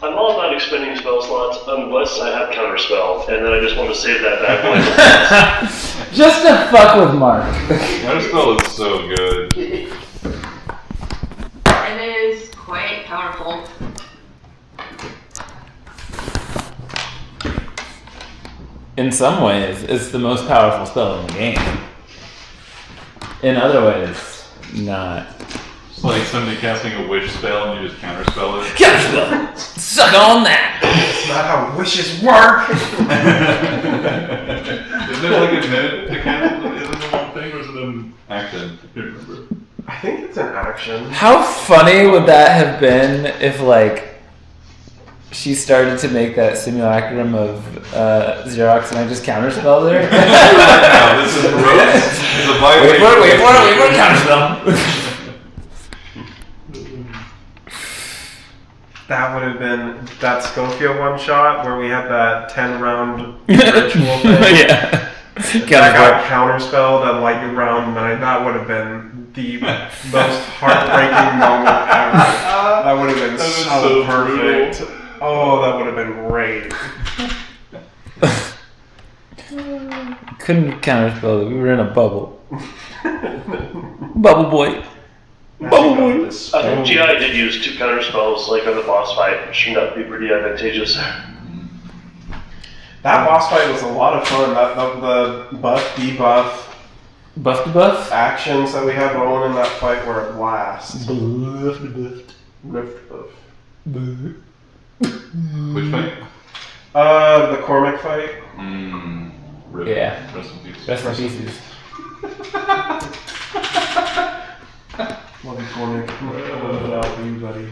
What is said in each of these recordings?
I'm all about expending spell slots unless I have counterspell, and then I just want to save that bad boy. Just to fuck with Mark. Counterspell is so good. It is quite powerful. In some ways, it's the most powerful spell in the game. In other ways, not. It's like somebody casting a wish spell and you just counterspell it. Counterspell! Suck on that! That's not how wishes work! Isn't it like a minute to cast? Isn't it one thing or is it an action? I can't remember. I think it's an action. How funny would that have been if, like, she started to make that simulacrum of Xerox and I just counterspelled her? No, this is gross. It's a violation. Wait for it, counterspell! That would have been that Schofield one shot where we had that 10-round ritual thing. Yeah. That got counterspelled at like round 9. That would have been the most heartbreaking moment ever. That would have been so perfect. Brutal. Oh, that would have been great. Couldn't counterspell it. We were in a bubble. Bubble boy. Bubble boy. I think GI did use 2 counterspells, like on the boss fight, which turned out to be pretty advantageous. That boss fight was a lot of fun. The buff, debuff Buff to buff? actions that we had rolling in that fight were a blast. Buff to buff. Rift buff. Which fight? The Cormac fight. Rip. Yeah. Rest in peace. Rest in pieces. Love you, Cormac. Without you, buddy.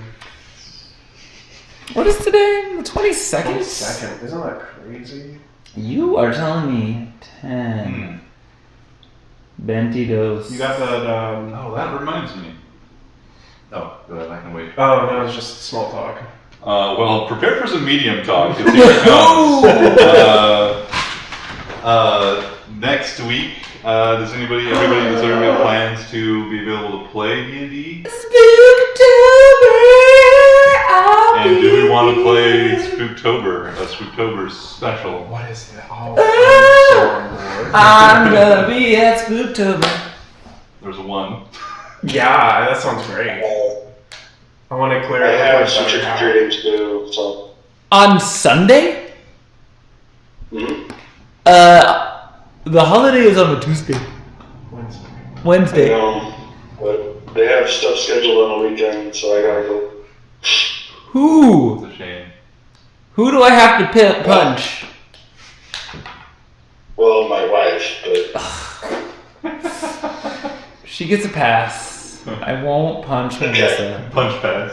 What is today? The 22nd? Second. Isn't that crazy? You are telling me 10. Bentidos. You got that, Oh, that reminds me. Oh, go ahead, I can wait. Oh, no, it's just small talk. Well, prepare for some medium talk. 'Cause here it comes. Next week, does everybody have plans to be able to play D&D? And do we want to play Spooktober, a Spooktober special? What is that? Oh, I'm so on board. I'm gonna be at Spooktober. There's one. Yeah, that sounds great. I want to clear I it have up. some trick-or-treating to do, so... On Sunday? Mhm. The holiday is on a Tuesday. Wednesday. But they have stuff scheduled on the weekend, so I gotta go. Who? It's a shame. Who do I have to punch? Well, my wife, but... She gets a pass. I won't punch Melissa. Punch pass.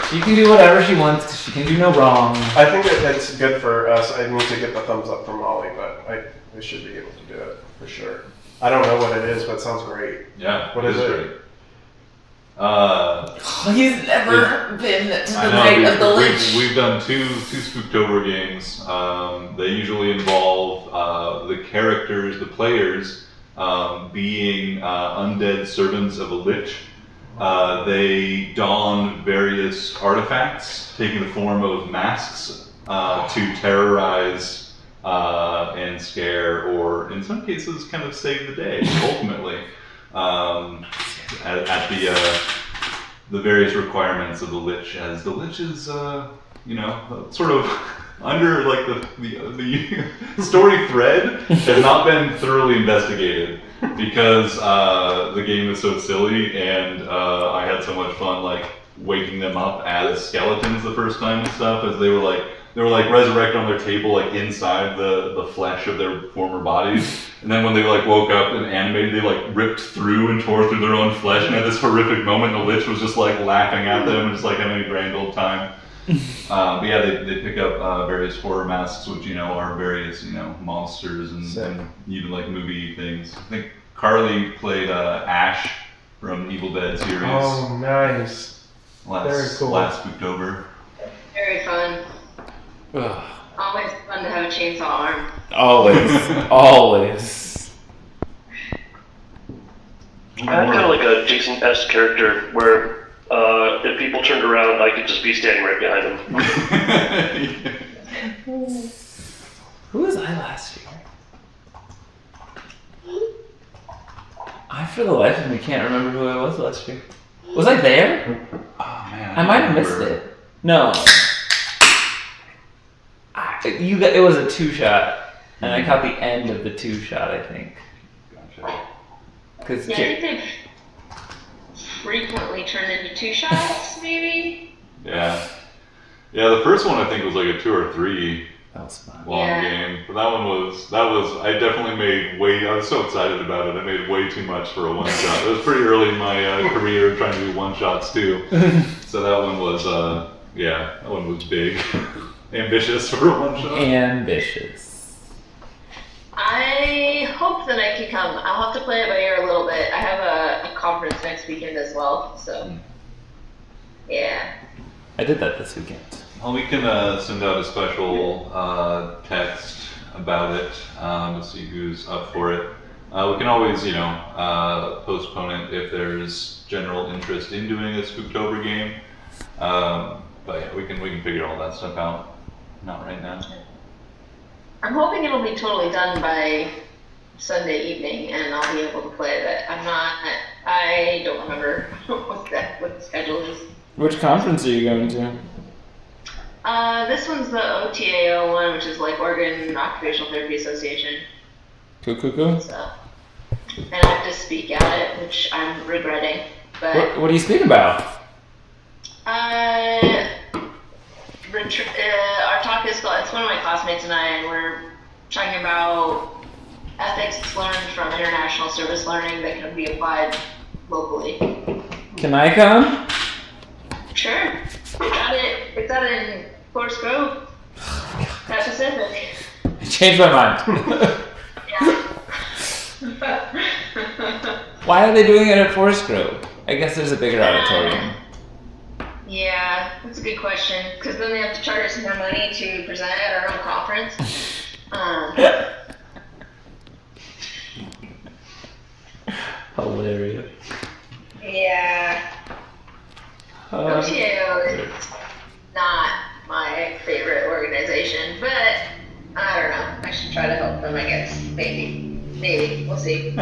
She can do whatever she wants 'cause she can do no wrong. I think that it's good for us. I need to get the thumbs up from Molly, but I should be able to do it for sure. I don't know what it is, but it sounds great. Yeah, What is it? great. He's never been to the I know, night of the Lich. we've done two Spooktober games. They usually involve the characters, the players, being undead servants of a lich. They don various artifacts, taking the form of masks, to terrorize and scare, or in some cases, kind of save the day. Ultimately, at the various requirements of the lich, as the lich is, sort of under like the story thread has not been thoroughly investigated because the game is so silly, and I had so much fun like waking them up as skeletons the first time and stuff, as they were like resurrected on their table, like inside the flesh of their former bodies. And then when they like woke up and animated, they like ripped through and tore through their own flesh, and at this horrific moment, the lich was just like laughing at them and just like having a grand old time. But yeah, they pick up various horror masks, which are various monsters and even like movie things. I think Carly played Ash from Evil Dead series. Oh, nice. Very cool. Last Spooktober. Very fun. Ugh. Always fun to have a chainsaw arm. Always. I have kind of like a Jason-esque character where If people turned around, I could just be standing right behind them. Who was I last year? I, for the life of me, can't remember who I was last year. Was I there? Oh man, I might have missed it. No. It was a 2-shot, and I caught the end of the 2-shot, I think. Gotcha. Because Yeah, I think they've frequently turned into 2 shots, maybe? Yeah. Yeah, the first one I think was like a 2 or 3 that was fun. long Yeah. game. But that was, I definitely made I was so excited about it. I made way too much for a 1-shot. It was pretty early in my career trying to do 1-shots too. So that one was, that one was big. Ambitious for a 1-shot. Ambitious. I hope that I can come. I'll have to play it by ear a little bit. I have a conference next weekend as well, so yeah. I did that this weekend. Well, we can send out a special text about it to see who's up for it. We can always, postpone it if there's general interest in doing a Spooktober game. But yeah, we can figure all that stuff out. Not right now. I'm hoping it'll be totally done by Sunday evening, and I'll be able to play it. But I don't remember what the schedule is. Which conference are you going to? This one's the OTAO one, which is like Oregon Occupational Therapy Association. Cool. So, and I have to speak at it, which I'm regretting. But What do you speak about? our talk is called. It's one of my classmates and I, and we're talking about ethics learned from international service learning that can be applied locally. Can I come? Sure. It's out in Forest Grove. At Pacific. I changed my mind. Yeah. Why are they doing it at Forest Grove? I guess there's a bigger auditorium. Yeah, that's a good question. Because then they have to charge us more money to present at our own conference. Hilarious. Yeah. OTAO is not my favorite organization, but I don't know. I should try to help them, I guess. Maybe. We'll see.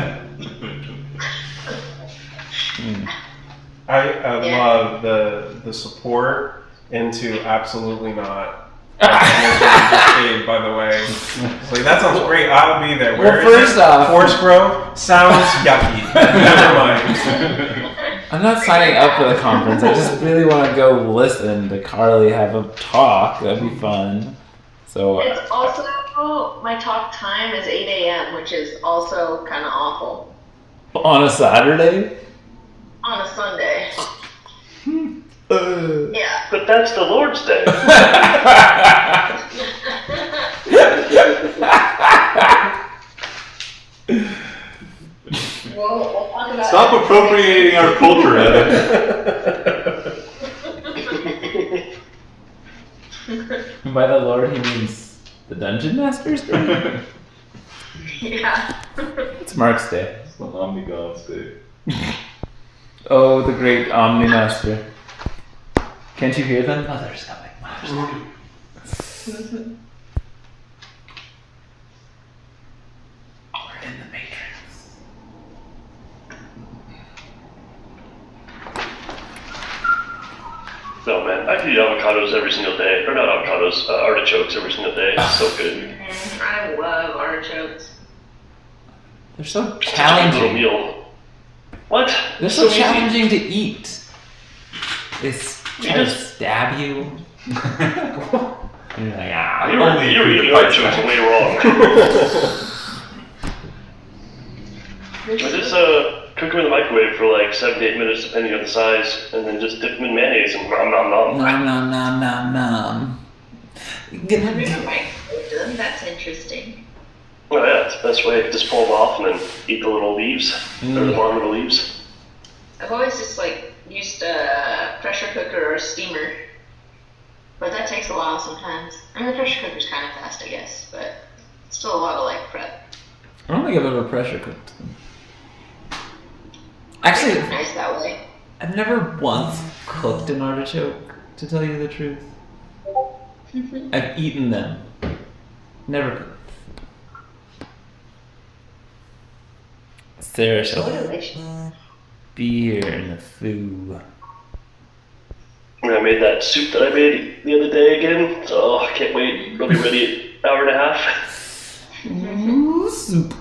I love the support into absolutely not. By the way, it's like, that sounds great. I'll be there. Where Well, is first it? off- Forest Grove sounds yucky. Never mind. I'm not signing up for the conference. I just really want to go listen to Carly have a talk. That'd be fun. So It's also, my talk time is 8 a.m., which is also kind of awful. on a Saturday? On a Sunday. Yeah. But that's the Lord's Day. We'll talk about Stop appropriating our culture, Evan. And by the Lord, he means the Dungeon Master's Day? Yeah. It's Mark's Day. It's the Omnigod's Day. Oh, the great Omnimaster. Can't you hear them? Mother's coming. Mother's coming. Oh, we're in the Matrix. No, man, I could eat avocados every single day. Or not avocados, artichokes every single day. It's so good. I love artichokes. They're so Just a little challenging. meal. What? They're so easy. challenging to eat. They try to just- stab you. And you're like, ah. You're eating artichokes way wrong. Just cook them in the microwave for like 7 to 8 minutes, depending on the size, and then just dip them in mayonnaise and nom nom nom. Nom nom nom nom nom. I've never microwaved them. That's interesting. Oh yeah, it's the best way. Just pull them off and then eat the little leaves, or the bottom of the leaves. I've always just used a pressure cooker or a steamer, but that takes a while sometimes. I mean, the pressure cooker's kind of fast, I guess, but it's still a lot of prep. I don't think I've ever pressure cooked them. Actually, It's nice that way. I've never once cooked an artichoke, to tell you the truth. I've eaten them. Never cooked. Sarah So shall delicious. be here in the food. And I made that soup that I made the other day again. So I can't wait. It'll be ready in an hour and a half. Ooh, soup.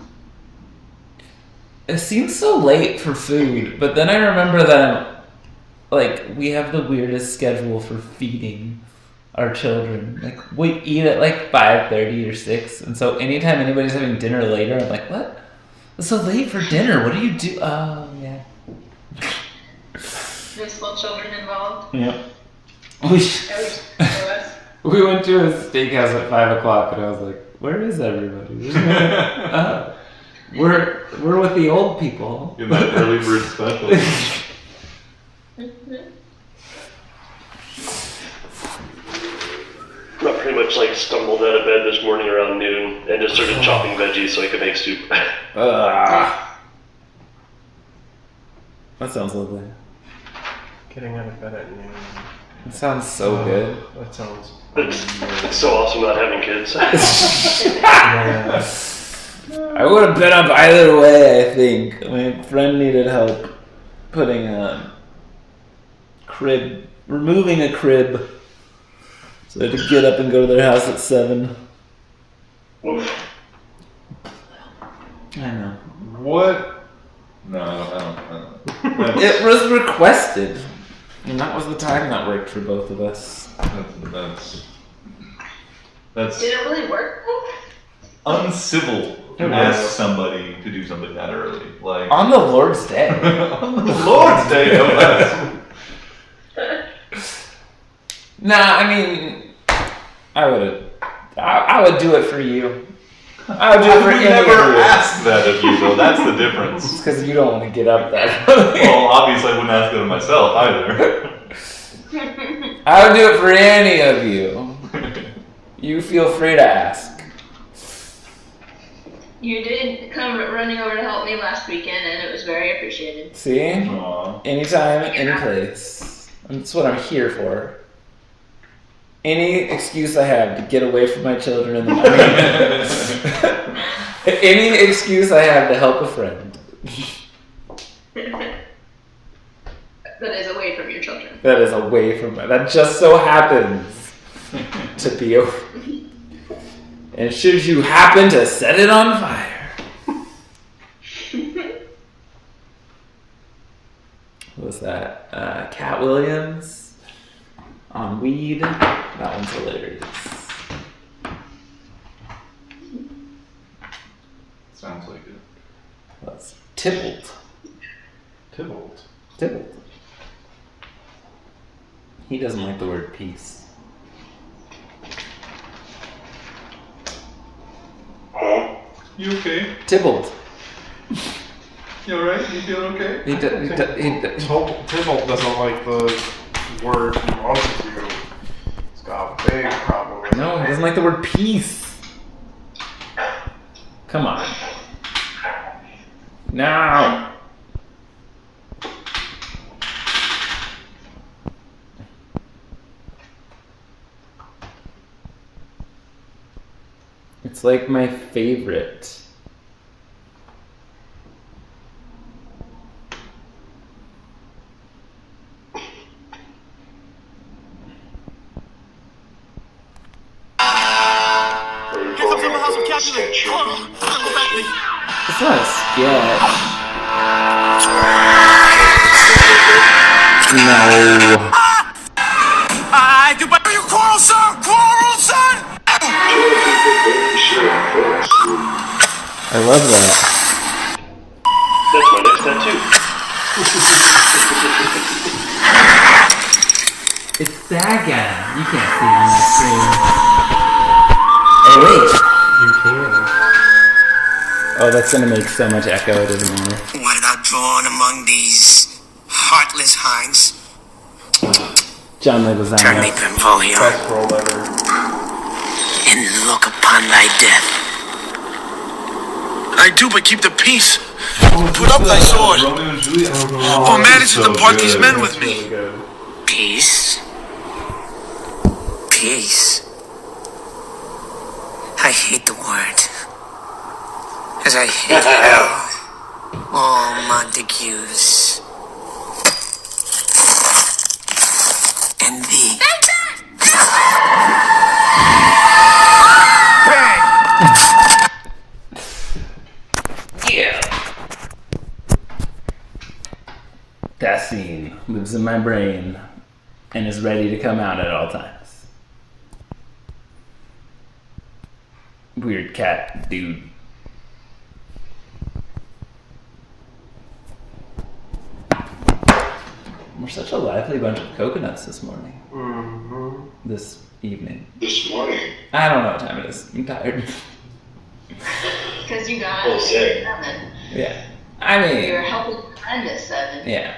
It seems so late for food, but then I remember that we have the weirdest schedule for feeding our children. Like we eat at like 5:30 or 6, and so anytime anybody's having dinner later, I'm like, what? It's so late for dinner. What do you do? Oh yeah. There's small children involved. Yep. We went to a steakhouse at 5 o'clock, and I was like, "Where is everybody?" We're with the old people. In that early bird special. I pretty much like stumbled out of bed this morning around noon and just started chopping veggies so I could make soup. That sounds lovely. Getting out of bed at noon. That sounds so good. That sounds. It's so awesome not having kids. Yeah. I would have been up either way, I think. My friend needed help putting a crib, removing a crib. So I had to get up and go to their house at 7. Oof. I know. What? No, I don't. It was requested. And that was the time that worked for both of us. That's Did it really work though? uncivil to It ask was. somebody to do something that early. Like On the Lord's Day. on the Lord's Day, no less. Nah, I mean, I would do it for you. I would do it I for would any never of you. ask that of you, though. That's the difference. It's because you don't want to get up that early. Well, obviously, I wouldn't ask that of myself either. I would do it for any of you. You feel free to ask. You did come running over to help me last weekend, and it was very appreciated. See? Aw. Anytime, any place. That's what I'm here for. Any excuse I have to get away from my children in the morning. Any excuse I have to help a friend. That is away from your children. That is away from my... That just so happens to be a... And should you happen to set it on fire... What was that? Cat Williams on weed. That one's hilarious. Sounds like it. That's Tybalt. Tybalt. Tybalt. He doesn't like the word peace. Huh? You okay? Tybalt. You alright? You feel okay? Tybalt doesn't like the word he wants to. He's got a big problem with No, he doesn't like the word peace. Come on. Now. It's like my favorite. It's not a sketch. No. You quarrel, son! Quarrel, son! I love that. That's my next tattoo. It's that guy. You can't see him on that screen. Hey, wait. You can. Oh, that's gonna make so much echo. It doesn't matter. What about drawn among these heartless hinds? John Turn me Leguizamo. Benvolio Best role ever. and look upon thy death. I do but keep the peace. Put up thy sword. Romeo and Juliet. Or manage to so depart these good. men with Really me. good. Peace? Peace? I hate the word. As I hate hell. All Montagues. And thee. Yeah. That scene lives in my brain and is ready to come out at all times. Weird cat dude. We're such a lively bunch of coconuts this morning. Mm-hmm. This evening. This morning. I don't know what time it is. I'm tired. Because you got Oh, up sick. at 7. Yeah. I You were mean, helping a friend at 7. yeah.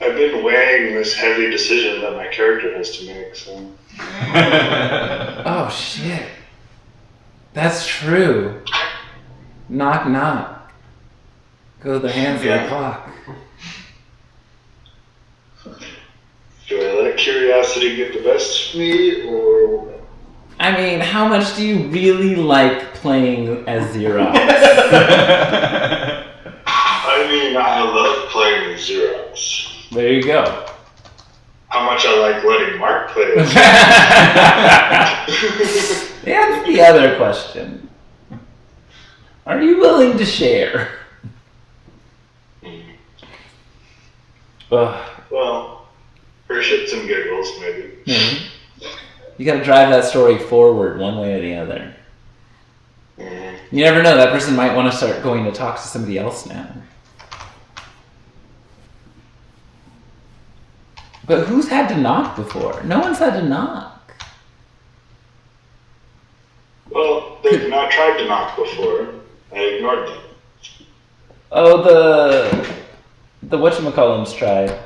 I've been weighing this heavy decision that my character has to make, so. Oh, shit. That's true. Knock, knock. Go the hands of the Yeah. clock. Do I let curiosity get the best of me, or. I mean, how much do you really like playing as Xerox? I mean, I love playing Xerox. There you go. How much I like letting Mark play as That's the other question. Are you willing to share? Ugh. Well, for shits and giggles, maybe. You gotta drive that story forward one way or the other. Mhm. You never know, that person might want to start going to talk to somebody else now. But who's had to knock before? No one's had to knock. Well, they've not tried to knock before. I ignored them. Oh, the whatchamacallums tried.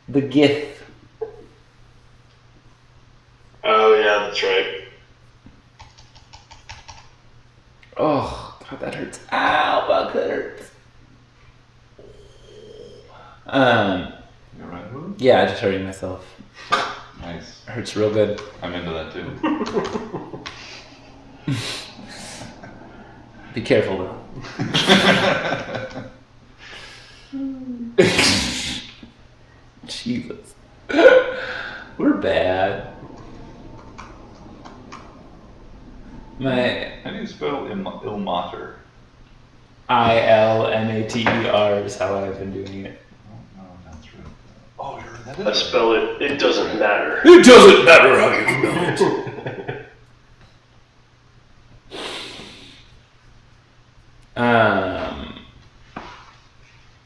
The Gith. Oh, yeah, that's right. Oh, God, that hurts. Ow, fuck, that hurts. You alright with it? Yeah, I just hurting myself. Nice. It hurts real good. I'm into that too. Be careful though. Jesus. We're bad. My How do you spell Ilmater? ILMATER is how I've been doing it. Oh, no, that's right. Oh, that I is. spell it. It doesn't matter. It doesn't matter how you spell it.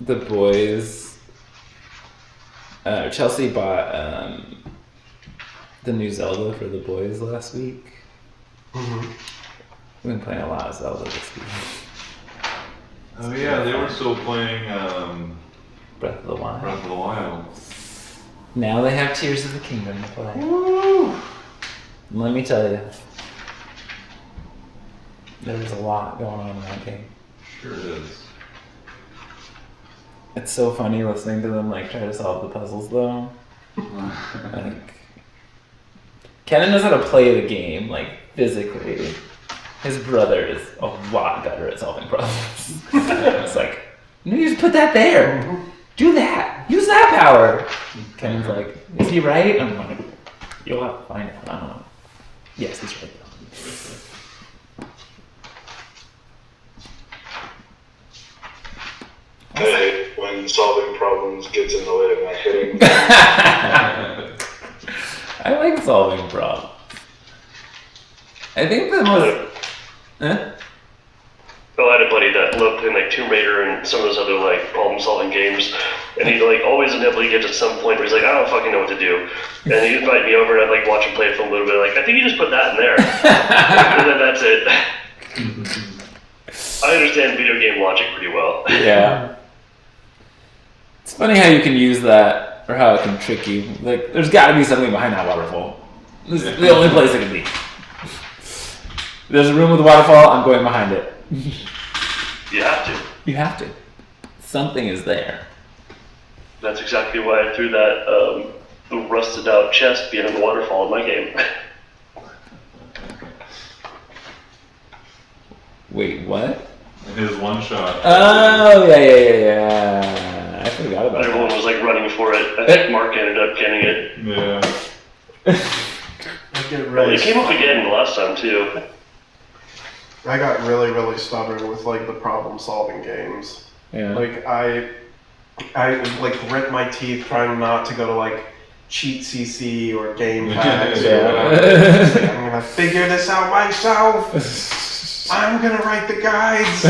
The boys. Chelsea bought the new Zelda for the boys last week. Mm-hmm. We've been playing a lot of Zelda this week. Oh yeah, they were still playing Breath of the Wild. Breath of the Wild. Now they have Tears of the Kingdom to play. Let me tell you, there's a lot going on in that game. Sure is. It's so funny listening to them like try to solve the puzzles though. Like, Kenan knows how to play the game like physically. His brother is a lot better at solving problems. It's like, no, you just put that there. Do that. Use that power. Kenan's like, is he right? I'm like, you'll have to find out. I don't know. Yes, he's right. I hate when solving problems gets in the way of my hitting. I like solving problems. I think the most. Huh? Well, I had a buddy that loved playing like Tomb Raider and some of those other like problem-solving games, and he'd like always inevitably get to some point where he's like, I don't fucking know what to do, and he'd invite me over and I'd like watch him play it for a little bit. Like, I think you just put that in there, and then that's it. I understand video game logic pretty well. Yeah. It's funny how you can use that, or how it can trick you. Like, there's got to be something behind that waterfall. This is the only place it can be. There's a room with a waterfall. I'm going behind it. You have to. You have to. Something is there. That's exactly why I threw that rusted out chest behind the waterfall in my game. Wait, what? His one shot. Oh, yeah. I forgot about Everyone that. was like running for it. I think Mark ended up getting it. Yeah. I get Well, really it came up again the last time too. I got really, really stubborn with like the problem-solving games. Yeah. Like I like grit my teeth trying not to go to like Cheat CC or Game Packs. Yeah. Or whatever. It's like, I'm gonna figure this out myself. I'm gonna write the guides.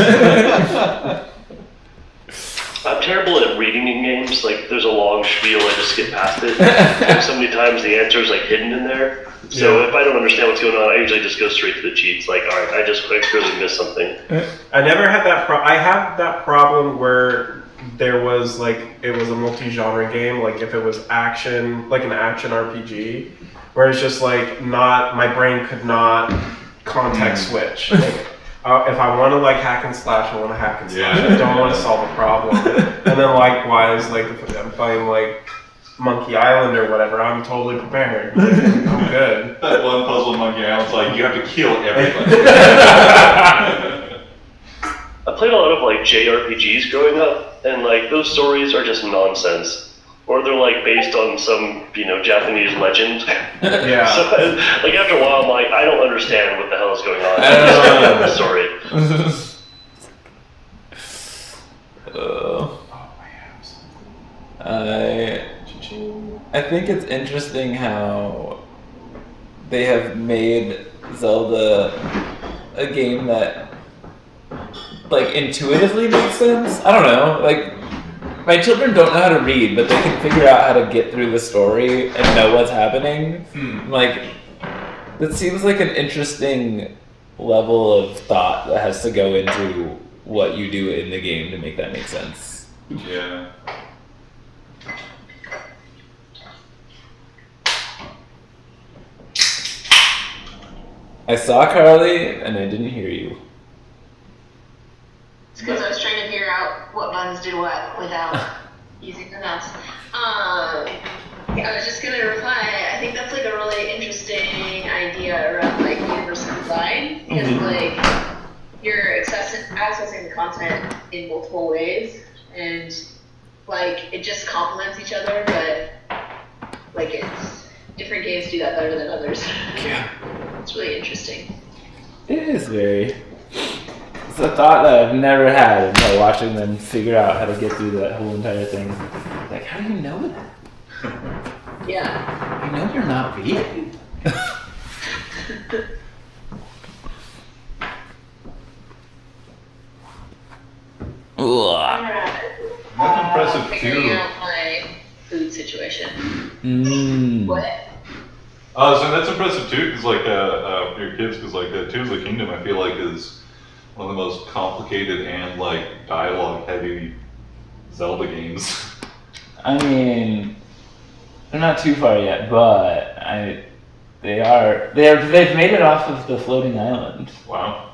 I'm terrible at reading in games. Like, there's a long spiel, I just skip past it. And so many times the answer is like hidden in there. So Yeah. if I don't understand what's going on, I usually just go straight to the cheats. Like, all right, I clearly missed something. I never had that. I had that problem where there was like it was a multi-genre game. Like if it was action, like an action RPG, where it's just like not my brain could not context switch. Like, if I want to like hack and slash, I want to hack and slash. Yeah. I don't want to solve a problem. And then likewise, like if I'm playing like Monkey Island or whatever, I'm totally prepared. Like, I'm good. That one puzzle monkey island's like, you have to kill everybody. I played a lot of like JRPGs growing up, and like those stories are just nonsense. Or they're like based on some, Japanese legend. Yeah. So, like after a while, I'm like, I don't understand what the hell is going on. I don't Just know. get the story. I think it's interesting how they have made Zelda a game that like intuitively makes sense. I don't know, like my children don't know how to read, but they can figure out how to get through the story and know what's happening. Like that seems like an interesting level of thought that has to go into what you do in the game to make that make sense. Yeah. I saw Carly and I didn't hear you. It's because I was trying to figure out what buttons did what without using the mouse. I was just gonna reply. I think that's like a really interesting idea around like universal design because like you're accessing the content in multiple ways and like it just complements each other, but like it's different games do that better than others. Yeah. It's really interesting. It is very. It's a thought that I've never had until watching them figure out how to get through that whole entire thing. Like, how do you know that? Yeah. You know you're not reading. That's impressive Figuring too. out my food situation. Mm. What? So that's impressive too, because like your kids, because like Tears of the Kingdom, I feel like is one of the most complicated and like dialogue-heavy Zelda games. I mean, they're not too far yet, but they've made it off of the floating island. Wow.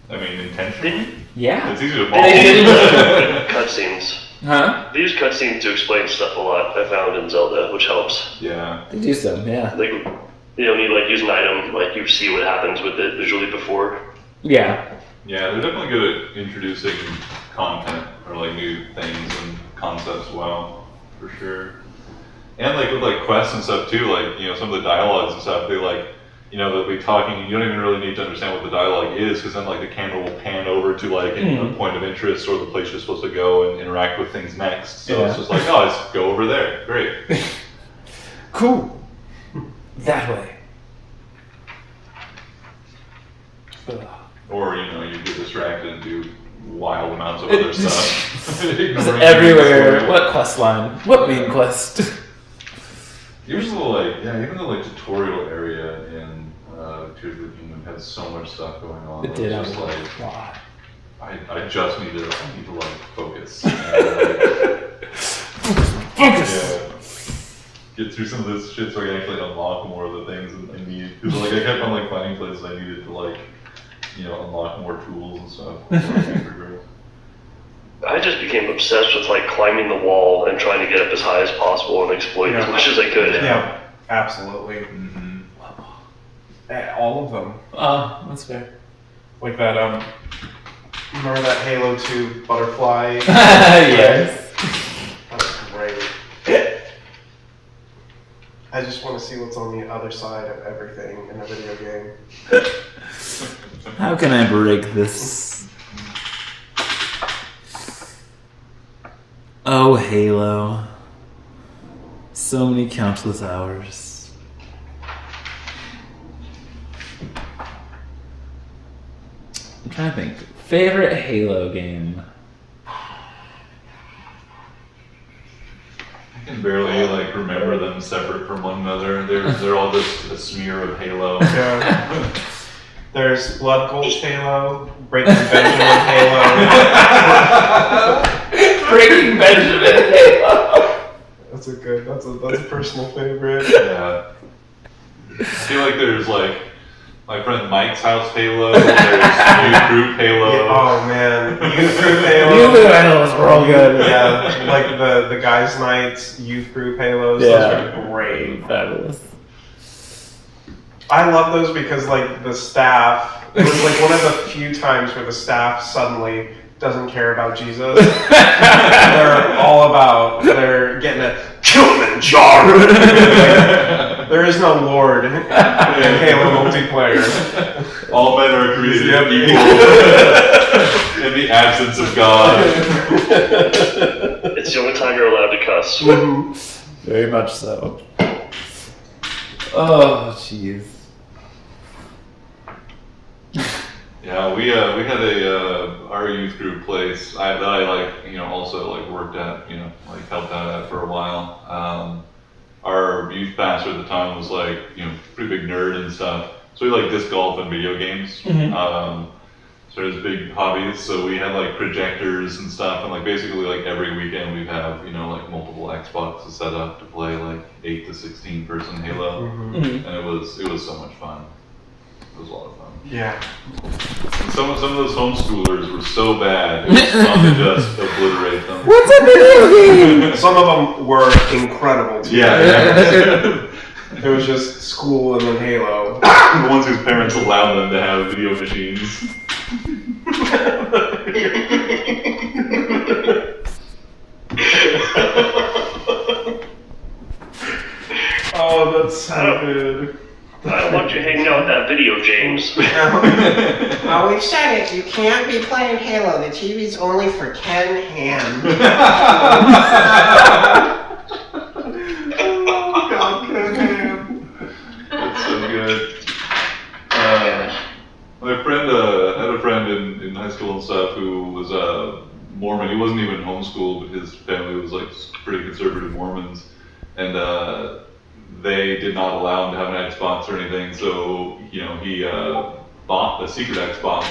I mean, intentionally. Yeah. It's easy to They use follow. cutscenes. Huh? They use cutscenes to explain stuff a lot, I found in Zelda, which helps. Yeah. They do some, yeah. Like, you don't need to like use an item, like you see what happens with it visually before. Yeah. Yeah, they're definitely good at introducing content or like new things and concepts well, for sure. And like with like quests and stuff too, like some of the dialogues and stuff, they like they'll be talking and you don't even really need to understand what the dialogue is because then like the camera will pan over to like a point of interest or the place you're supposed to go and interact with things next. So it's just like, oh, let's go over there. Great. Cool. That way. Or you get distracted and do wild amounts of other stuff. It's Ignoring everywhere. the story. What quest line? What main quest? Usually, like, even the like tutorial area in Tears of the Kingdom has so much stuff going on. It did It's have just a like lot. I just need to like focus. And, Focus! get through some of this shit so I can actually unlock more of the things I need. Because like I kept on like finding places I needed to like unlock more tools and stuff. So I can progress. I just became obsessed with like climbing the wall and trying to get up as high as possible and exploit as much as I could. Yeah, absolutely. Mm-hmm. All of them. That's fair. Like that, remember that Halo 2 butterfly? Yes. That was great. I just want to see what's on the other side of everything in a video game. How can I break this? Oh, Halo. So many countless hours. I'm trying to think. Favorite Halo game? I can barely like remember them separate from one another. They're all just a smear of Halo. Yeah. There's Blood Gulch Halo, Breaking Benjamin Halo. Breaking Benjamin Halo. That's a personal favorite. Yeah. I feel like there's like my friend Mike's house Halo. There's Youth Group Halo. Yeah, oh man, Youth Group Halo. You knew Halos were all good. Yeah, like the guys' nights, Youth Group Halos. Yeah. Those are great. Fabulous. I love those because like the staff. It was like one of the few times where the staff suddenly doesn't care about Jesus. They're all about they're getting a Kilimanjaro. There is no Lord in Halo multiplayer. All men are created Yep. equal in the absence of God. It's the only time you're allowed to cuss. Very much so. Oh, jeez. Yeah, we had our youth group place that I also like worked at, helped out at for a while. Our youth pastor at the time was like, pretty big nerd and stuff. So we like disc golf and video games. So his big hobbies. So we had like projectors and stuff, and like basically like every weekend we'd have like multiple Xboxes set up to play like 8 to 16 person Halo, and it was so much fun. It was a lot of fun. Yeah. And some of those homeschoolers were so bad, it was fun to just obliterate them. What's a video game? Some of them were incredible too. Yeah. It was just school and then Halo. The ones whose parents allowed them to have video machines. Oh, that's so good. I don't want you hanging out with that video, James. Oh, we've said it. You can't be playing Halo. The TV's only for Ken Ham. Oh, God, Ken. That's so good. My friend had a friend in high school and stuff who was Mormon. He wasn't even homeschooled, but his family was like pretty conservative Mormons, and they did not allow him to have an Xbox or anything. So he bought a secret Xbox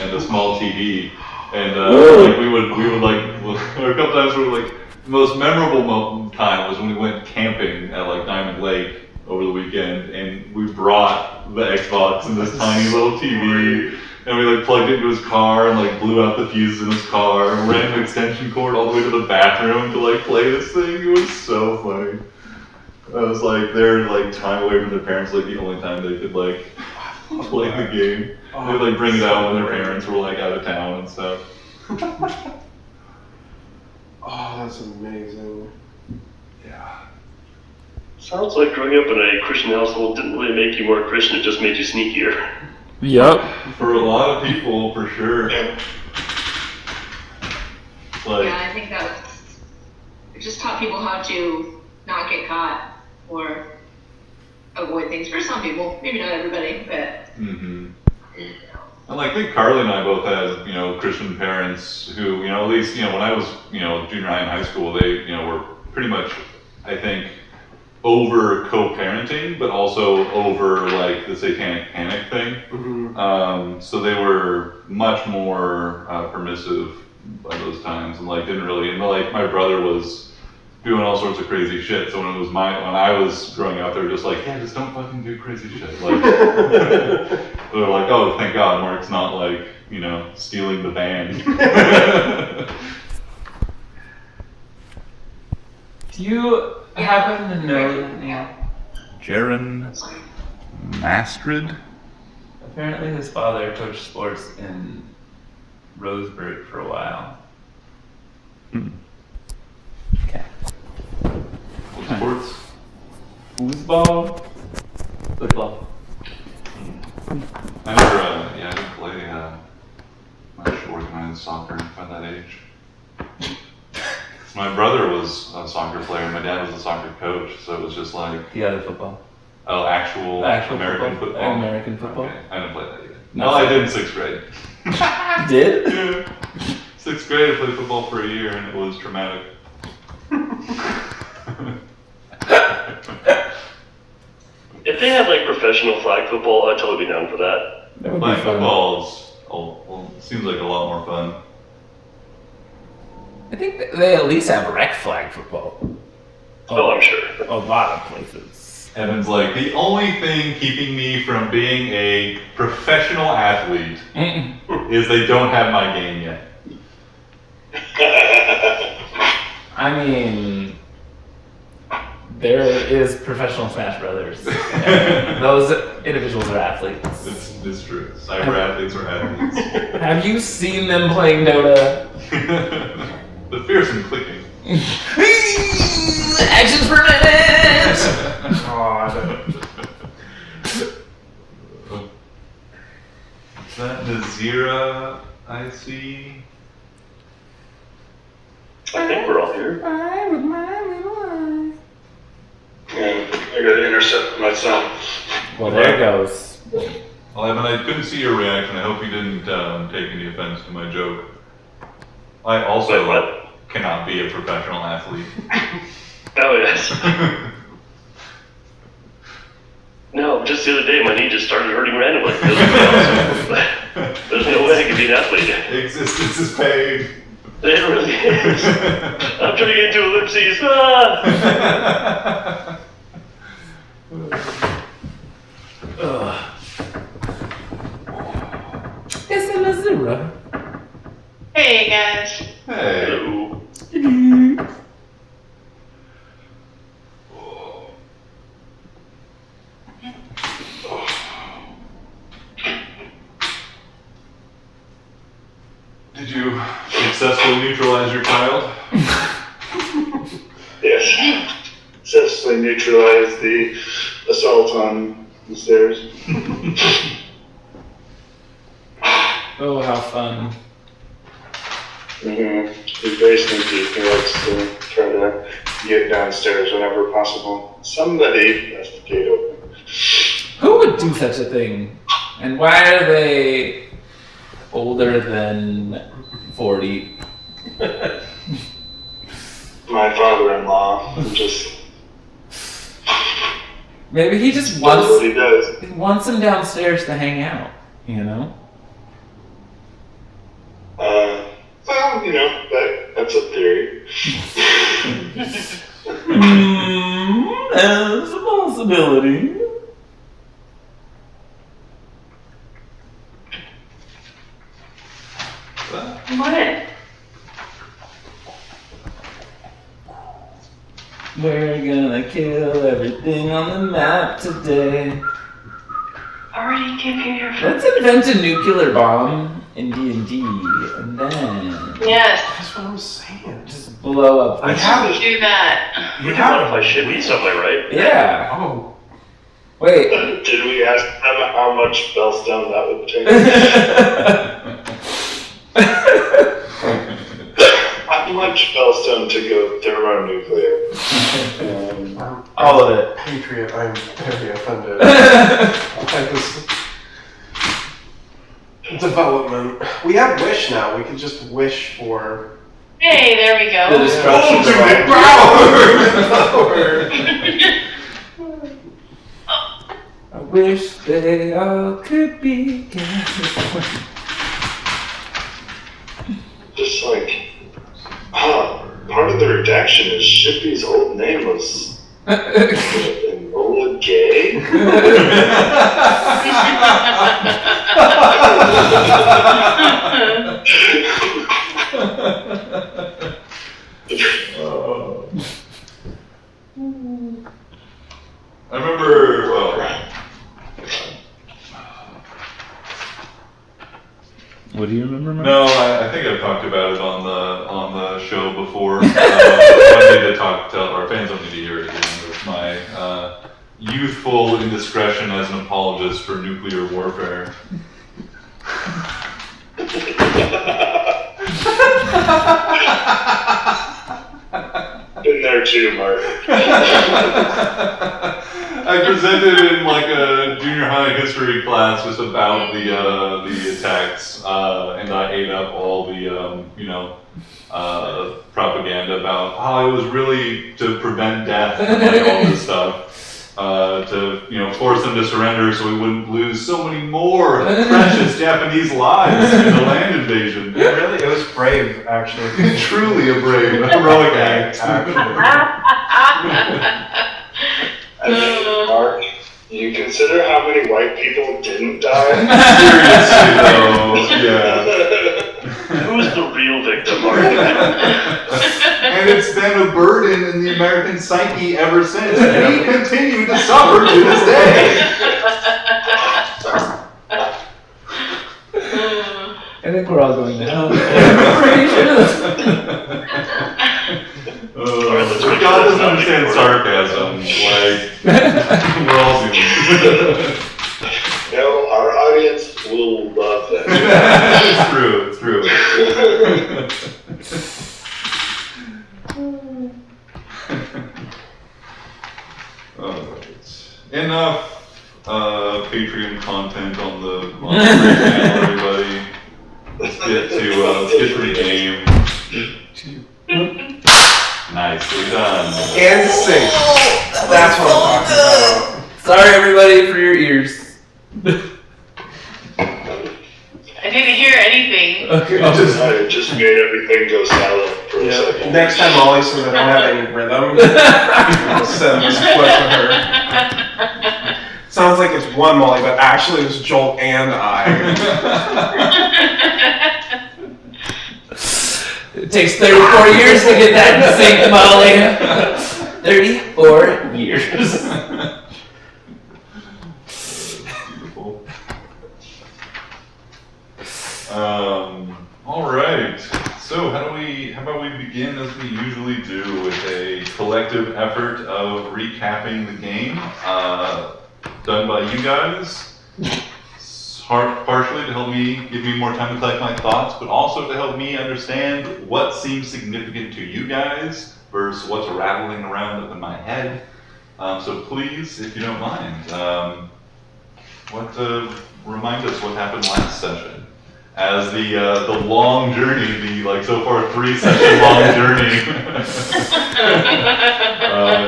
and a small TV, and like we would like a couple times we were like the most memorable time was when we went camping at like Diamond Lake over the weekend, and we brought the Xbox and this tiny little TV, and we like plugged it into his car and like blew out the fuses in his car and ran an extension cord all the way to the bathroom to like play this thing. It was so funny. It was like their like time away from their parents, like the only time they could like play the game. They'd like bring it out when their parents were like out of town and stuff. Oh, that's amazing. Yeah. Sounds like growing up in a Christian household didn't really make you more Christian, it just made you sneakier. Yup. For a lot of people, for sure. Yeah. Like, Yeah, I think that it just taught people how to not get caught or avoid things. For some people, maybe not everybody, but. mm-hmm. And like, I think Carly and I both had, Christian parents who, at least, when I was, junior high and high school, they, were pretty much, I think, over co-parenting, but also over like the satanic panic thing. So they were much more permissive by those times, and like didn't really. And like my brother was doing all sorts of crazy shit. So when I was growing up, they were just like, yeah, just don't fucking do crazy shit. Like they're like, oh, thank God, Mark's not like stealing the band. Do you happen to know that name? Jaron Mastrid? Apparently his father coached sports in Roseburg for a while. Okay. What sports? Foosball? Football. I never, I didn't play much organized soccer by that age. My brother was a soccer player, my dad was a soccer coach, so it was just like, The other football. oh, actual American football? American football. Okay, I didn't play that either. No, Well, I did in 6th grade. You did? Yeah. 6th grade, I played football for a year, and it was traumatic. If they had like professional flag football, I'd totally be down for that. That would be Flag fun. football seems like a lot more fun. I think they at least have rec flag football. Oh, I'm sure. A lot of places. Evan's like, the only thing keeping me from being a professional athlete is they don't have my game yet. I mean, there is professional Smash Brothers. And those individuals are athletes. It's true. Cyber athletes are athletes. Have you seen them playing Dota? The fearsome clicking. Actions per minute! God. Is that Nazira I see? I think we're all here. I with my little eye. Yeah, I gotta intercept my son. Well, there it goes. Well, Evan, I couldn't see your reaction. I hope you didn't take any offense to my joke. I also Wait, what? cannot be a professional athlete. Oh, yes. No, just the other day, my knee just started hurting randomly. There's no way I could be an athlete. Existence is pain. It really is. I'm trying to get into ellipses. Ah! It's a Lazura. Hey guys. Hey. Hello. Did you successfully neutralize your child? Yes. Successfully neutralized the assault on the stairs. Oh, how fun. Mm-hmm. He's very sneaky. He likes to try to get downstairs whenever possible. Somebody left the gate open. Who would do such a thing? And why are they older than 40? My father-in-law just Maybe he just does what he wants does. wants him downstairs to hang out, you know? Well, you know, that's a theory. That's a possibility. What? We're gonna kill everything on the map today. Already can't get your Let's invent a nuclear bomb in D&D, and then Yes. That's what I'm saying. just blow up. I have Do that. We can modify shit with something, right? Yeah. Oh. Wait. Did we ask them how much Bellstone that would take? How much Bellstone to go thermonuclear? All of it. Patriot, I'm very offended by this development. We have Wish now. We can just wish for Hey, there we The go. destruction of ultimate power. I wish they all could be gathered. Just like, part of the redaction is Shippy's old name was Enola Gay. talked about it on the show before. I need to talk to our fans. Don't need to hear it again. With my youthful indiscretion as an apologist for nuclear warfare. Been there too, Mark. I presented in like a junior high history class just about the attacks, and I ate up all the propaganda about how it was really to prevent death and like all this stuff. To force them to surrender so we wouldn't lose so many more precious Japanese lives in the land invasion. It was brave, actually. Truly a brave, heroic act. I mean, Mark, you consider how many white people didn't die? Seriously though, yeah. Who's the real victim, Mark? And it's been a burden in the American psyche ever since. We continue to suffer to this day. I think we're all going to hell. Pretty sure. God doesn't understand sarcasm. Like, we're all doomed. No, our audience will love that. It's true. Alright. Enough Patreon content on the channel, everybody. Let's get to the game. Nicely done. And sync. That's what I'm talking about. Sorry, everybody, for your ears. I didn't hear anything. Okay. I just made everything go silent for a second. Next time Molly says I don't have any rhythm, we'll send this clip to her. Sounds like it's one Molly, but actually it's Joel and I. It takes 34 years to get that in sync, Molly. 34 years. Beautiful. All right. So how about we begin as we usually do with a collective effort of recapping the game, done by you guys. Partially to help me give me more time to collect my thoughts, but also to help me understand what seems significant to you guys versus what's rattling around up in my head. So please, if you don't mind, remind us what happened last session. As the long journey, the so far 3-session long journey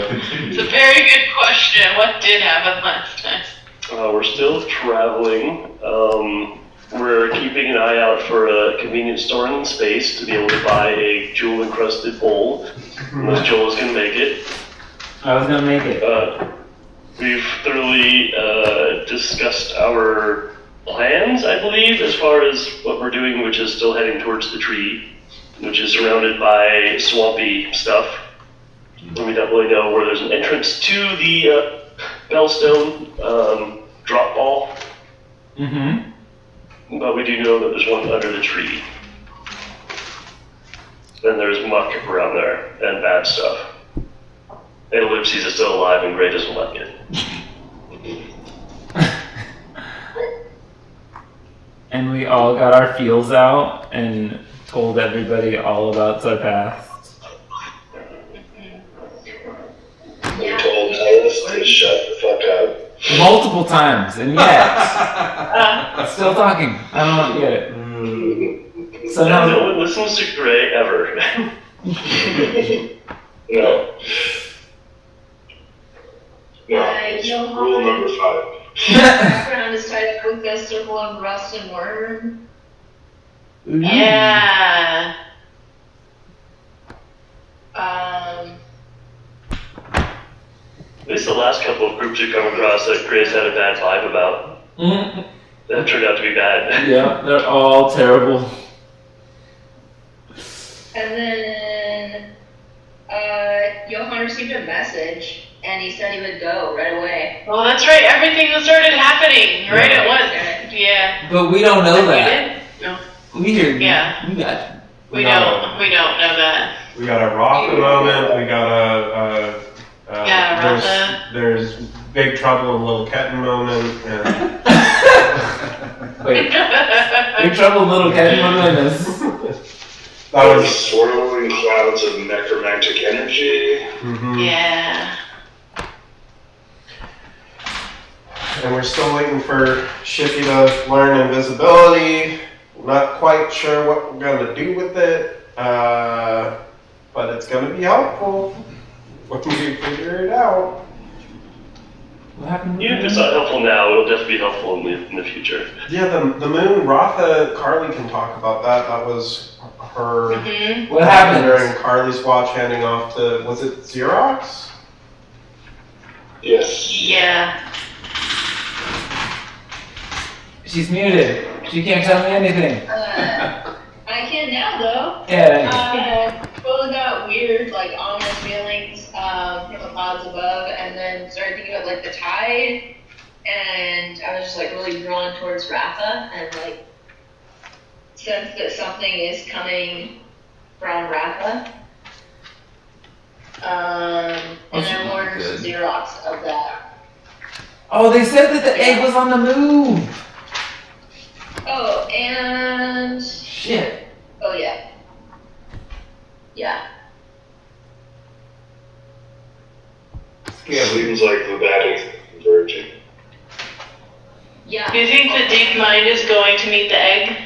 continues. It's a very good question. What did happen last time? We're still traveling. We're keeping an eye out for a convenience store in space to be able to buy a jewel-encrusted bowl, unless Joel is going to make it. I was going to make it. We've thoroughly discussed our plans, I believe, as far as what we're doing, which is still heading towards the tree, which is surrounded by swampy stuff. And we don't really know where there's an entrance to the Bellstone drop ball. Mm-hmm. But we do know that there's one under the tree. And there's muck around there and bad stuff. And Ellipses is still alive and Gray doesn't like it. And we all got our feels out and told everybody all about our past. We told Alice to shut the fuck up. Multiple times, and yet still talking. I don't get it. No one listens to Gray ever. No. Rule number 5. Background is tied with a circle of rust and worm. Yeah. At least the last couple of groups we've come across that Gray's had a bad vibe about. Mm-hmm. That turned out to be bad. Yeah, they're all terrible. And then, Johan received a message, and he said he would go right away. Well, that's right. Everything started happening right at once. Okay. Yeah. But we don't know We that. did? No. We hear you. Yeah. We got We don't know that. We got a Rafa moment. We got Yeah, there's Big Trouble in Little Kitten moment. And Wait, Big Trouble in Little Kitten, what did I miss? that Those was. swirling clouds of necromantic energy. Mhm. Yeah. And we're still waiting for Shippy to learn invisibility. Not quite sure what we're gonna do with it, but it's gonna be helpful when we figure it out. What happened? Even if it's not helpful now, it'll definitely be helpful in the future. Yeah, the moon. Ratha, Carly can talk about that. That was her. Mhm. What happened? During Carly's watch, handing off to, was it Xerox? Yes. Yeah. She's muted. She can't tell me anything. I can now though. Yeah. Totally got weird, like ominous feelings from the clouds above, and then started thinking about like the tide, and I was just like really drawn towards Ratha, and like sense that something is coming from Ratha. And then more Good. Xerox of that. Oh, they said that the egg was on the move. Oh, and Shit. oh yeah. Yeah. Seems like the bat is converging. Yeah. Do you think the deep mind is going to meet the egg?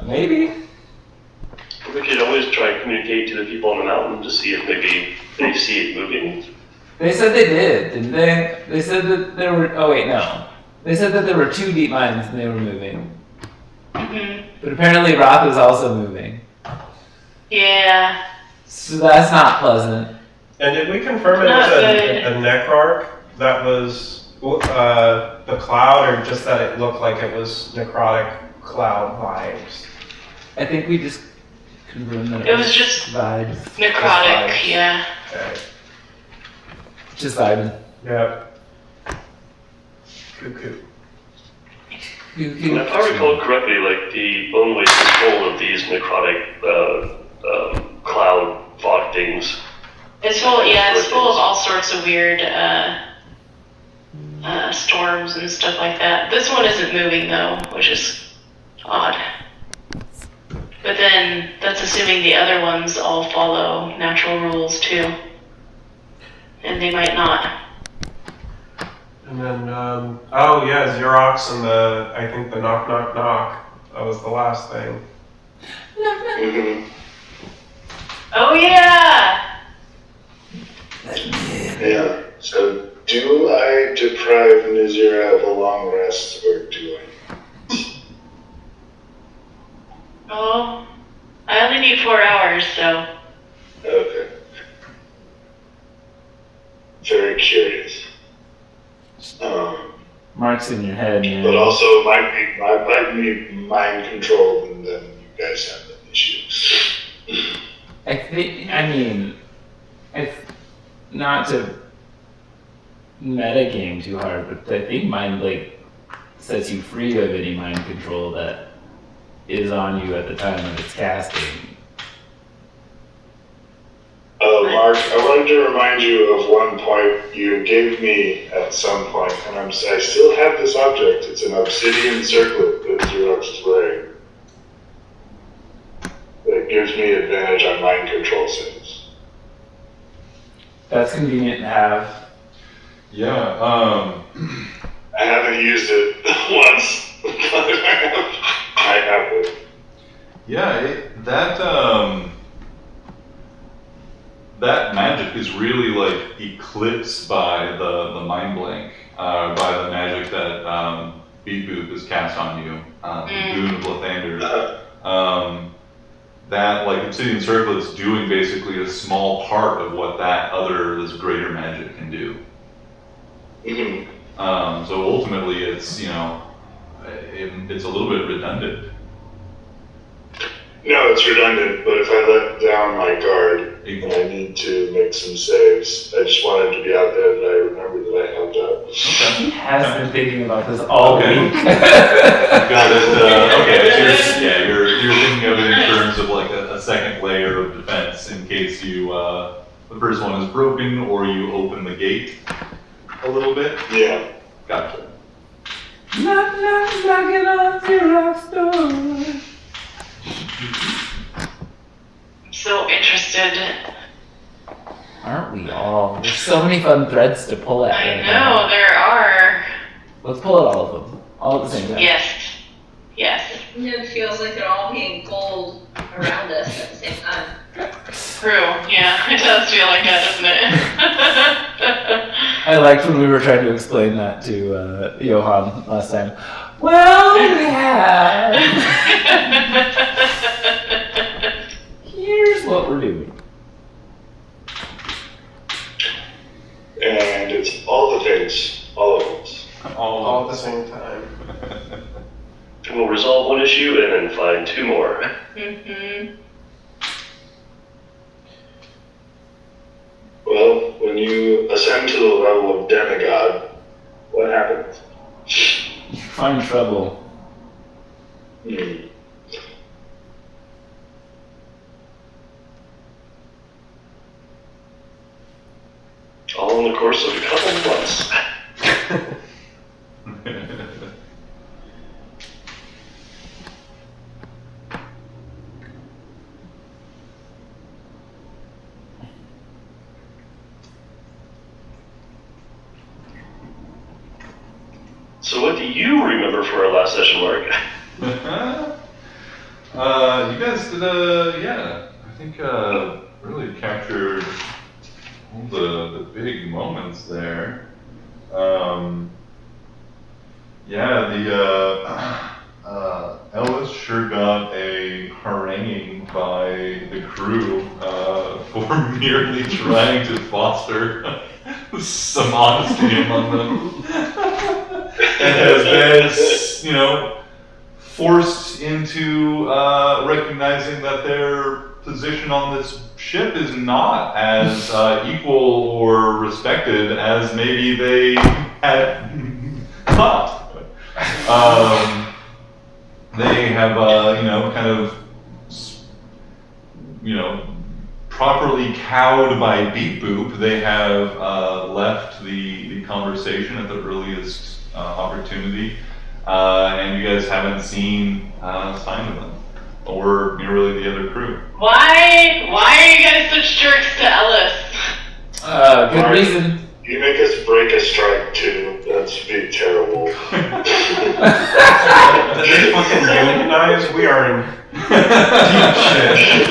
Maybe. We could always try and communicate to the people on the mountain to see if maybe they see it moving. They said they did, didn't they? They said that there were. Oh wait, no. They said that there were 2 deep mines and they were moving. Mhm. But apparently Roth is also moving. Yeah. So that's not pleasant. And did we confirm it Not was good. a necrarch that was the cloud, or just that it looked like it was necrotic cloud vibes? I think we just confirmed that It was just vibes. necrotic, vibes. yeah. Okay. Just vibing. Yep. Cuckoo. And if I recall correctly, like the bone waste is full of these necrotic cloud fog things. It's full, yeah, it's full of all sorts of weird storms and stuff like that. This one isn't moving though, which is odd. But then that's assuming the other ones all follow natural rules too. And they might not. And then, oh yeah, Xerox and I think the knock knock knock. That was the last thing. Mm-hmm. Oh yeah! Yeah. So, do I deprive Nizira of a long rest, or do I? Oh, I only need 4 hours, so. Okay. Very curious. Mark's in your head, man. But also might be mind controlled, and then you guys have the issues. I mean, not to metagame too hard, but I think mind, like, sets you free of any mind control that is on you at the time of its casting. Mark, I wanted to remind you of one point you gave me at some point, and I still have this object. It's an obsidian circlet that Xerox is wearing. That gives me advantage on mind control saves. That's convenient to have. Yeah, I haven't used it once, but I have it. yeah, that magic is really like eclipsed by the mind blank, by the magic that Beat Boop has cast on you, Boon of Lathander. That like Obsidian Circlet is doing basically a small part of what that other, this greater magic can do. Mhm. So ultimately, it's it's a little bit redundant. No, it's redundant, but if I let down my guard, and I need to make some saves. I just wanted to be out there that I remember that I held up. He has been thinking about this all week. Got it. Okay, so you're thinking of it in terms of like a second layer of defense in case you the first one is broken or you open the gate a little bit. Yeah. Gotcha. Knocking on Xerox door. I'm so interested. Aren't we all? There's so many fun threads to pull at. I right know, now. there are. Let's pull at all of them. All at the same time. Yes. Yes. It feels like they're all being pulled around us at the same time. True. Yeah, it does feel like that, doesn't it? I liked when we were trying to explain that to Johan last time. Well, we have. Here's what we're doing. And it's all the things, all at once. All at the same time. And we'll resolve one issue and then find two more. Mm-hmm. Well, when you ascend to the level of demigod, what happens? You find trouble. All in the course of a couple of months. So what do you remember for our last session, Mark? You guys did I think really captured all the big moments there. Ellis sure got a haranguing by the crew for merely trying to foster some honesty among them. And has been, forced into recognizing that their position on this ship is not as equal or respected as maybe they had thought. They have, properly cowed by Beep Boop, they have left the conversation at the earliest opportunity, and you guys haven't seen sign of them, or really the other crew. Why are you guys such jerks to Ellis? Good reason. You make us break a strike too. That's be terrible. Did they fucking unionize? We are in deep shit.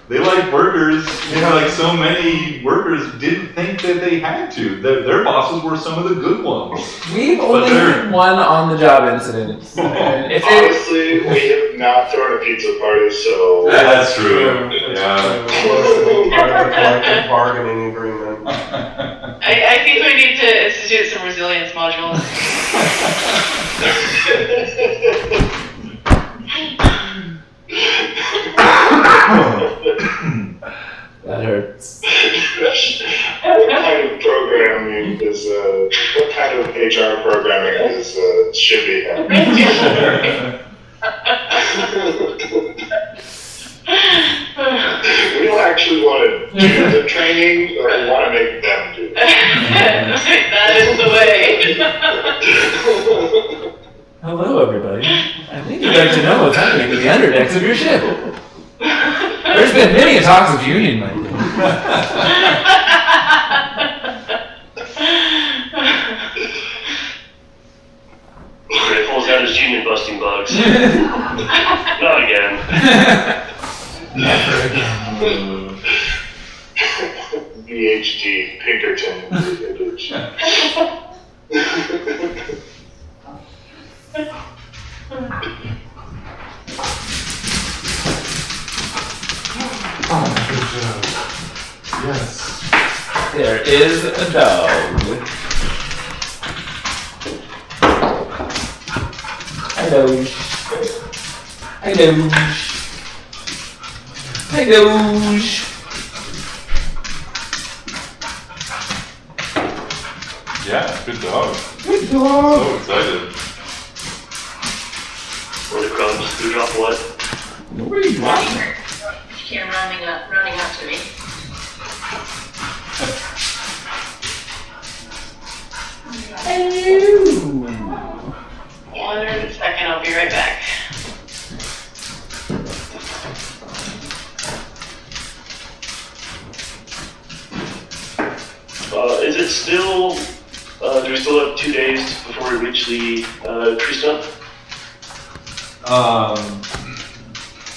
They like workers, like so many workers didn't think that they had to. Their bosses were some of the good ones. We've only had one on-the-job incident. And if Honestly, we have not thrown a pizza party, so... That's true. Yeah. Part of the collective bargaining agreement. I think we need to institute some resilience modules. That hurts. What kind of programming is, what kind of HR programming is Shibby have? We don't actually want to do the training, but we want to make them do it. That is the way. Hello, everybody. I think you'd like to know what's happening in the underdecks of your ship. There's been many talks of union lately. Ray pulls out his union busting bugs. Not again. Never again. BHD, Pinkerton, Oh, good job. Yes. There is a dog. Hello. Hello. Hi, Doge. Yeah, good dog. Good dog. So excited. Or the crumbs. Who dropped what? Nobody dropped it. She came running up to me. Hello. 1 second, I'll be right back. Is it still? Do we still have 2 days before we reach the tree stump? I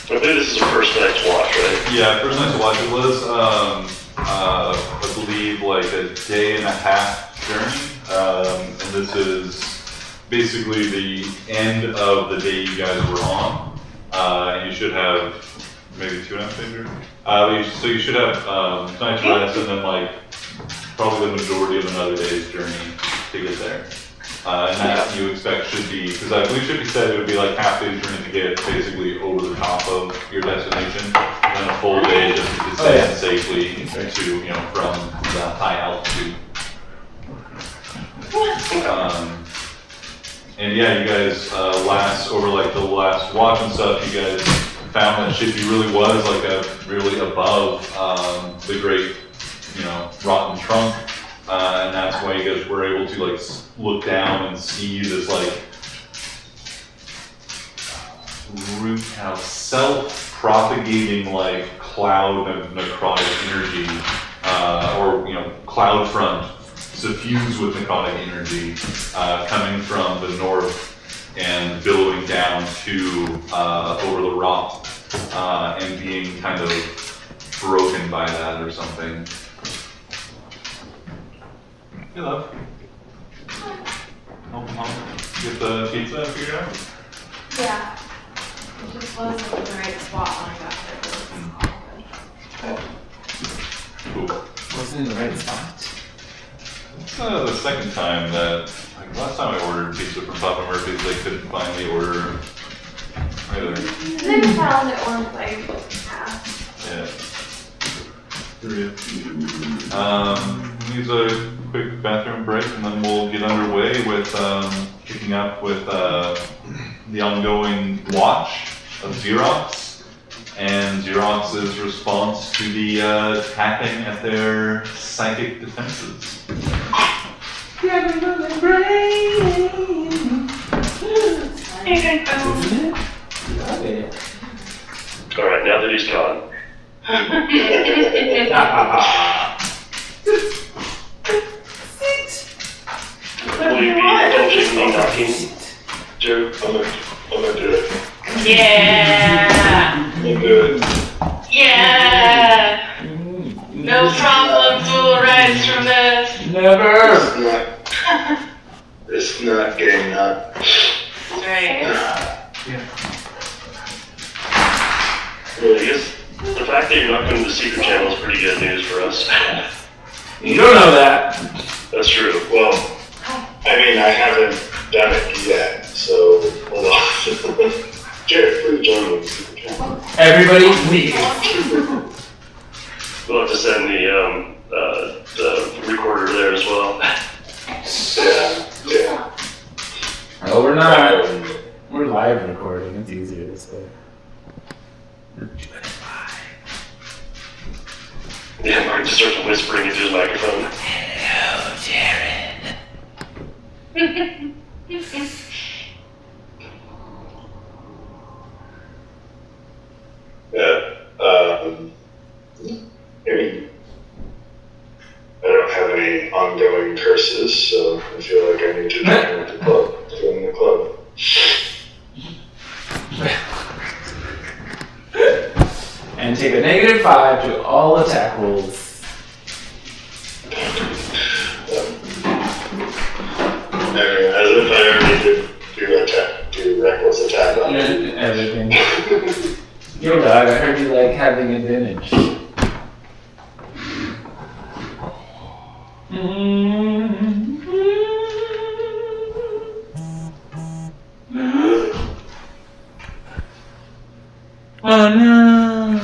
believe this is the first night's watch, right? Yeah, first night's watch. It was, I believe, like a day and a half journey. And this is basically the end of the day you guys were on. And you should have maybe 2.5 days journey. So you should have tonight's rest and then like probably the majority of another day's journey to get there. And that you expect should be, because I believe should be said it would be like half day's journey to get basically over the top of your destination, and then a full day just to descend safely to, you know, from the high altitude. And yeah, you guys over like the last watch and stuff, you guys found that Shippy really was like really above the great, you know, rotten trunk. And that's why you guys were able to like look down and see this like self-propagating like cloud of necrotic energy, or you know, cloud front suffused with necrotic energy coming from the north and billowing down to over the rock and being kind of broken by that or something. Hey, love. Help Mom get the pizza figured out? Yeah. It just wasn't in the right spot when I got there. Cool. Wasn't in the right spot. It's the second time that, like last time I ordered pizza from Papa Murphy's, they couldn't find the order either. They found it once like half. Yeah. Needs a quick bathroom break and then we'll get underway with kicking up with the ongoing watch of Xerox and Xerox's response to the tapping at their psychic defenses. Alright, now that he's gone. Will you be indulging me knocking, Joe? I'm gonna do it. Yeah! I'm gonna do it. Yeah! No problems will arise from this. Never. It's not getting up. That's right. Well, I guess the fact that you're not going to the secret channel is pretty good news for us. You don't know that. That's true. Well, I mean, I haven't done it yet, so hold on. Jared, please join me. Everybody leave. We'll have to send the recorder there as well. Yeah. Oh, we're not. We're live recording. It's easier this way. Yeah, Mark just starts whispering into his microphone. Hello, Jared. I mean, I don't have any ongoing curses, so I feel like I need to join with the club. Join the club. And take a -5 to all attack rolls. I mean, as if I already did do reckless attack on it. Everything. Yo, dog, I heard you like having advantage. Oh no.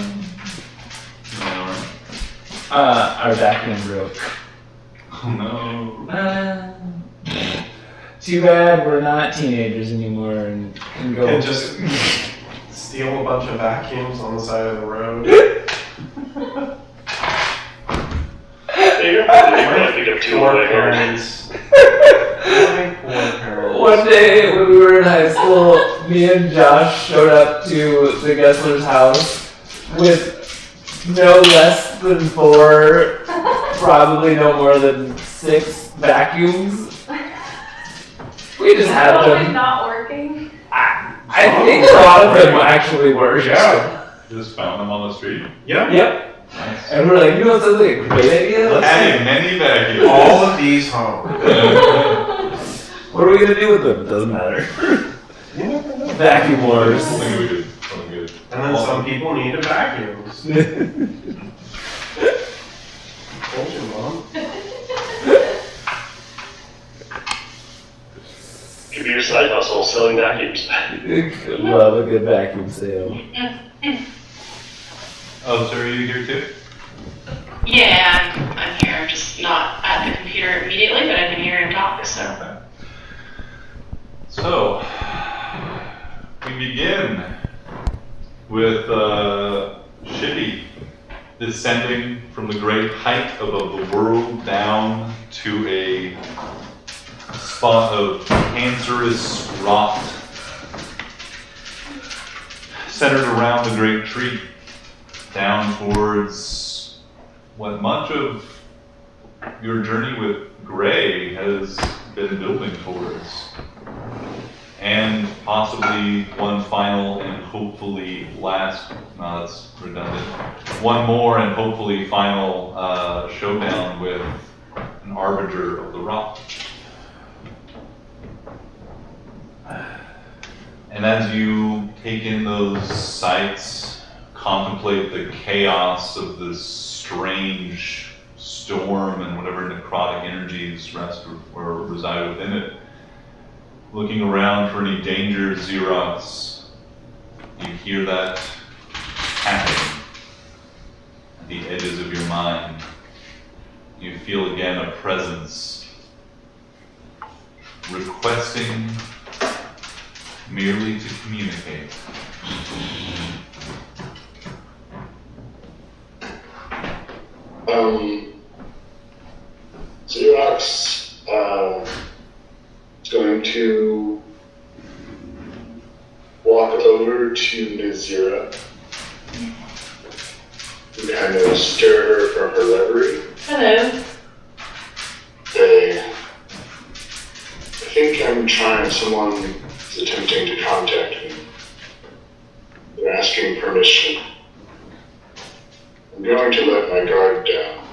our vacuum broke. Oh no. Too bad we're not teenagers anymore and go. And just steal a bunch of vacuums on the side of the road. You probably pick up 2 Poor away here. parents. My poor parents. One day when we were in high school, me and Josh showed up to the Gessler's house with no less than 4, probably no more than 6 vacuums. We just had Probably them. not working. I think a lot of them actually worked. Yeah. Just found them on the street. Yep. Yep. Nice. And we're like, you know what's like a great idea? Let's Adding many vacuums. All of these home. What are we gonna do with them? It doesn't matter. You never know. Vacuum wars. Something we did. Something good. And then some people needed vacuums. Told you, Mom. Could be your side hustle, selling vacuums. Love a good vacuum sale. Oh, so are you here too? Yeah, I'm here. I'm just not at the computer immediately, but I can hear him talk, so. So, we begin with Shitty descending from the great height above the world down to a spot of cancerous rot centered around the great tree, down towards what much of your journey with Gray has been building towards. And possibly one final and hopefully last, no, that's redundant, one more and hopefully final showdown with an Arbiter of the Rock. And as you take in those sights, contemplate the chaos of this strange storm and whatever necrotic energies rest or reside within it, looking around for any danger, Xerox, you hear that tapping at the edges of your mind. You feel again a presence requesting merely to communicate. Xerox is going to walk over to Nazira and kind of stir her from her reverie. Hello. Say, I think I'm trying, someone is attempting to contact me. They're asking permission. I'm going to let my guard down,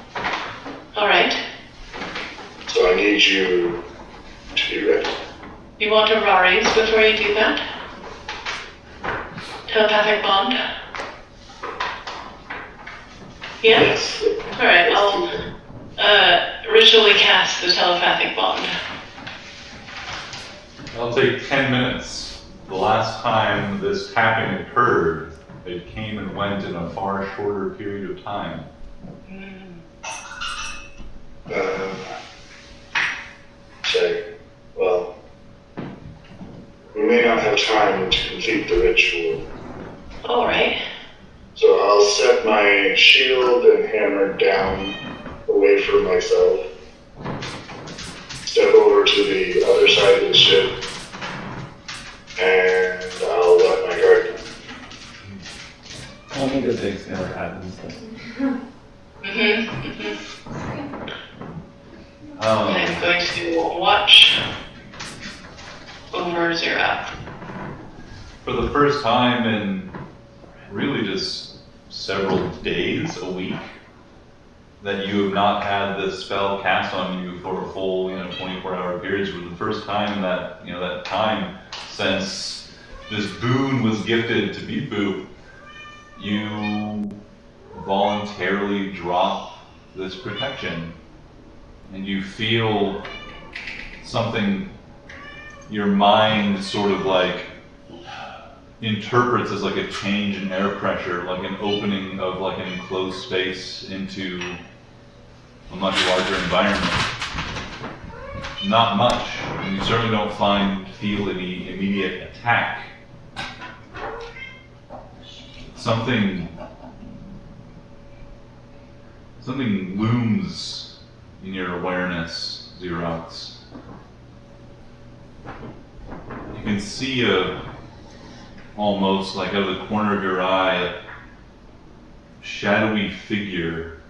All right. so I need you to be ready. You want a Rari's before you do that? Telepathic bond? Yeah? Yes. Alright, I'll ritually cast the telepathic bond. It'll take 10 minutes. The last time this tapping occurred, it came and went in a far shorter period of time. Say, well, we may not have time to complete the ritual, Alright. so I'll set my shield and hammer down away from myself, step over to the other side of the ship, and I'll let my guard down. Only good things never happen. I'm going to watch over Zira. For the first time in really just several days, a week, that you have not had this spell cast on you for a full, 24-hour period. For the first time in that, that time since this boon was gifted to Beep-Boop, you voluntarily drop this protection, and you feel something your mind sort of like interprets as like a change in air pressure, like an opening of like an enclosed space into a much larger environment. Not much. And you certainly don't feel any immediate attack. Something looms in your awareness, Xerox. You can see almost like out of the corner of your eye, a shadowy figure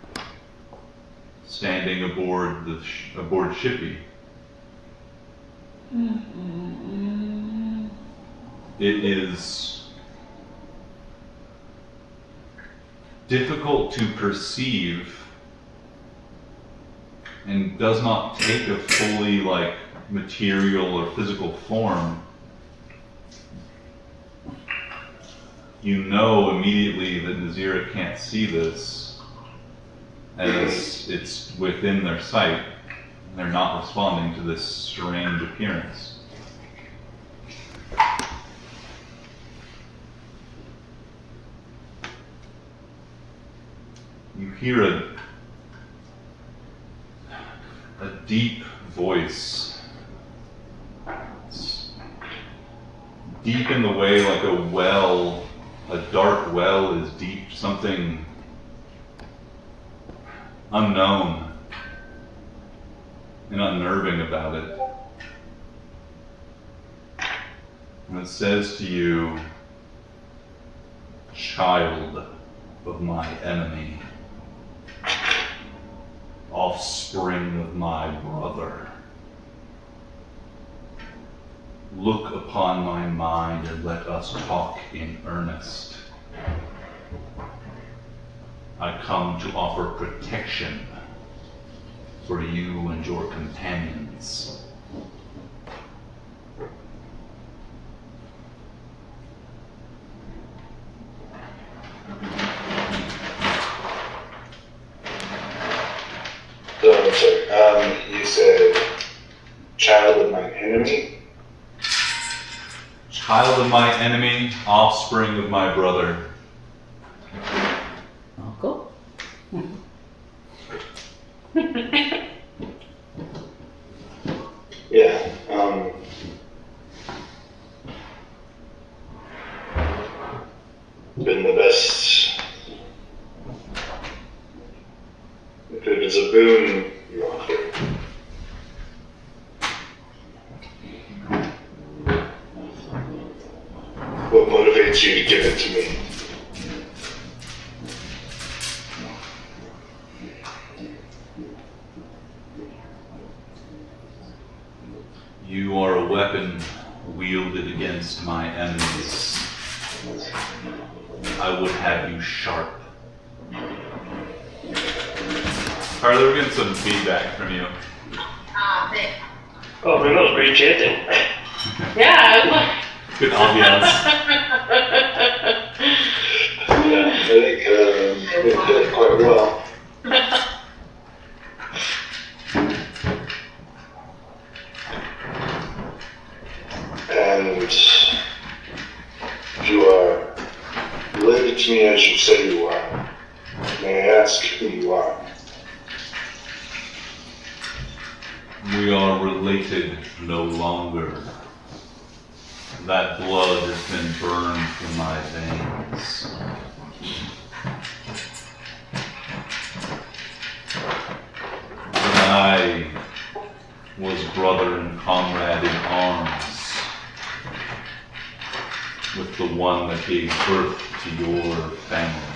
standing aboard Shippy. It is difficult to perceive and does not take a fully material or physical form. You know immediately that Nazira can't see this, as it's within their sight. They're not responding to this strange appearance. You hear a deep voice. It's deep in the way like a well, a dark well is deep, something unknown and unnerving about it. And it says to you, "Child of my enemy, offspring of my brother, look upon my mind and let us talk in earnest. I come to offer protection for you and your companions." So, I'm sorry, you said child of my enemy? Child of my enemy, offspring of my brother. Uncle? Yeah, been the best. If it is a boon you offer. What motivates you to give it to me? You are a weapon wielded against my enemies. I would have you sharp. Carly, we're getting some feedback from you. Thanks. Oh man, that was great chanting. Yeah. Good ambiance. Yeah, I think it did quite well. And you are related to me as you say you are. May I ask who you are? We are related no longer. That blood has been burned from my veins. When I was brother and comrade in arms with the one that gave birth to your family.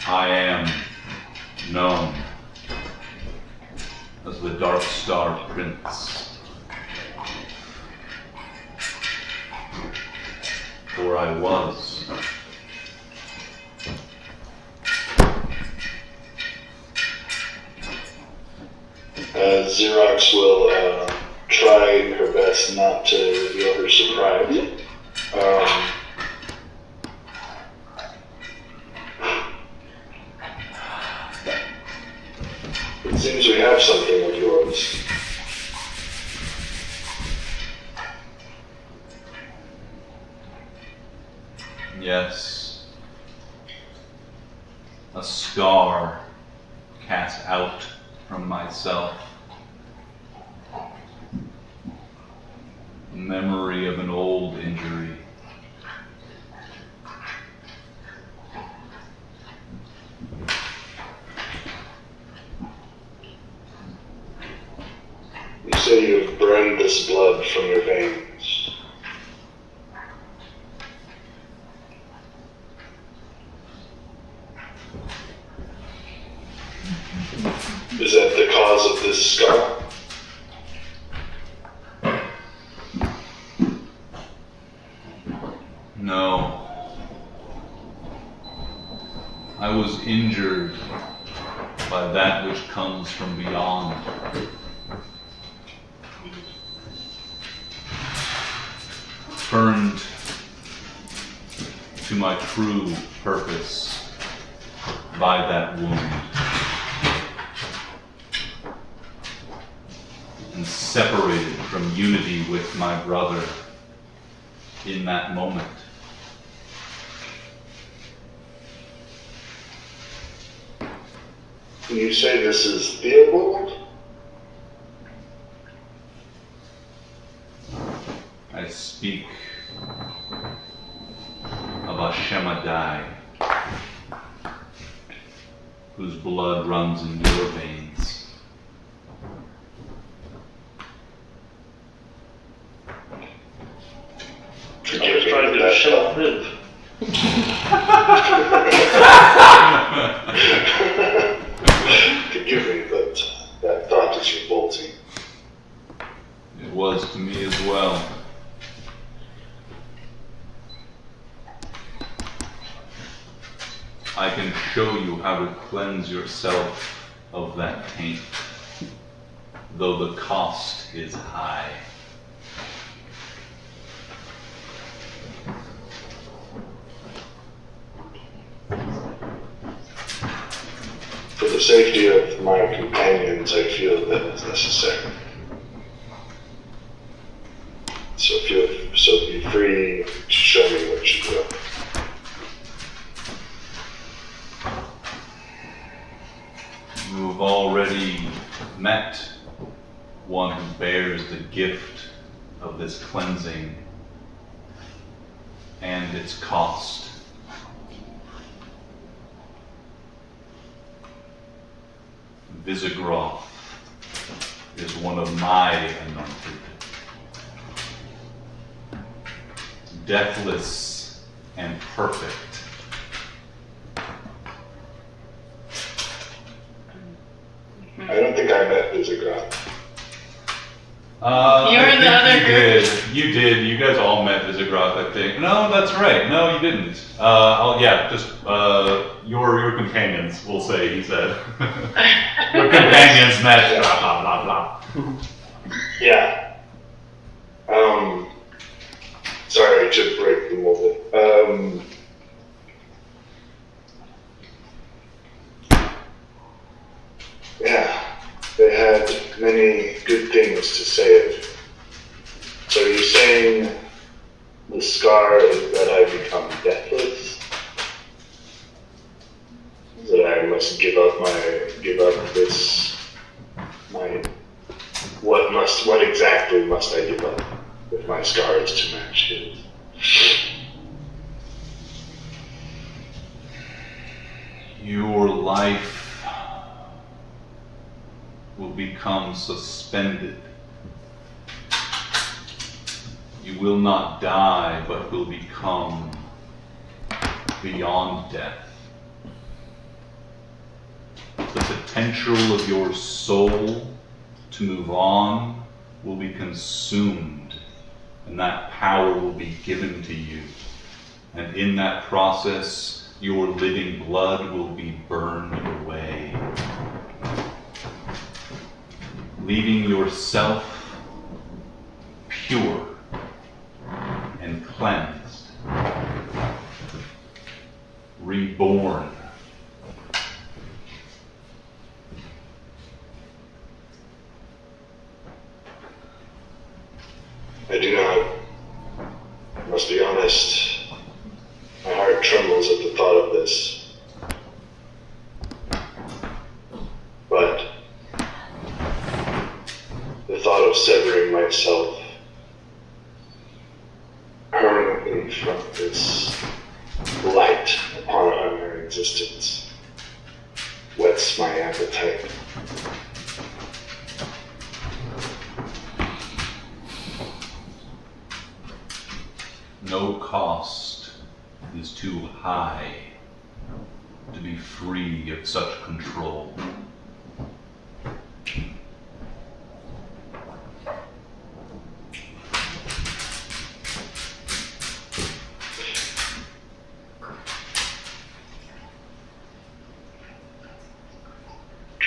I am known as the Dark Star Prince, for I was. Xerox will try her best not to reveal her surprise. It seems we have something of yours. Yes. A scar cast out from myself. A memory of an old injury. You say you've burned this blood from your veins. Is that the cause of this scar? No. I was injured by that which comes from beyond. Turned to my true purpose by that wound. And separated from unity with my brother in that moment. You say this is Theobald? I speak of Ashemadai, whose blood runs in your veins. I was trying to shut live. Forgive me, but that thought is revolting. It was to me as well. I can show you how to cleanse yourself of that taint, though the cost is high. For the safety of my companions, I feel that is necessary. So be free to show me what you will. You have already met one who bears the gift of this cleansing and its cost. Visigroth is one of my anointed. Deathless and perfect. I don't think I met Visigroth. You were in the other group. You did. You guys all met Visigroth, I think. No, that's right. No, you didn't. Your companions, we'll say, he said. Your companions met, blah, blah, blah, blah. Yeah. Sorry to break the mold. Yeah, they had many good things to say of you. So you're saying the scar is that I become deathless? That I must give up this, what exactly must I give up if my scar is to match his? Your life will become suspended. You will not die, but will become beyond death. The potential of your soul to move on will be consumed, and that power will be given to you. And in that process, your living blood will be burned away, leaving yourself pure and cleansed, reborn. I do not, I must be honest, my heart severing myself permanently from this light upon unknown existence whets my appetite. No cost is too high to be free of such control.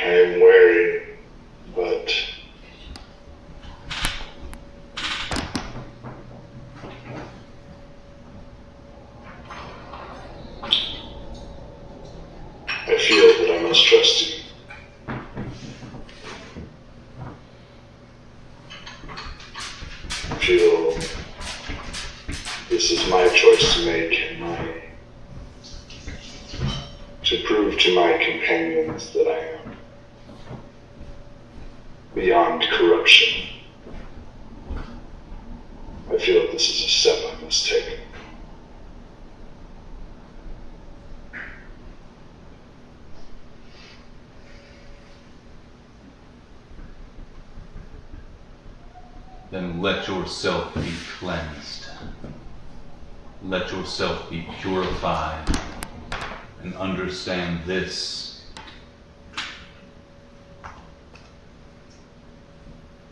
I am wary, but I feel that I must trust you. I feel this is my choice to make and to prove to my companions that I am beyond corruption. I feel that this is a step I must take. Then let yourself be cleansed. Let yourself be purified. And understand this.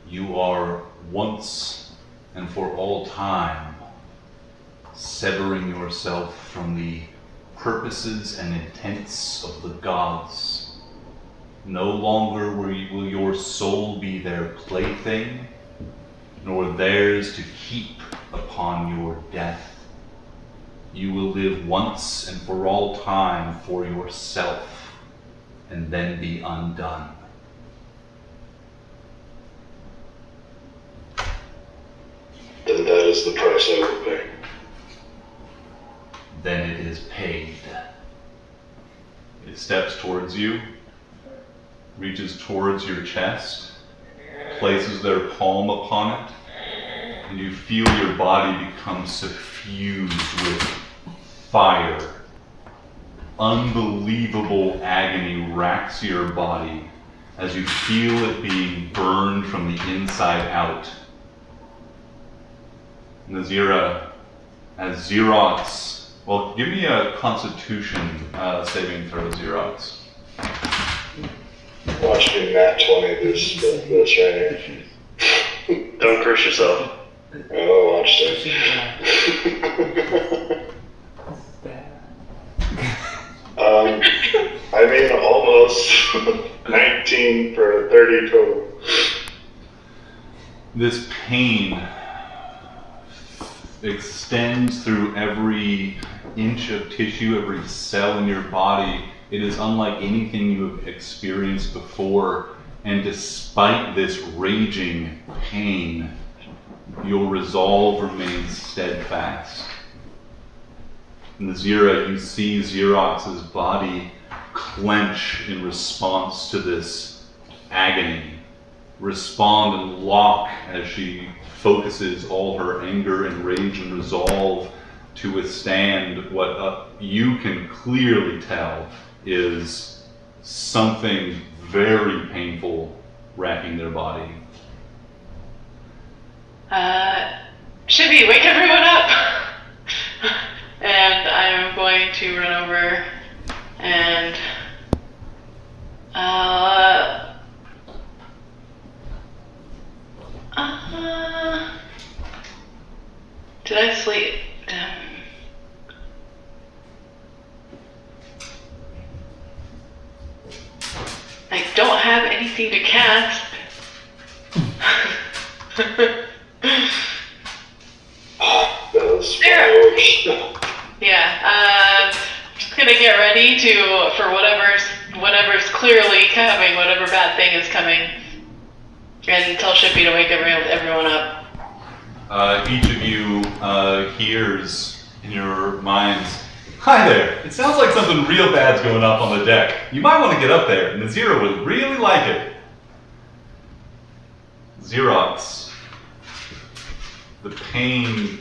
You are once and for all time severing yourself from the purposes and intents of the gods. No longer will your soul be their plaything, nor theirs to keep upon your death. You will live once and for all time for yourself, and then be undone. Then that is the price I will pay. Then it is paid. It steps towards you, reaches towards your chest, places their palm upon it, and you feel your body become suffused with fire. Unbelievable agony racks your body as you feel it being burned from the inside out. Nazira, as Xerox, well, give me a Constitution saving throw, Xerox. Watch me nat 20 this right here. Don't curse yourself. Oh, watch this. I mean, almost 19 for 30 total. This pain extends through every inch of tissue, every cell in your body. It is unlike anything you have experienced before, and despite this raging pain, your resolve remains steadfast. Nazira, you see Xerox's body clench in response to this agony, respond and lock as she focuses all her anger and rage and resolve to withstand what you can clearly tell is something very painful racking their body. Shippy, wake everyone up! And I'm going to run over and did I sleep? I don't have anything to cast. Yeah, just gonna get ready for whatever's clearly coming, whatever bad thing is coming, and tell Shippy to wake everyone up. Each of you hears in your minds, "Hi there, it sounds like something real bad's going up on the deck. You might want to get up there, Nazira would really like it." Xerox, the pain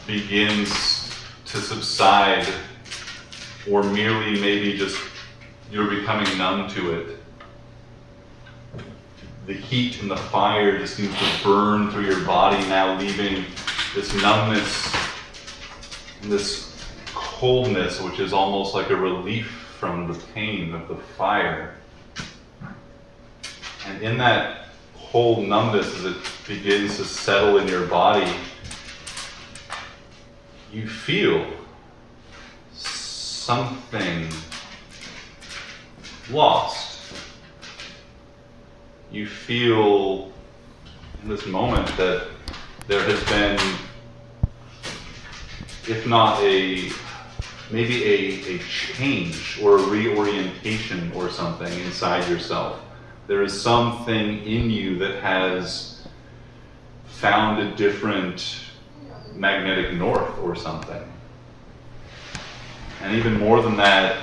begins to subside, or merely maybe just you're becoming numb to it. The heat and the fire just seems to burn through your body, now leaving this numbness and this coldness, which is almost like a relief from the pain of the fire. And in that cold numbness, as it begins to settle in your body, you feel something lost. You feel in this moment that there has been, if not maybe a change or a reorientation or something inside yourself. There is something in you that has found a different magnetic north or something. And even more than that,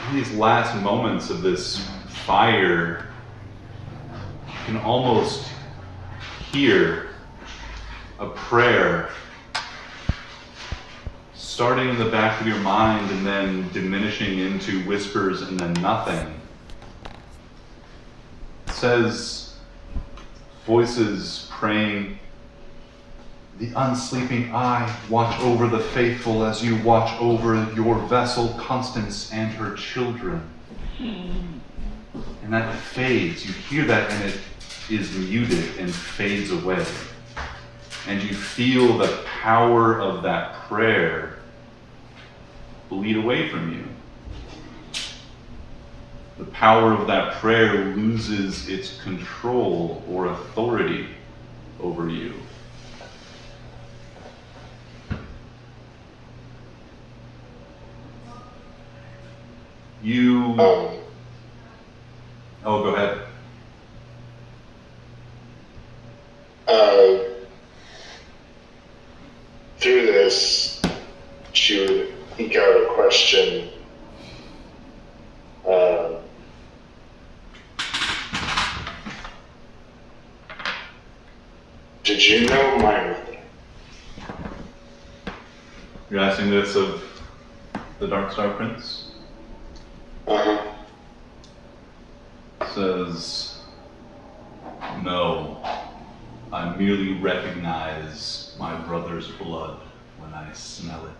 in these last moments of this fire, you can almost hear a prayer starting in the back of your mind and then diminishing into whispers and then nothing. It says, voices praying, "The unsleeping eye watch over the faithful as you watch over your vessel Constance and her children." And that fades. You hear that and it is muted and fades away. And you feel the power of that prayer bleed away from you. The power of that prayer loses its control or authority over you. Oh, go ahead. Through this, she would eke out a question. Did you know my mother? You're asking this of the Darkstar Prince? Uh-huh. Says, "No, I merely recognize my brother's blood when I smell it."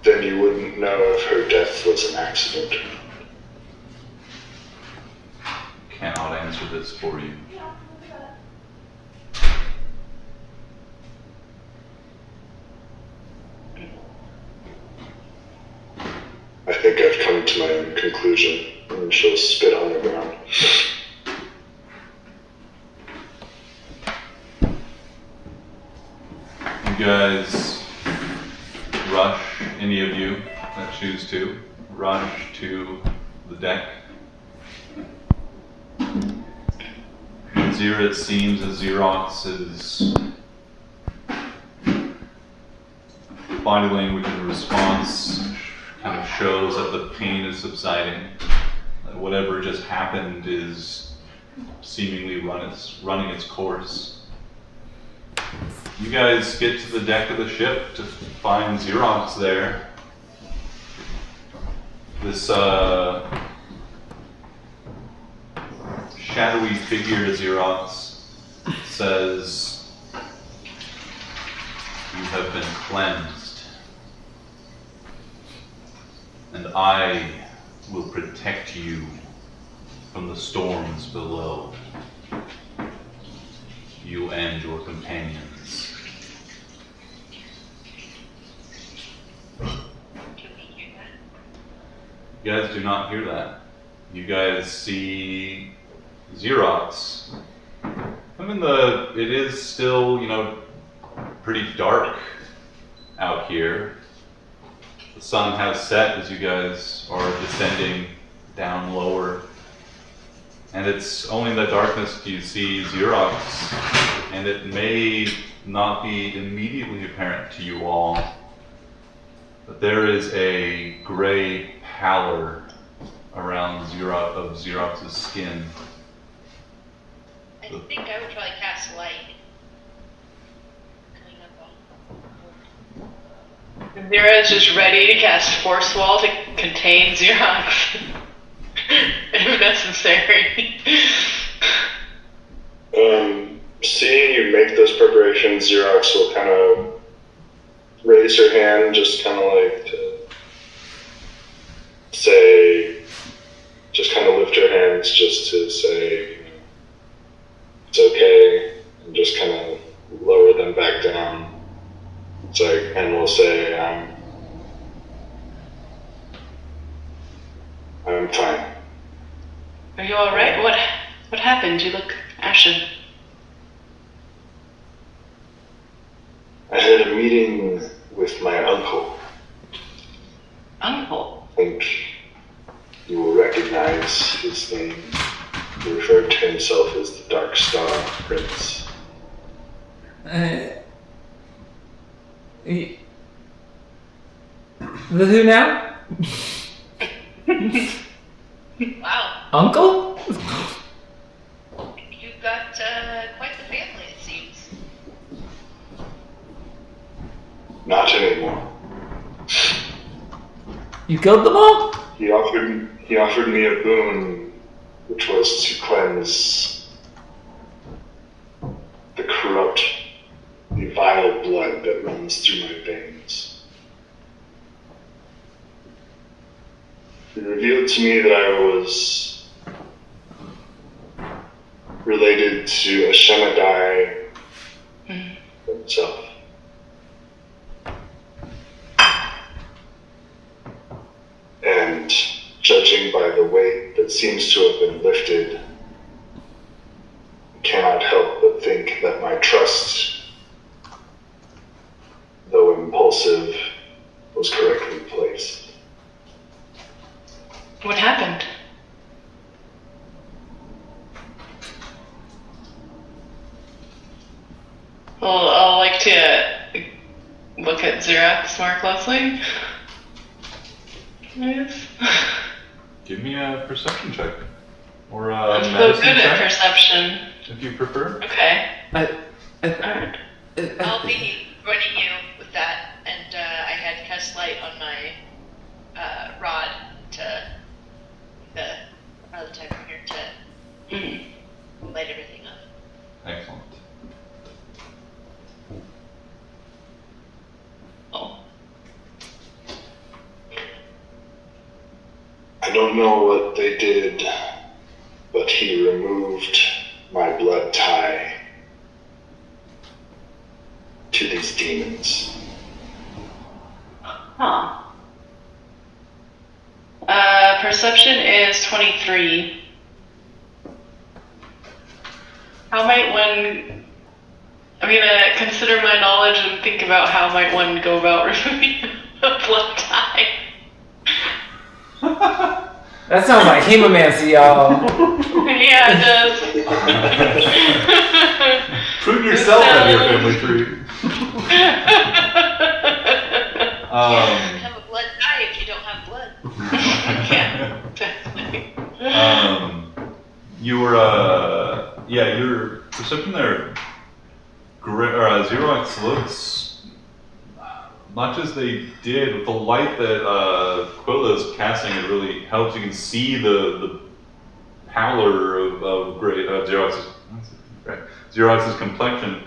Then you wouldn't know if her death was an accident. Cannot answer this for you. I think I've come to my own conclusion, and she'll spit on the ground. You guys rush, any of you that choose to, rush to the deck. It seems as Xerox's body language in response kind of shows that the pain is subsiding, that whatever just happened is seemingly running its course. You guys get to the deck of the ship to find Xerox there. This shadowy figure, Xerox, says, "You have been cleansed, and I will protect you from the storms below, you and your companions." You guys do not hear that. You guys see Xerox. It is still, pretty dark out here. The sun has set as you guys are descending down lower. And it's only in the darkness do you see Xerox, and it may not be immediately apparent to you all, But there is a gray pallor around Xerox's skin. I think I would probably cast light. Coming up on. Zira is just ready to cast Force Wall to contain Xerox. If necessary. Seeing you make those preparations, Xerox will kind of raise her hand, just kind of like to say, just kind of lift her hands just to say, you know, it's okay, and just kind of lower them back down. It's like, and we'll say, I'm fine. Are you alright? What happened? You look ashen. I had a meeting with my uncle. Uncle? I think you will recognize his name. He referred to himself as the Dark Star Prince. The who now? Wow, Uncle? you've got quite the family, it seems. Not anymore. You killed them all? He offered me a boon, which was to cleanse the corrupt, the vile blood that runs through my veins. He revealed to me that I was related to a Shemadiah himself. And judging by the weight that seems to have been lifted, I cannot help but think that my trust, though impulsive, was correctly placed. What happened? Well, I'll like to look at Xerox more closely. Yes. Give me a perception check. Or a I'm so medicine good at check, perception. if you prefer. Okay. I'll be running you with that, and I had cast light on my rod to the timer here to light everything up. Excellent. Oh. I don't know what they did, but he removed my blood tie to these demons. Huh. Perception is 23. How might one... I'm gonna consider my knowledge and think about how might one go about removing a blood tie. That sounds like hemomancy, y'all. Yeah, it does. Prove yourself out of your family tree. You have a blood tie if you don't have blood. Yeah, definitely. Your perception there, Xerox looks much as they did with the light that Quilla is casting. It really helps. You can see the pallor of Xerox's complexion.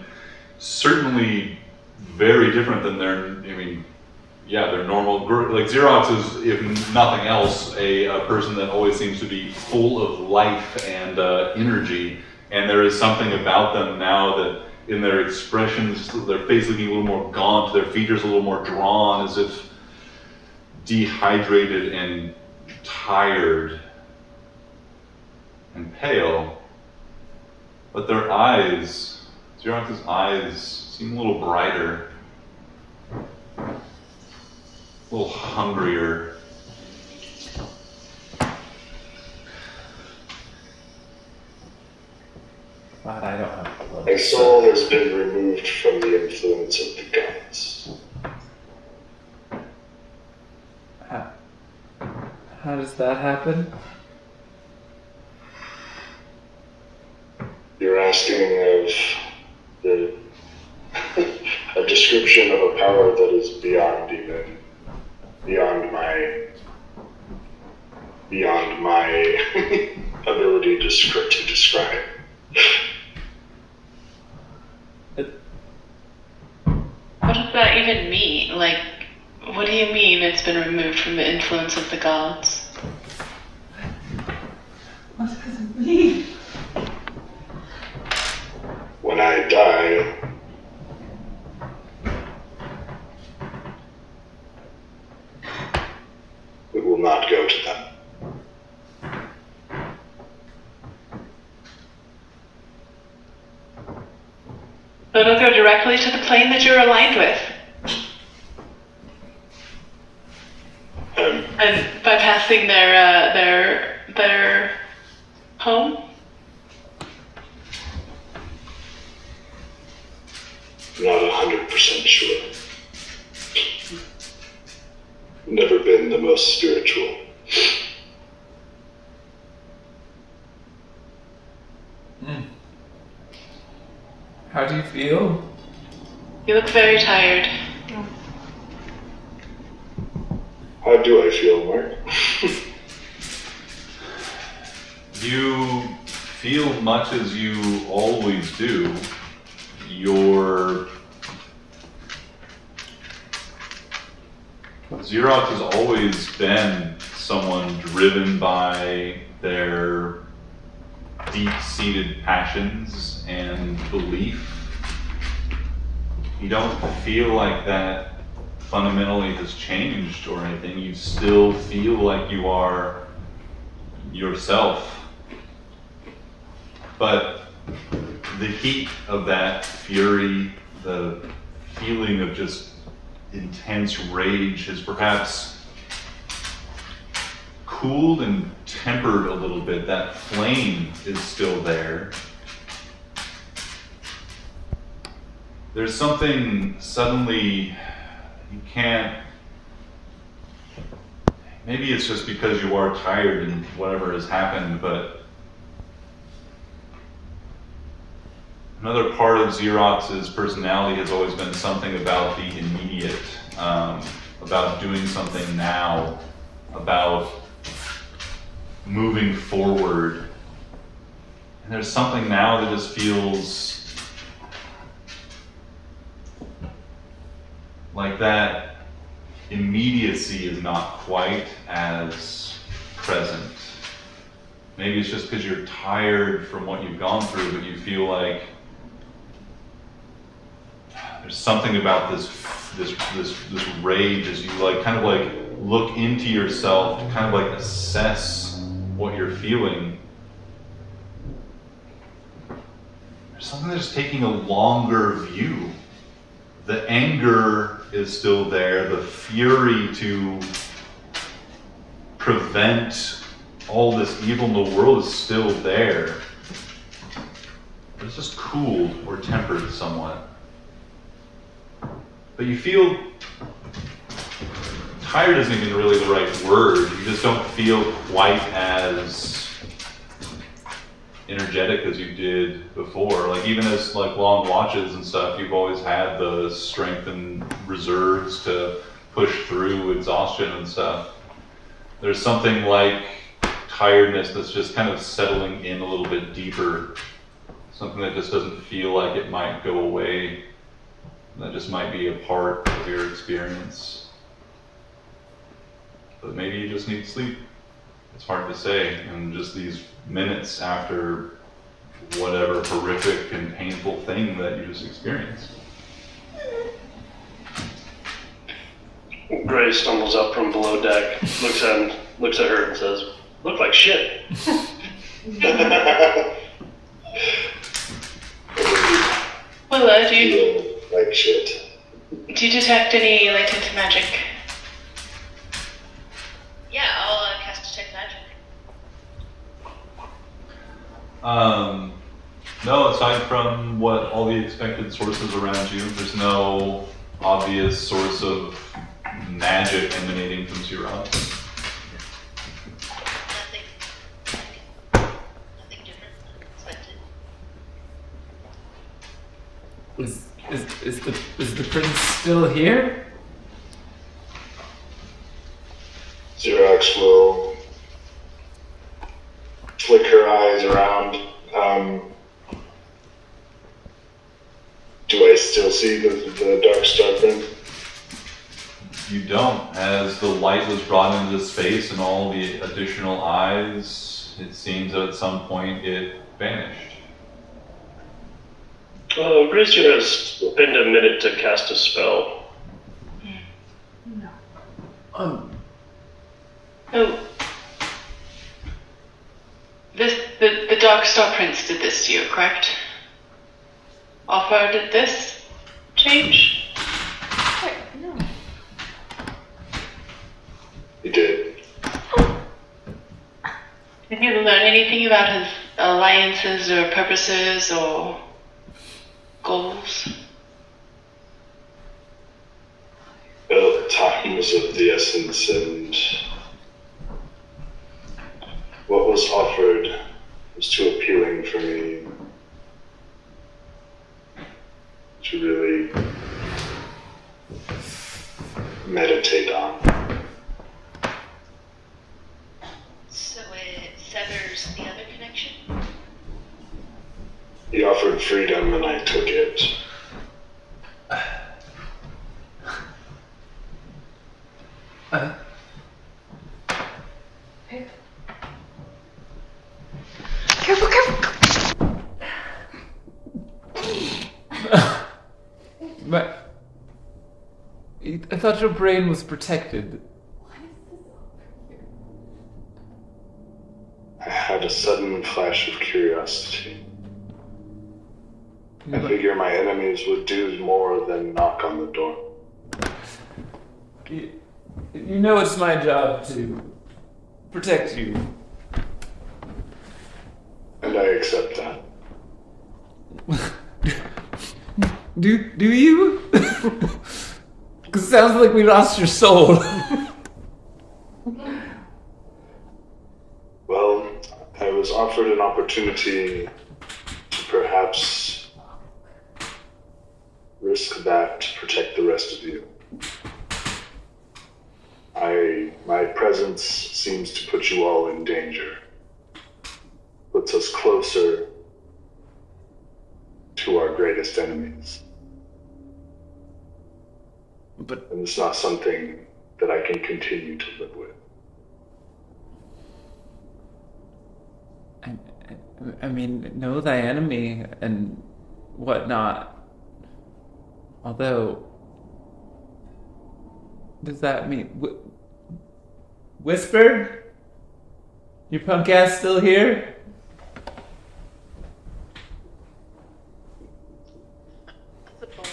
Certainly very different than their normal. Like Xerox is, if nothing else, a person that always seems to be full of life and energy. And there is something about them now that in their expressions, their face looking a little more gaunt, their features a little more drawn, as if dehydrated and tired and pale. But their eyes, Xerox's eyes, seem a little brighter. A little hungrier. God, I don't have blood. My soul has been removed from the influence of the gods. How does that happen? You're asking of the a description of a power that is beyond my ability to describe. What does that even mean? Like, what do you mean it's been removed from the influence of the gods? What does it mean? When I die, it will not go to them. So it'll go directly to the plane that you're aligned with. And bypassing their home? Not 100% sure. Never been the most spiritual. How do you feel? You look very tired. How do I feel, Mark? You feel much as you always do. Xerox has always been someone driven by their deep-seated passions and belief. You don't feel like that fundamentally has changed or anything. You still feel like you are yourself. But the heat of that fury, the feeling of just intense rage has perhaps cooled and tempered a little bit. That flame is still there. There's something suddenly you can't, maybe it's just because you are tired and whatever has happened, but another part of Xerox's personality has always been something about the immediate, about doing something now, about moving forward. And there's something now that just feels like that immediacy is not quite as present. Maybe it's just because you're tired from what you've gone through, but you feel like there's something about this rage as you kind of look into yourself to kind of assess what you're feeling. There's something that's taking a longer view. The anger is still there, the fury to prevent all this evil in the world is still there. But it's just cooled or tempered somewhat. But you feel tired isn't even really the right word. You just don't feel quite as energetic as you did before. Even as long watches and stuff, you've always had the strength and reserves to push through exhaustion and stuff. There's something like tiredness that's just kind of settling in a little bit deeper. Something that just doesn't feel like it might go away. That just might be a part of your experience. But maybe you just need sleep. It's hard to say. And just these minutes after whatever horrific and painful thing that you just experienced. Gray stumbles up from below deck, looks at her and says, "Look like shit." Willa, do you like shit? Do you detect any latent magic? Yeah, I'll cast Detect Magic. No, aside from all the expected sources around you, there's no obvious source of magic emanating from Xerox. Is the prince still here? Xerox will flick her eyes around. Do I still see the Dark Star Prince? You don't. As the light was brought into the space and all the additional eyes, it seems that at some point it vanished. Grace gonna spend a minute to cast a spell. Oh, the Dark Star Prince did this to you, correct? Offer did this change? No. He did. Did you learn anything about his alliances or purposes or goals? Well, time was of the essence, and what was offered was too appealing for me to really meditate on. So it severs the other connection? He offered freedom, and I took it. But I thought your brain was protected. I had a sudden flash of curiosity. I figure my enemies would do more than knock on the door. You know it's my job to protect you. And I accept that. Do you? Because it sounds like we lost your soul. Well, I was offered an opportunity to perhaps risk that to protect the rest of you. My presence seems to put you all in danger. Puts us closer to our greatest enemies. And it's not something that I can continue to live with. I mean, know thy enemy and whatnot. Although, does that mean Whisper? Your punk ass still here? That's a bold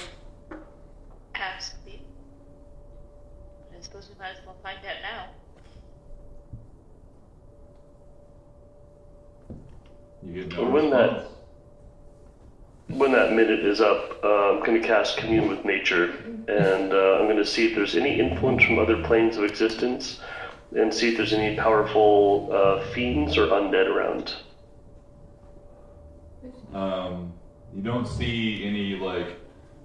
ask, Pete. I suppose we might as well find out now. You get no And when response. that minute is up, I'm going to cast Commune with Nature, and I'm going to see if there's any influence from other planes of existence, and see if there's any powerful fiends or undead around. You don't see any like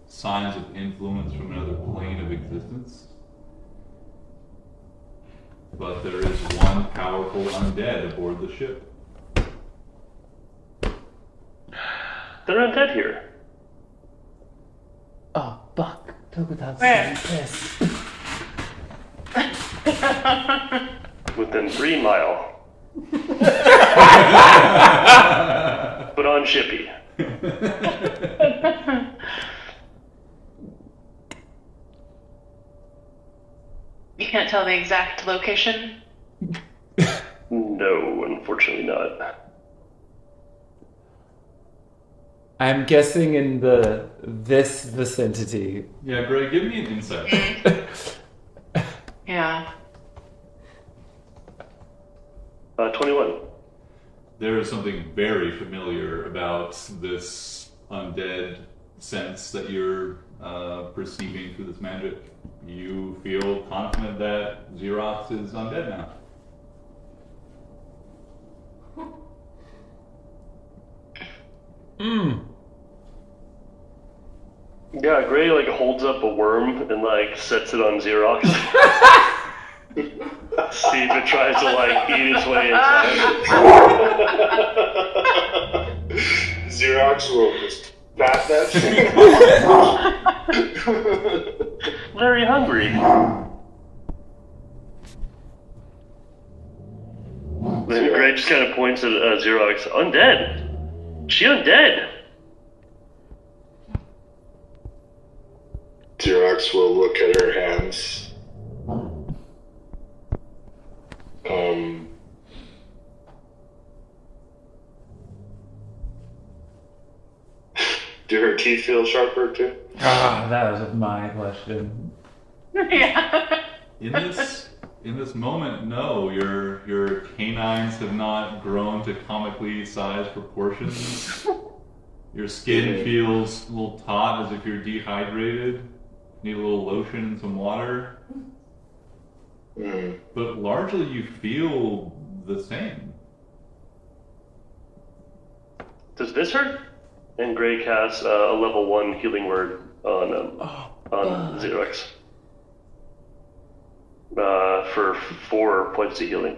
signs of influence from another plane of existence, but there is one powerful undead aboard the ship. They're undead here. Oh, fuck. Tokutatsu Where? pissed. Within 3 mile. But on Shippy. You can't tell the exact location? No, unfortunately not. I'm guessing in this vicinity. Yeah, Greg, give me an insight. Yeah. 21. There is something very familiar about this undead sense that you're perceiving through this magic. You feel confident that Xerox is undead now. Yeah, Gray like holds up a worm and like sets it on Xerox. See if it tries to like eat its way inside. Xerox will just bat that thing. Very hungry. Then Gray just kind of points at Xerox. Undead. She undead. Xerox will look at her hands. Do her teeth feel sharper too? Ah, that was my question. Yeah. In this moment, no, your canines have not grown to comically sized proportions. Your skin feels a little taut, as if you're dehydrated. Need a little lotion and some water. But largely, you feel the same. Does this hurt? And Gray casts a level 1 healing word on Xerox. For 4 points of healing.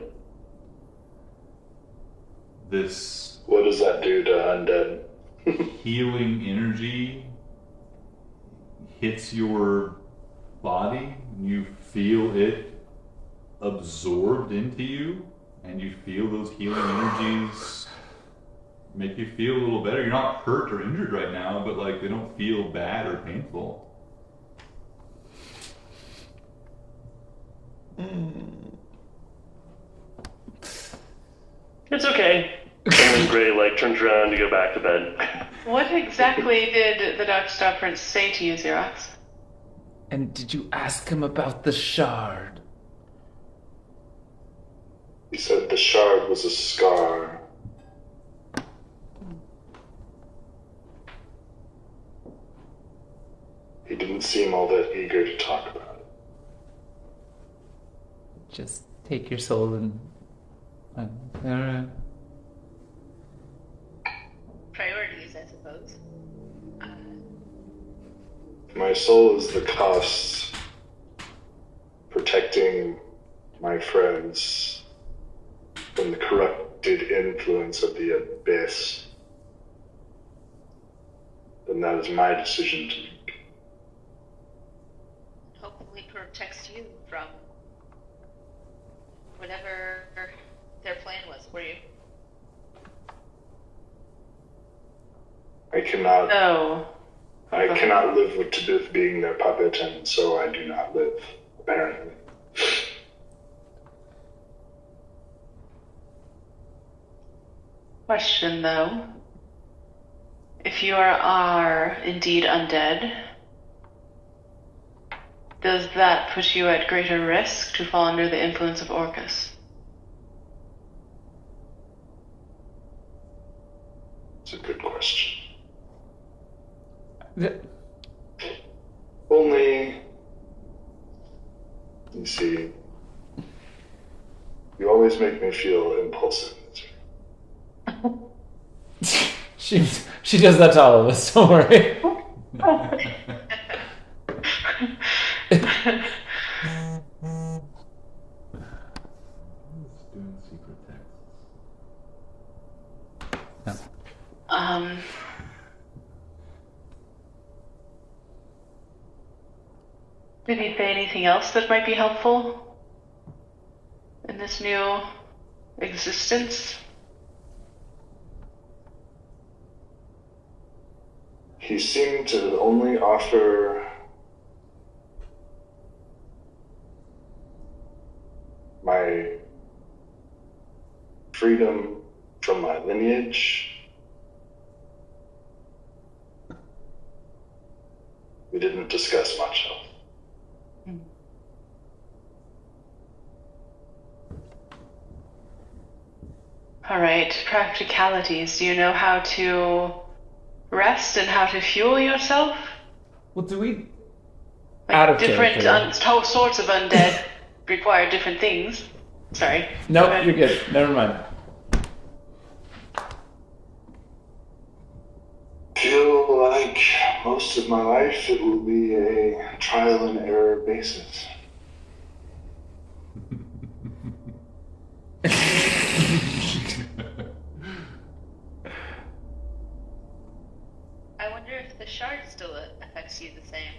This What does that do to undead? healing energy hits your body. You feel it absorbed into you, and you feel those healing energies make you feel a little better. You're not hurt or injured right now, but like they don't feel bad or painful. It's okay. And then Gray like turns around to go back to bed. What exactly did the Dark Star Prince say to you, Xerox? And did you ask him about the shard? He said the shard was a scar. He didn't seem all that eager to talk about it. Just take your soul and... Alright. Priorities, I suppose. My soul is the cost protecting my friends from the corrupted influence of the abyss. Then that is my decision to make. Hopefully protects you from whatever their plan was for you. I cannot No. I cannot live with being their puppet, and so I do not live, apparently. Question though. If you are indeed undead, does that put you at greater risk to fall under the influence of Orcus? It's a good question. The- Only, you see, you always make me feel impulsive. She does that to all of us, don't worry. Doing secret texts. Did he say anything else that might be helpful in this new existence? He seemed to only offer my freedom from my lineage. We didn't discuss much else. All right, practicalities. Do you know how to rest and how to fuel yourself? Well, do we... Like Out of different character. sorts of undead require different things. Sorry. Nope, Go ahead. you're good. Never mind. I feel like most of my life, it will be a trial and error basis. I wonder if the shard still affects you the same.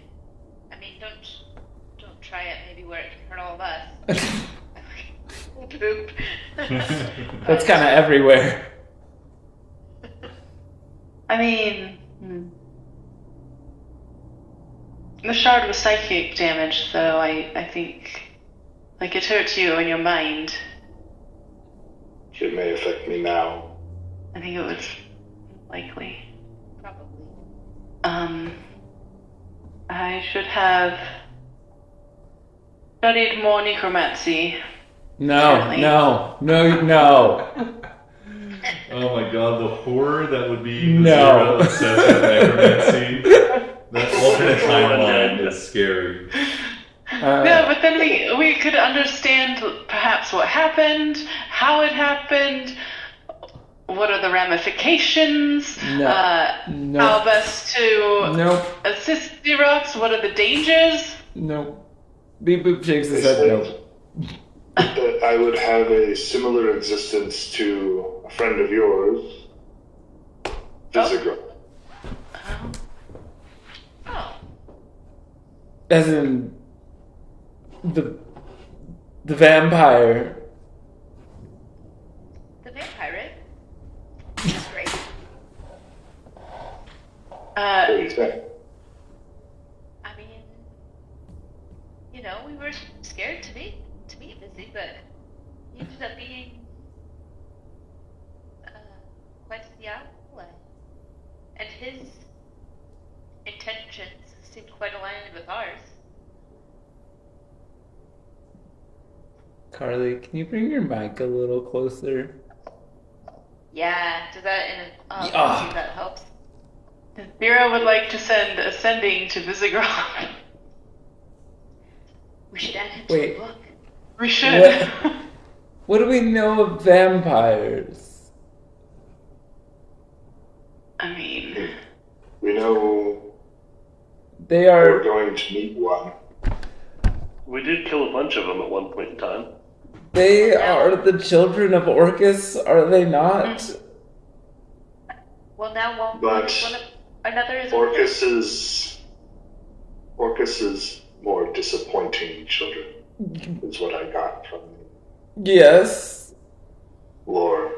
I mean, don't try it maybe where it can hurt all of us. Poop. That's kind of everywhere. I mean, the shard was psychic damage, so I think, like, it hurts you in your mind. It may affect me now. I think it was likely. Probably. I should have studied more necromancy. No. Oh my god, the horror that would be No. the obsessed with necromancy. That alternate timeline is scary. No, but then we could understand perhaps what happened, how it happened, what are the ramifications, how best to assist Xerox, what are the dangers? Nope. Beep Boop shakes his head no. That I would have a similar existence to a friend of yours, Visigra. Oh. As in the vampire. The vampire. That's great. What do you think? I mean, you know, we were scared to meet Busy, but he ended up being quite the outlet. And his intentions seemed quite aligned with ours. Carly, can you bring your mic a little closer? Yeah, does that see if that helps? Vera would like to send Ascending to Visigoth. We should add him to the book. We should. What do we know of vampires? I mean, We know they are. we're going to meet one. We did kill a bunch of them at one point in time. They are the children of Orcus, are they not? Well, now But another is Orcus's more disappointing children is what I got from Yes. lore.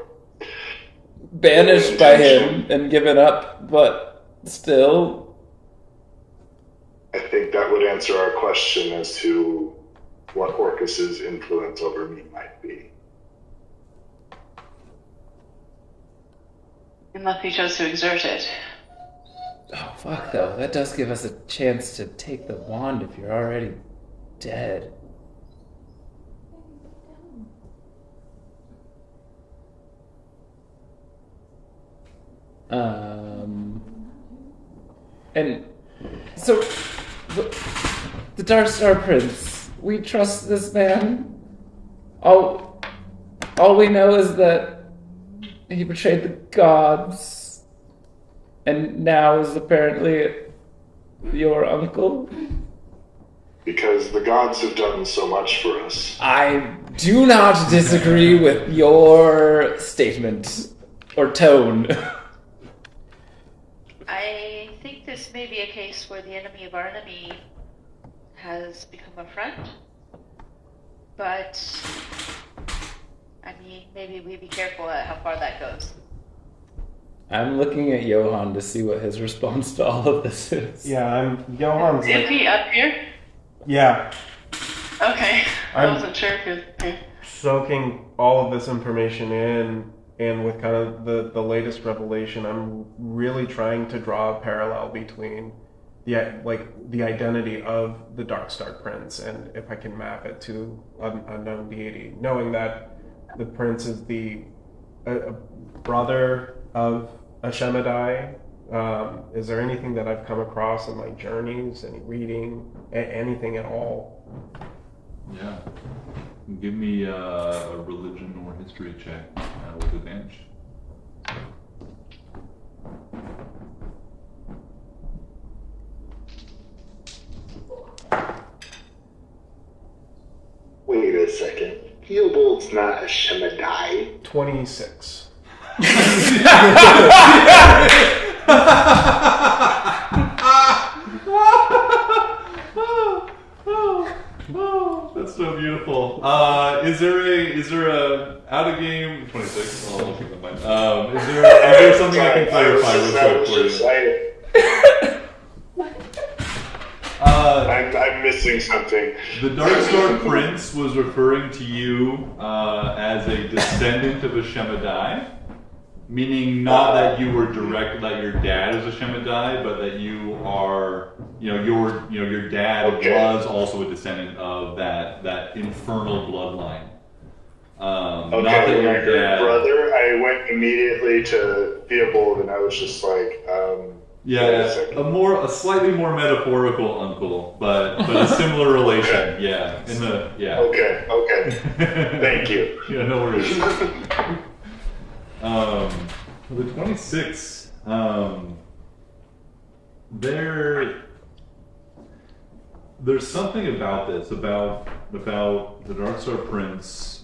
Banished by him and given up, but still. I think that would answer our question as to what Orcus's influence over me might be. unless he chose to exert it. Oh, fuck, though. That does give us a chance to take the wand if you're already dead. And so, the Darkstar Prince, we trust this man. All we know is that he betrayed the gods, and now is apparently your uncle. Because the gods have done so much for us. I do not disagree with your statement or tone. I think this may be a case where the enemy of our enemy has become a friend. But, I mean, maybe we be careful at how far that goes. I'm looking at Johan to see what his response to all of this is. Yeah, Johan's Is like, he up here? yeah, Okay. I I'm- wasn't sure if he was here. soaking all of this information in, and with kind of the latest revelation, I'm really trying to draw a parallel between the identity of the Darkstar Prince, and if I can map it to an unknown deity, knowing that the prince is the brother of Ashemedai. Is there anything that I've come across in my journeys, any reading, anything at all? Yeah. Give me a religion or history check with advantage. Shemedai? 26. That's so beautiful. Is there a out of game 26? I'll keep that in mind. Is there something I can clarify real quick for you? I'm missing something. The Darkstar Prince was referring to you as a descendant of a Shemedai, meaning not that you were direct, that your dad is a Shemedai, but that you are, your dad was also a descendant of that infernal bloodline. Not that when your I heard dad, brother, I went immediately to Theobald, and I was just like, a slightly more metaphorical uncle, but a similar relation. Okay. Okay. Thank you. Yeah, no worries. The 26. There's something about this about the Darkstar Prince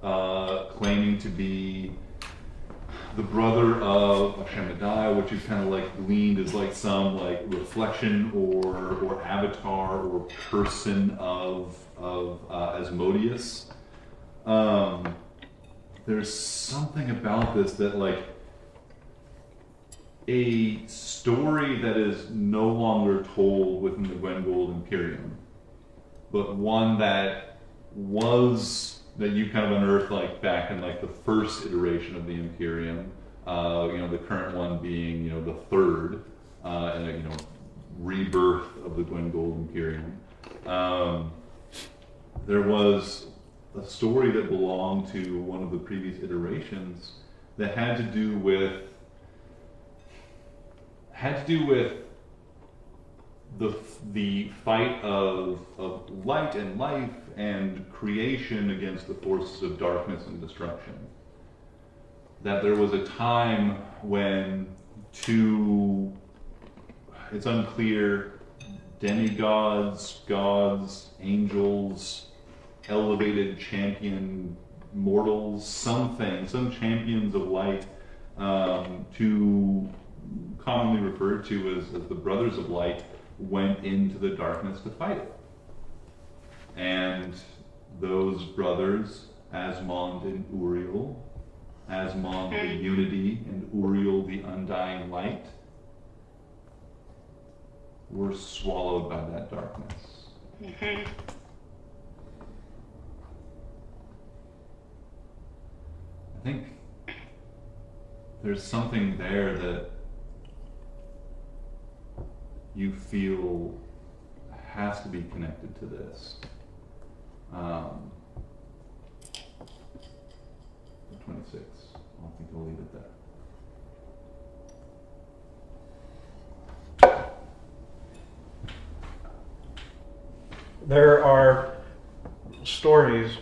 claiming to be the brother of a Shemedai, which is kind of like gleaned as like some like reflection or avatar or person of Asmodeus. There's something about this that like a story that is no longer told within the Gwengold Imperium, but one that you kind of unearthed like back in like the first iteration of the Imperium, the current one being the third, and rebirth of the Gwengold Imperium. There was a story that belonged to one of the previous iterations that had to do with the fight of light and life and creation against the forces of darkness and destruction. That there was a time when two, it's unclear, demigods, gods, angels, elevated champion mortals, some champions of light, commonly referred to as the Brothers of Light, went into the darkness to fight it. And those brothers, Asmond and Uriel, Asmond the Unity and Uriel the Undying Light, were swallowed by that darkness. Mm-hmm. I think there's something there that you feel has to be connected to this. The 26. I think I'll leave it there. There are stories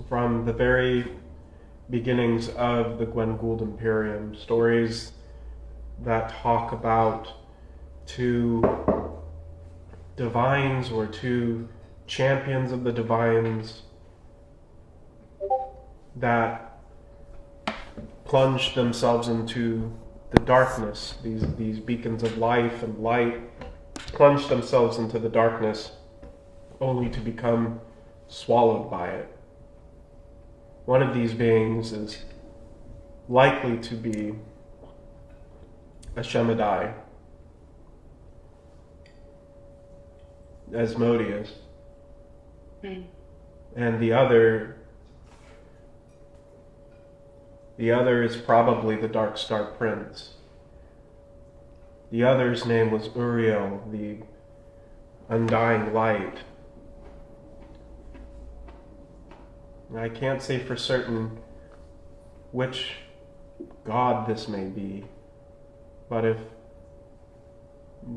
from the very beginnings of the Gwengold Imperium, stories that talk about two divines or two champions of the divines that plunged themselves into the darkness. These beacons of life and light plunged themselves into the darkness only to become swallowed by it. One of these beings is likely to be a Shemedai, Asmodeus, and the other is probably the Darkstar Prince. The other's name was Uriel, the Undying Light. I can't say for certain which god this may be, but if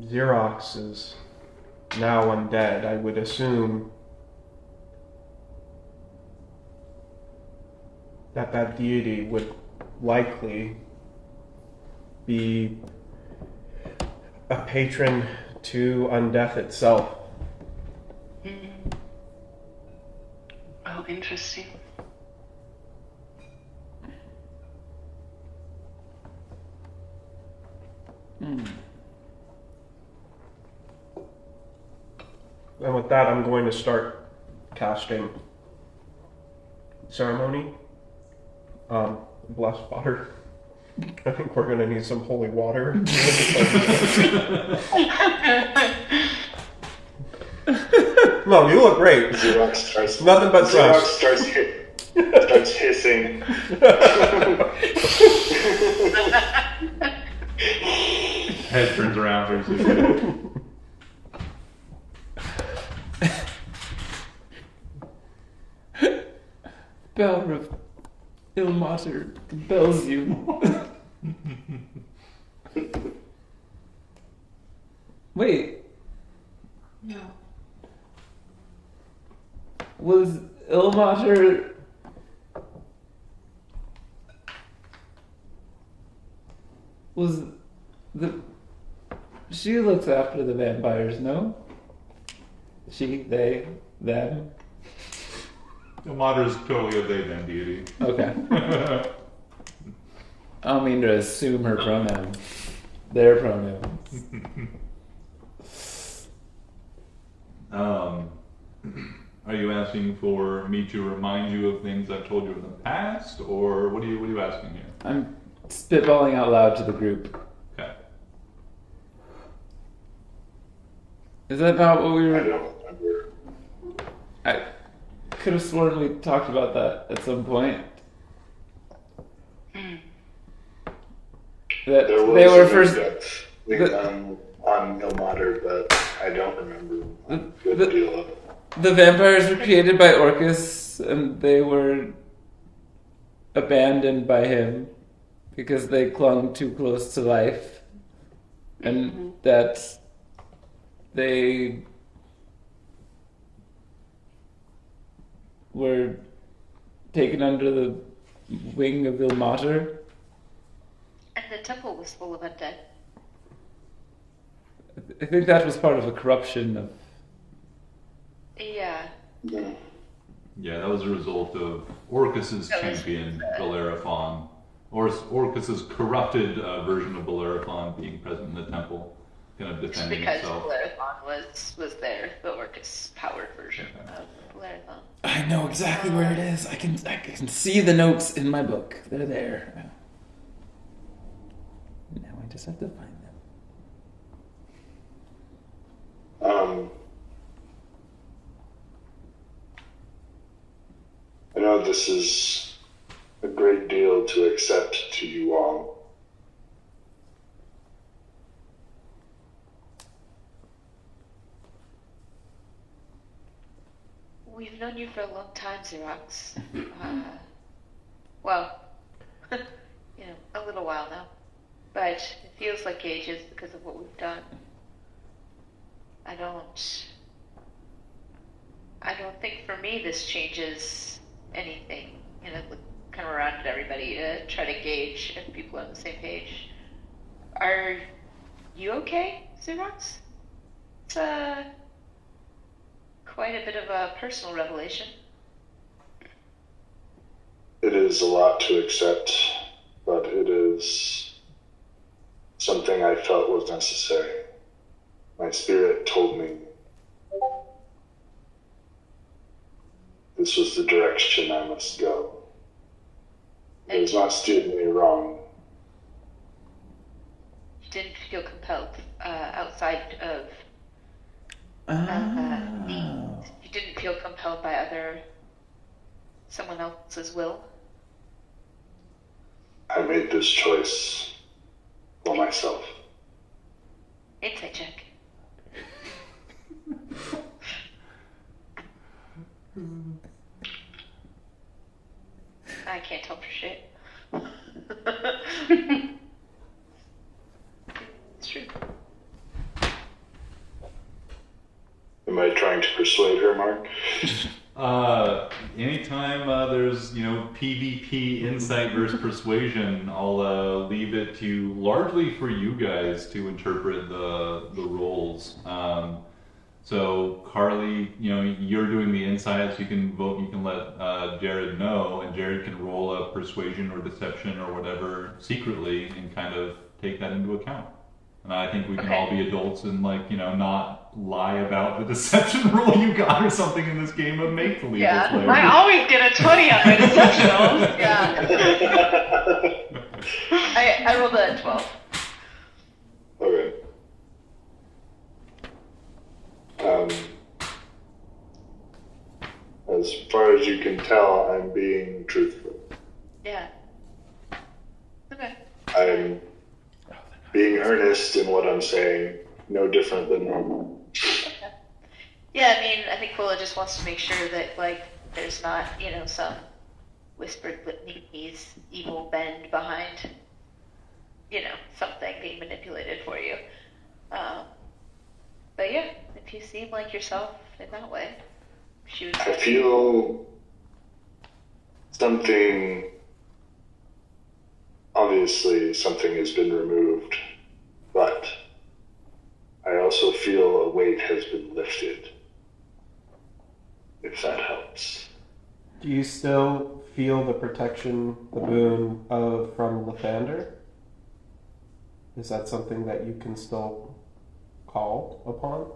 Xerox is now undead, I would assume that deity would likely be a patron to undeath itself. Oh, interesting. Hmm. And with that, I'm going to start casting ceremony. Blessed water. I think we're gonna need some holy water. No, you look great. Xerox starts. Nothing but Xerox fresh. starts hissing. Head turns around for a second. Bell of Ilmater compels you. Wait, No. was Ilmater... Was the... She looks after the vampires, no? She, they, them? Ilmater is totally a they them deity. Okay. I don't mean to assume her pronoun. Their pronouns. Are you asking for me to remind you of things I've told you in the past, or what are you asking here? I'm spitballing out loud to the group. Okay. Is that not what we I were... don't remember. I could have sworn we talked about that at some point. That There was they were an first... in-depth thing on Ilmater, but I don't remember a good deal of it. The vampires were created by Orcus, and they were abandoned by him because they clung too close to life, and that they were taken under the wing of Ilmater. And the temple was full of undead. I think that was part of a corruption of... Yeah. Yeah. Yeah, that was a result of Orcus's champion, Bellerophon. Orcus's corrupted version of Bellerophon being present in the temple, kind of defending Because itself. Bellerophon was there, the Orcus powered version of Bellerophon. I know exactly where it is. I can see the notes in my book. They're there. Now I just have to find them. I know this is a great deal to accept to you all. We've known you for a long time, Xerox. Well, a little while now. But it feels like ages because of what we've done. I don't think for me this changes anything. Look kind of around at everybody to try to gauge if people are on the same page. Are you okay, Xerox? It's quite a bit of a personal revelation. It is a lot to accept, but it is something I felt was necessary. My spirit told me this was the direction I must go. It has not steered me wrong. You didn't feel compelled outside of you didn't feel compelled by someone else's will. I made this choice for myself. Insight check. I can't tell for shit. It's true. Am I trying to persuade her, Mark? Anytime there's PvP insight versus persuasion, I'll leave it to largely for you guys to interpret the roles. So Carly, you're doing the insights. You can vote. You can let Jared know, and Jared can roll a persuasion or deception or whatever secretly, and kind of take that into account. And I think we can all be adults and not lie about the deception roll you got or something in this game of make believe. Yeah, I always get a 20 on my deception rolls. Yeah. I rolled a 12. Okay. As far as you can tell, I'm being truthful. Yeah. Okay. I'm being earnest in what I'm saying, no different than normal. Okay. Yeah, I mean, I think Quilla just wants to make sure that, there's not, some whispered Whitney's evil bend behind, something being manipulated for you. But yeah, if you seem like yourself in that way, I feel something. Obviously, something has been removed, but I also feel a weight has been lifted. If that helps. Do you still feel the protection, the boon from Lathander? Is that something that you can still call upon?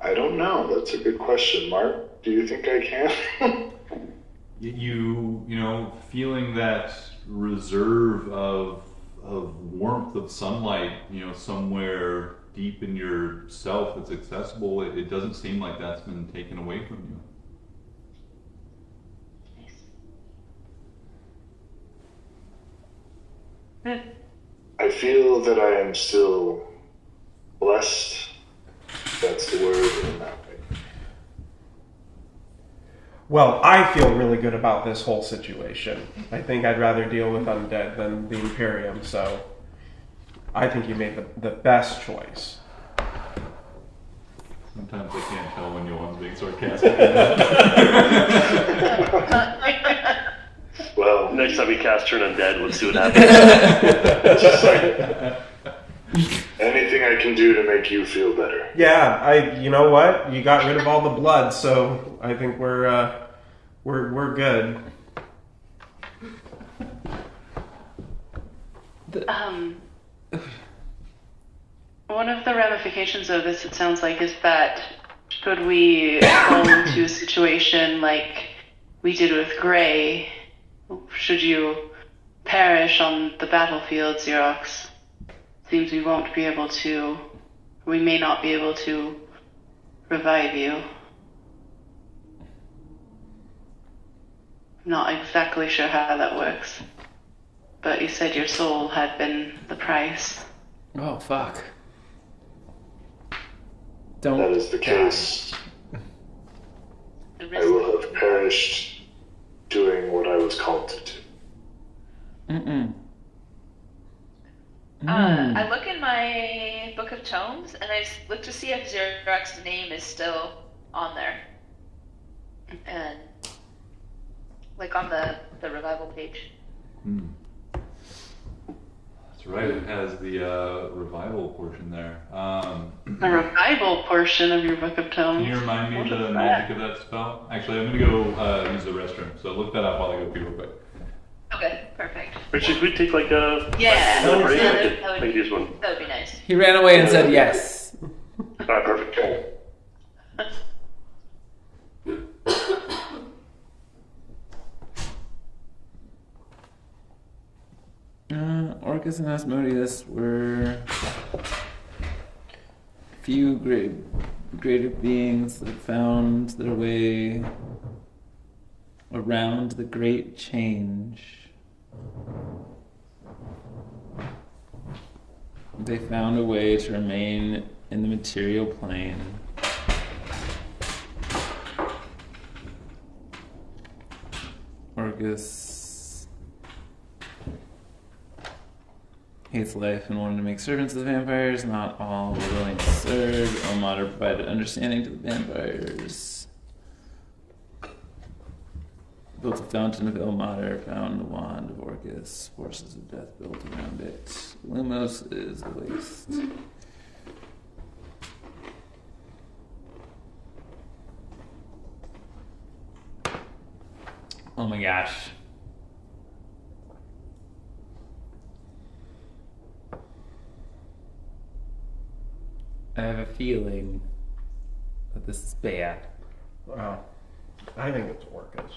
I don't know. That's a good question, Mark. Do you think I can? Feeling that reserve of warmth of sunlight, somewhere deep in yourself that's accessible, it doesn't seem like that's been taken away from you. I feel that I am still blessed. That's the word in that way. Well, I feel really good about this whole situation. I think I'd rather deal with undead than the Imperium, so I think you made the best choice. Sometimes I can't tell when Yoan's being sarcastic. Well, next time we cast Turn Undead, let's see what happens. Just anything I can do to make you feel better. Yeah, you know what? You got rid of all the blood, so I think we're good. One of the ramifications of this, it sounds like, is that could we fall into a situation like we did with Gray, should you perish on the battlefield, Xerox? Seems we won't be able to, we may not be able to revive you. I'm not exactly sure how that works, but you said your soul had been the price. Oh, fuck. That is the case. I will have perished doing what I was called to do. I look in my book of tomes and I look to see if Xerox's name is still on there. And on the revival page. That's right, it has the revival portion there. The revival portion of your book of tomes. Can you remind me the magic of that spell? Actually, I'm going to go use the restroom, so look that up while I go pee real quick. Okay, perfect. Richard, could we take a break? That Take this one. would be nice. He ran away and said yes. Alright, perfect. Orcus and Asmodeus were few greater beings that found their way around the great change. They found a way to remain in the material plane. Orcus hates life and wanted to make servants of the vampires. Not all were willing to serve. Ilmater provided understanding to the vampires. Built a fountain of Ilmater, found the wand of Orcus. Forces of death built around it. Lumos is the waste. Oh my gosh. I have a feeling that this is bad. Wow. I think it's orcas.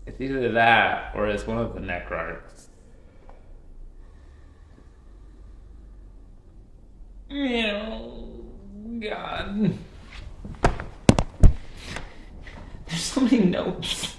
It's either that or it's one of the Necrarchs. Oh, God. There's so many notes.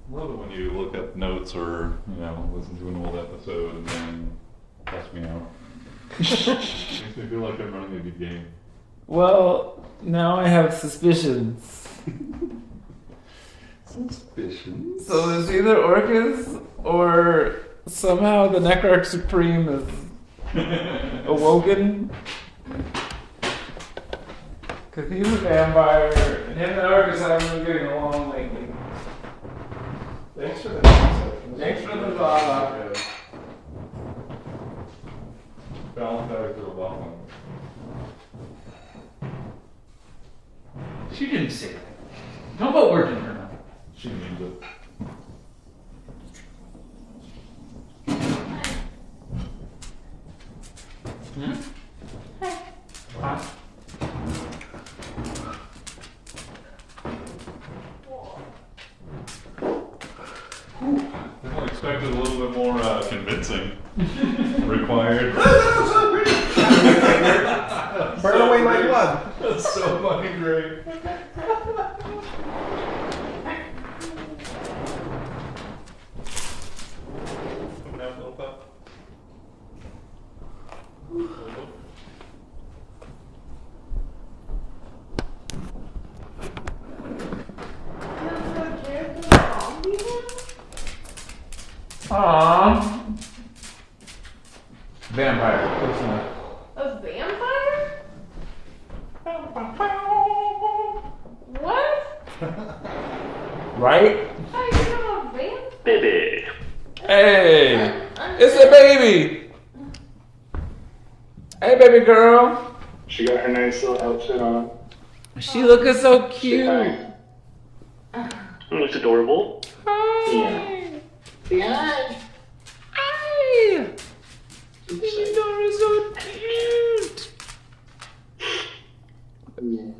I love it when you look up notes or, listen to an old episode and then test me out. Makes me feel like I'm running a good game. Well, now I have suspicions. Suspicions? So there's either orcas or somehow the Necrarch Supreme is awoken. Because he's a vampire, and him and Orcus haven't been getting along lately. Thanks for the concept. Thanks for the thought. Balance out to a lot. She didn't say that. How about working her now? She means it. Huh? Definitely expected a little bit more convincing required. Burn away my blood. That's so fucking great. Coming out, little pup. Aww. Vampire, close enough. A vampire? What? Right? How you know a vampire? Baby. Hey! It's a baby! Hey, baby girl! She got her nice little outfit on. She looking so cute. Hi. Looks adorable. Hi! Yeah. Hi! Baby daughter is so cute! Yeah.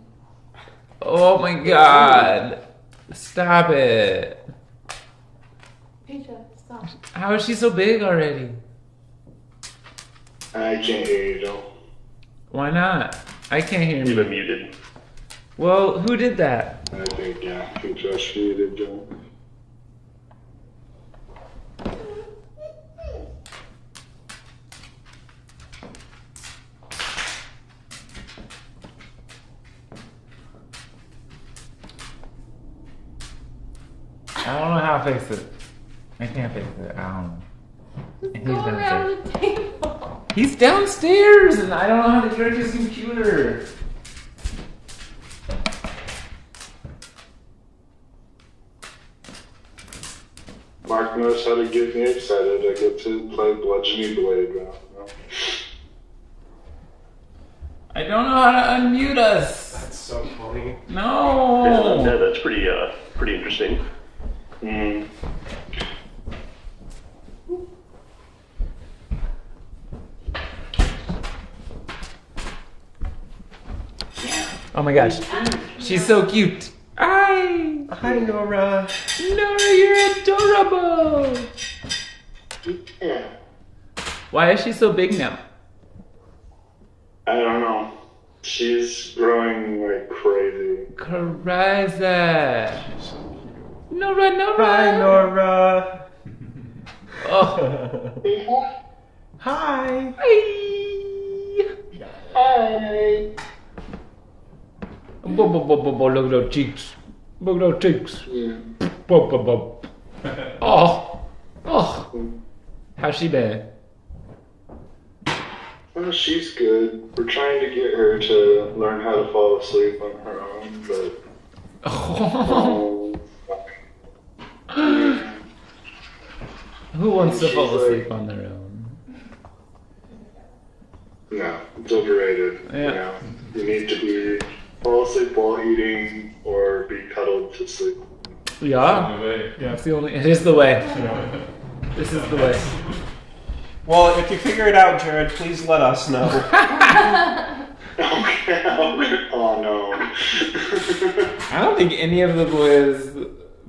Oh my god! Stop it! Peter, stop. How is she so big already? I can't hear you, Joe. Why not? I can't hear You've you. been muted. Well, who did that? I think, yeah, I think Josh muted Joe. I don't know how to fix it. I can't fix it. I don't know. And Go he's downstairs. around the table. He's downstairs, and I don't know how to jerk his computer. Mark knows how to get me excited. I get to play Bludgeoning Blade now. I don't know how to unmute us. That's so funny. No. Yeah, that's pretty interesting. Mm. Oh my gosh, she's so cute. Hi, Hi, Nora. Nora, you're adorable. Yeah. Why is she so big now? I don't know. She's growing like crazy. Crazy. Nora, Nora. Hi, Nora. Oh. Hi. Hi. Look at those cheeks. Look at those cheeks. Yeah. Oh. How's she been? Well, she's good. We're trying to get her to learn how to fall asleep on her own, but Who wants to She's fall asleep like- on their own? no, it's overrated. Yeah. You know, you need to be fall asleep while eating or be cuddled to sleep. Yeah. Yeah. It's the only. It is the way. This is the way. Well, if you figure it out, Jared, please let us know. Okay. Oh no. I don't think any of the boys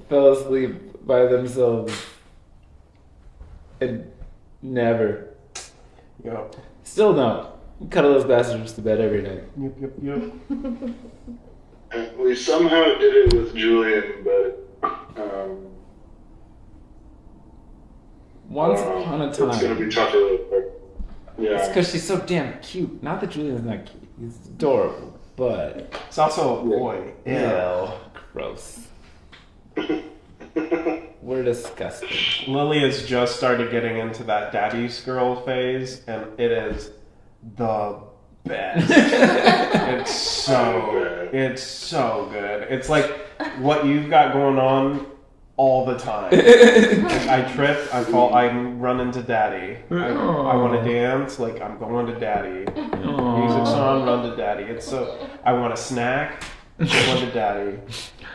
fell asleep by themselves. And never. Yep. Still don't. Cuddle those bastards to bed every night. Yep. We somehow did it with Julian, but Once upon a it's gonna time. be tougher. It's Yeah. because she's so damn cute. Not that Julian's not cute. He's adorable. But. It's also a boy. Ew. Gross. We're disgusting. Lily has just started getting into that daddy's girl phase, and it is the best. It's so good. It's like what you've got going on all the time. Like, I trip, I fall, I run into daddy. I want to dance, like I'm going to daddy. Music's on, run to daddy. It's so. I want a snack, run to daddy.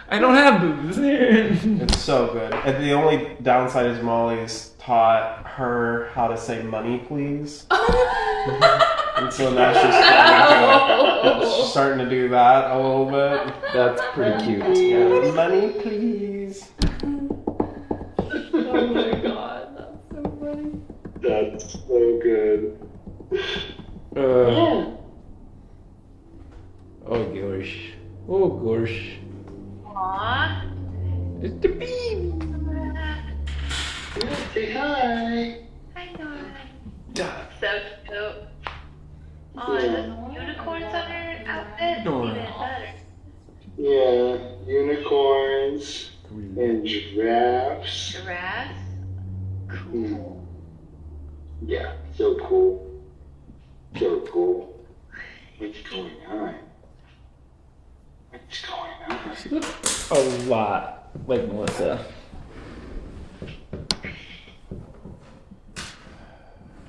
I don't have boobs. It's so good. And the only downside is Molly's taught her how to say money, please. And so now she's starting to do that a little bit. That's pretty cute. Yeah, money, please. Oh my god, that's so funny. That's so good. Oh gosh. Oh gosh. Aww. It's the baby. Say hi. Hi, Nora. Duh. So cute. Oh, is it unicorns on her outfit? Nora. Even better. Yeah, unicorns and giraffes. Giraffes? Mm. Yeah, so cool. So cool. What's going on? What's going on? She looks a lot like Melissa.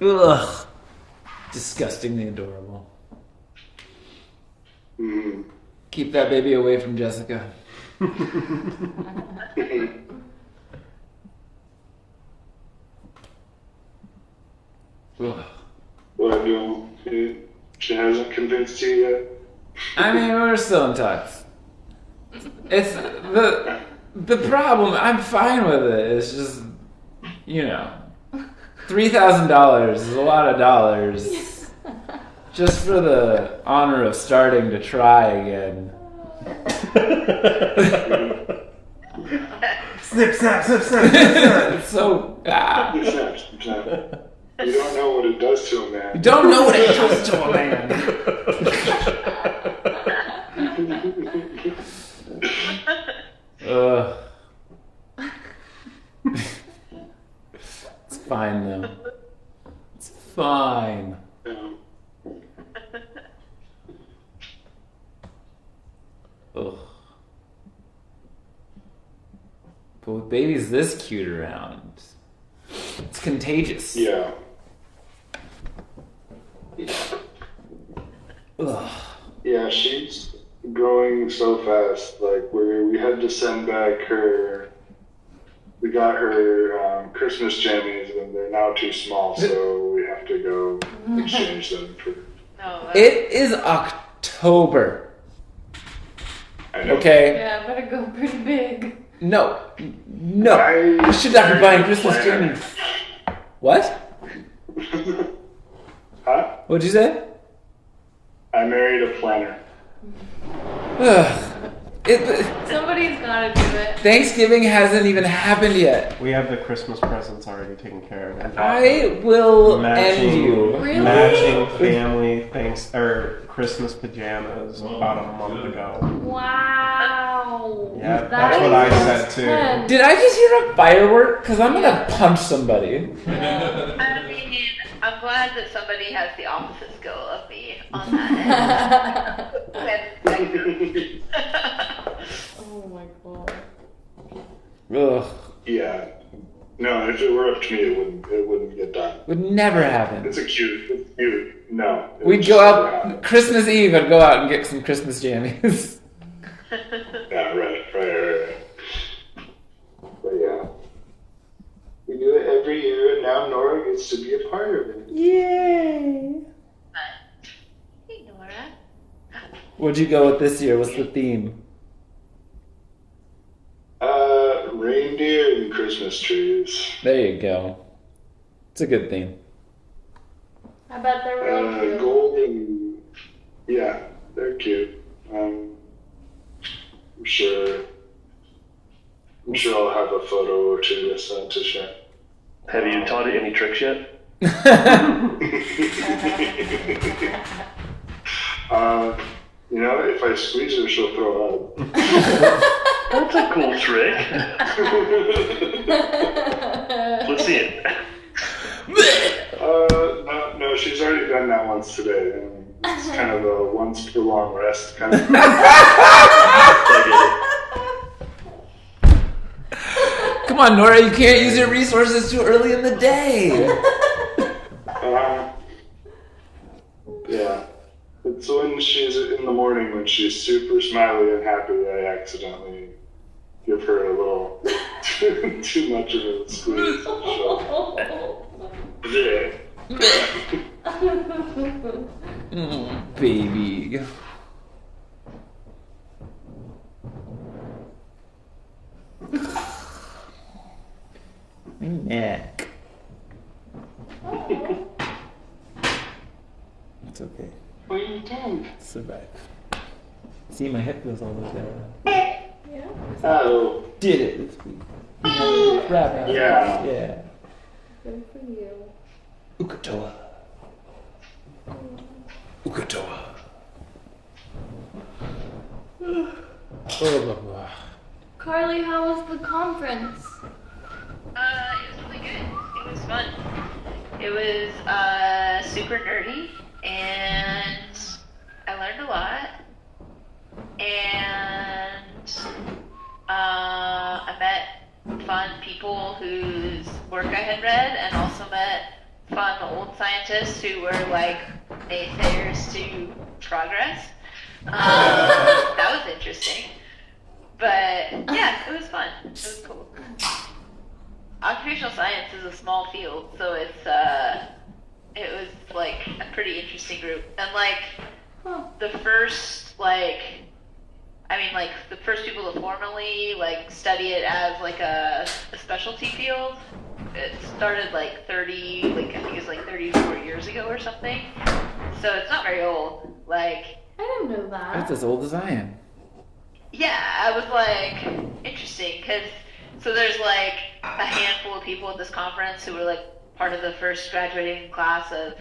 Ugh. Disgustingly adorable. Mm. Keep that baby away from Jessica. Ugh. What, no? She hasn't convinced you yet? I mean, we're still in talks. It's the problem. I'm fine with it. It's just, you know, $3,000 is a lot of dollars just for the honor of starting to try again. Snip, snap, snip, snap, snip, snap. It's so Snap, snap. You don't know what it does to a man. You don't know what it does to a man. It's fine though. It's fine. Ugh. But with babies this cute around, it's contagious. Yeah. Ugh. Yeah, she's growing so fast. Like we had to send back her. We got her Christmas jammies, and they're now too small, so we have to go exchange them for. No, It is October. I know. Okay. Yeah, better go pretty big. No. You should not be buying Christmas jammies. What? Huh? What'd you say? I married a planner. Ugh. Somebody's gotta do it. Thanksgiving hasn't even happened yet. We have the Christmas presents already taken care of. And I will matching, end you. Really? Matching family Christmas pajamas about a month ago. Wow. Yeah, that's what I said too. intense. Did I just hear a firework? Because I'm gonna punch somebody. I mean, I'm glad that somebody has the opposite skill of me on that end. Oh my god. Ugh. Yeah. No, if it were up to me, it wouldn't get done. Would never happen. It's cute. No. it would We'd just go never out happen. Christmas Eve. I'd go out and get some Christmas jammies. Yeah, right. But yeah. We do it every year, and now Nora gets to be a part of it. Yay! Hey, Nora. What'd you go with this year? What's the theme? Reindeer and Christmas trees. There you go. It's a good theme. I bet they're real cute. Golden. Yeah, they're cute. I'm sure I'll have a photo or two to share. Have you taught it any tricks yet? If I squeeze her, she'll throw up. That's a cool trick. Let's see it. No, she's already done that once today. And it's kind of a once per long rest kind of. Come on, Nora, you can't use your resources too early in the day. Yeah. It's when she's in the morning when she's super smiley and happy, I accidentally give her a little too much of a squeeze. So. Yeah. Baby. My neck. It's okay. What are you doing? Survive. See, my hip goes all the way down. Yeah. Oh. Did it this week. Crap. Yeah. Yeah. Good for you. Ukatoa. Ukatoa. Carly, how was the conference? It was really good. It was fun. It was super nerdy, and I learned a lot. And I met fun people whose work I had read, and also met fun old scientists who were like naysayers to progress. That was interesting. But yeah, it was fun. It was cool. Occupational science is a small field, so it was like a pretty interesting group. And like the first the first people to formally like study it as like a specialty field, it started like 30, like I think it's like 34 years ago or something. So it's not very old. Like I didn't know that. That's as old as I am. yeah, I was like interesting because so there's like a handful of people at this conference who were like part of the first graduating class of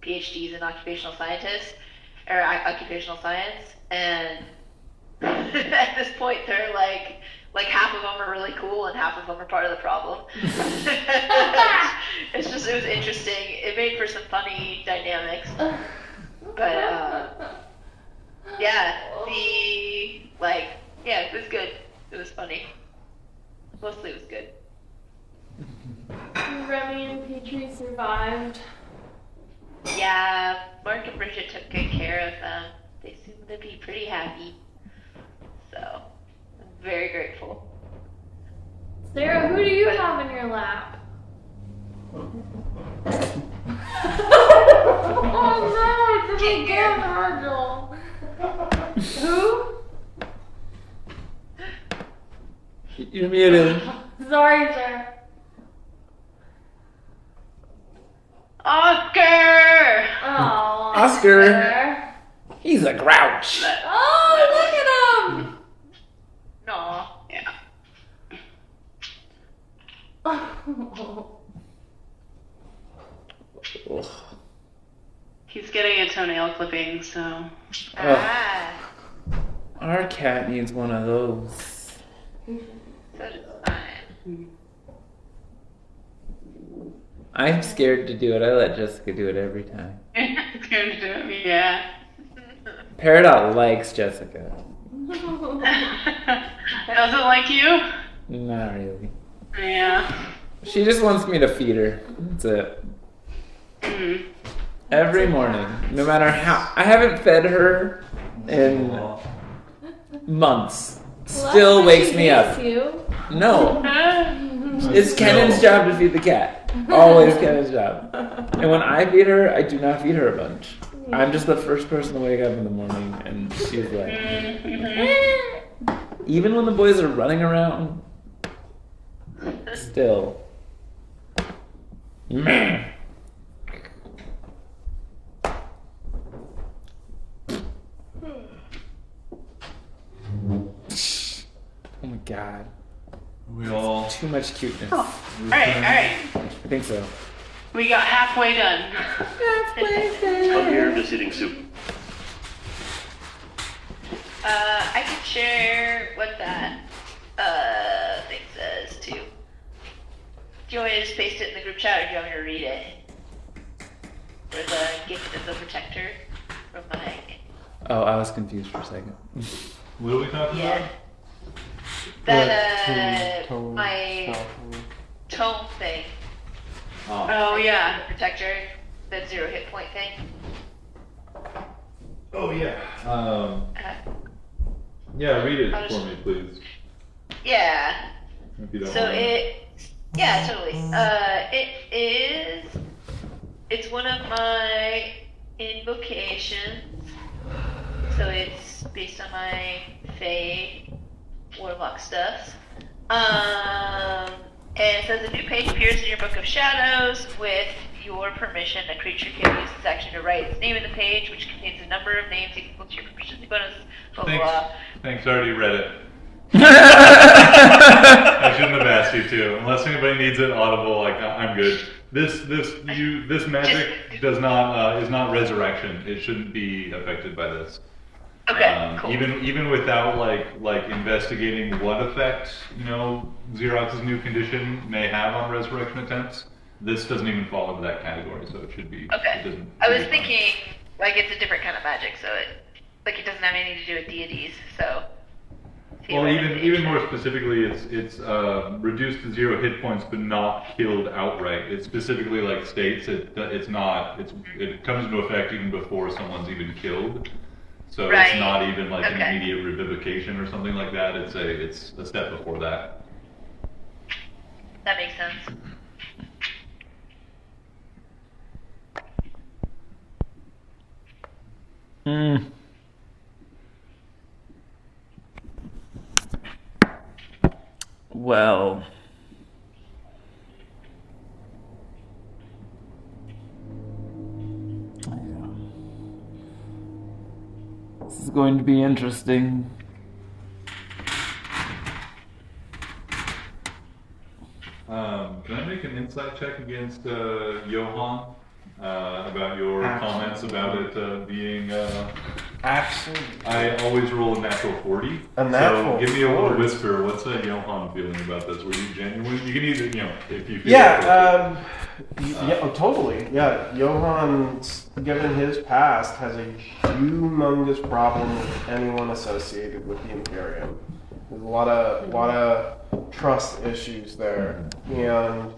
PhDs in occupational scientists or occupational science, and at this point they're like half of them are really cool and half of them are part of the problem. It was interesting. It made for some funny dynamics, but it was good. It was funny. Mostly it was good. Remy and Petrie survived. Yeah, Mark and Bridget took good care of them. They seemed to be pretty happy. So, I'm very grateful. Sarah, who do you have in your lap? Oh no, it's again, Virgil. Who? You're muted. Sorry, sir. Oscar! Oh, Oscar. He's a grouch. Oh, look at him! Ugh. He's getting a toenail clipping, so. Ah, Our cat needs one of those. so does mine. I'm scared to do it. I let Jessica do it every time. It's going to do it, yeah. Peridot likes Jessica. Does it like you? Not really. Yeah. She just wants me to feed her. That's it. Mm. Every morning. No matter how. I haven't fed her in months. Still wakes me up. No. It's Kennan's job to feed the cat. Always Kennan's job. And when I feed her, I do not feed her a bunch. I'm just the first person to wake up in the morning, and she's like, even when the boys are running around, still. Meh. Oh my god. We all. Too much cuteness. Alright. I think so. We got halfway done. I'm here, I'm just eating soup. I can share what that thing says too. Do you want me to just paste it in the group chat, or do you want me to read it? For the gift of the protector from my. Oh, I was confused for a second. What are we talking Yeah. about? That my tome thing. Oh, yeah. Protector, that 0 hit point thing. Oh yeah. Uh, Read it I'll for just- me, please. Yeah. If you don't So mind. yeah, totally. It's one of my invocations. So it's based on my Fae Warlock stuff. And it says a new page appears in your Book of Shadows. With your permission, a creature can use this action to write its name in the page, which contains a number of names equal to your proficiency bonus, blah, blah, blah. Thanks, I already read it. I shouldn't have asked you to. Unless anybody needs it audible, like I'm good. This magic does not is not resurrection. It shouldn't be affected by this. Okay, cool. Even without like investigating what effect Xerox's new condition may have on resurrection attempts, this doesn't even fall into that category. So it should be. Okay. It doesn't, I was thinking, like, it's a different kind of magic, so it doesn't have anything to do with deities, so. Well, even more specifically, it's reduced to 0 hit points, but not killed outright. It specifically states it comes into effect even before someone's even killed. So Right. it's not even an Okay. immediate revivification or something like that. It's a step before that. That makes sense. Hmm. Well. This is going to be interesting. Can I make an insight check against Johan about your comments about it being? Absolutely. I always roll a natural 40. A natural So give me a little 40. whisper. What's Johan feeling about this? Were you genuine? You can either, if you feel. Yeah, totally. Yeah, Johan's, given his past, has a humongous problem with anyone associated with the Imperium. There's a lot of trust issues there, and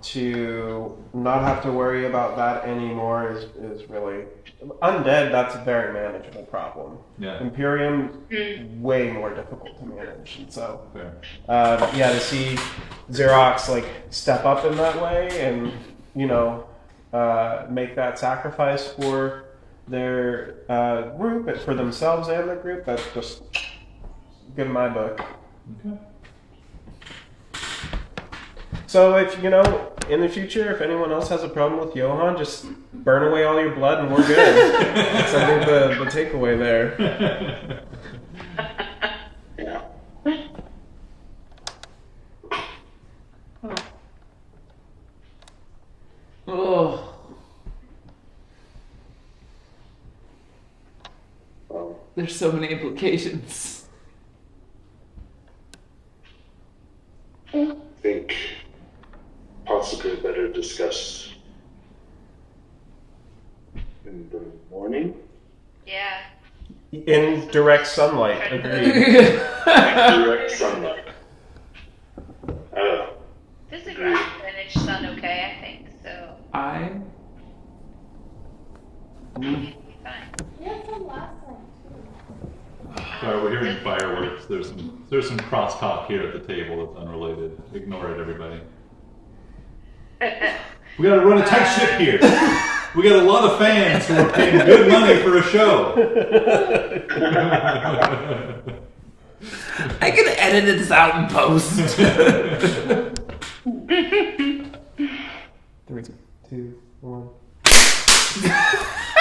to not have to worry about that anymore is really undead. That's a very manageable problem. Yeah. Imperium, way more difficult to manage, and so. Fair. To see Xerox step up in that way and make that sacrifice for their group and for themselves and their group, that's just good in my book. Okay. So if in the future, if anyone else has a problem with Johan, just burn away all your blood and we're good. That's I think the takeaway there. There's so many implications. I think possibly better discussed in the morning. Yeah. In direct sunlight. Agreed. Direct sunlight. This is a great vintage sun, okay, I think, so it'll be fine. Yeah, it's the last one too. Sorry, we're hearing fireworks. There's some crosstalk here at the table that's unrelated. Ignore it, everybody. We gotta run a tight ship here. We got a lot of fans who are paying good money for a show. I can edit this out in post. 3, 2, 1.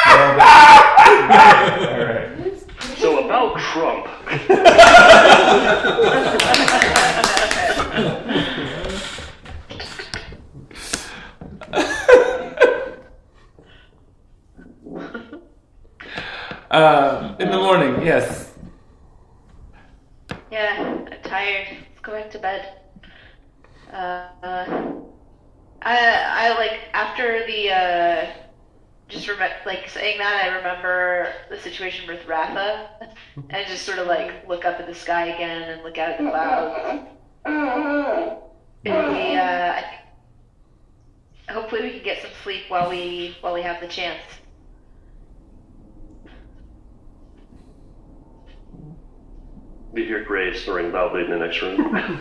Alright. So about Trump. In the morning, yes. Yeah, I'm tired. Let's go back to bed. I like after the just like saying that, I remember the situation with Ratha, and just sort of like look up at the sky again and look out at the clouds. And we, I think, hopefully we can get some sleep while we have the chance. You hear Gray snoring loudly in the next room.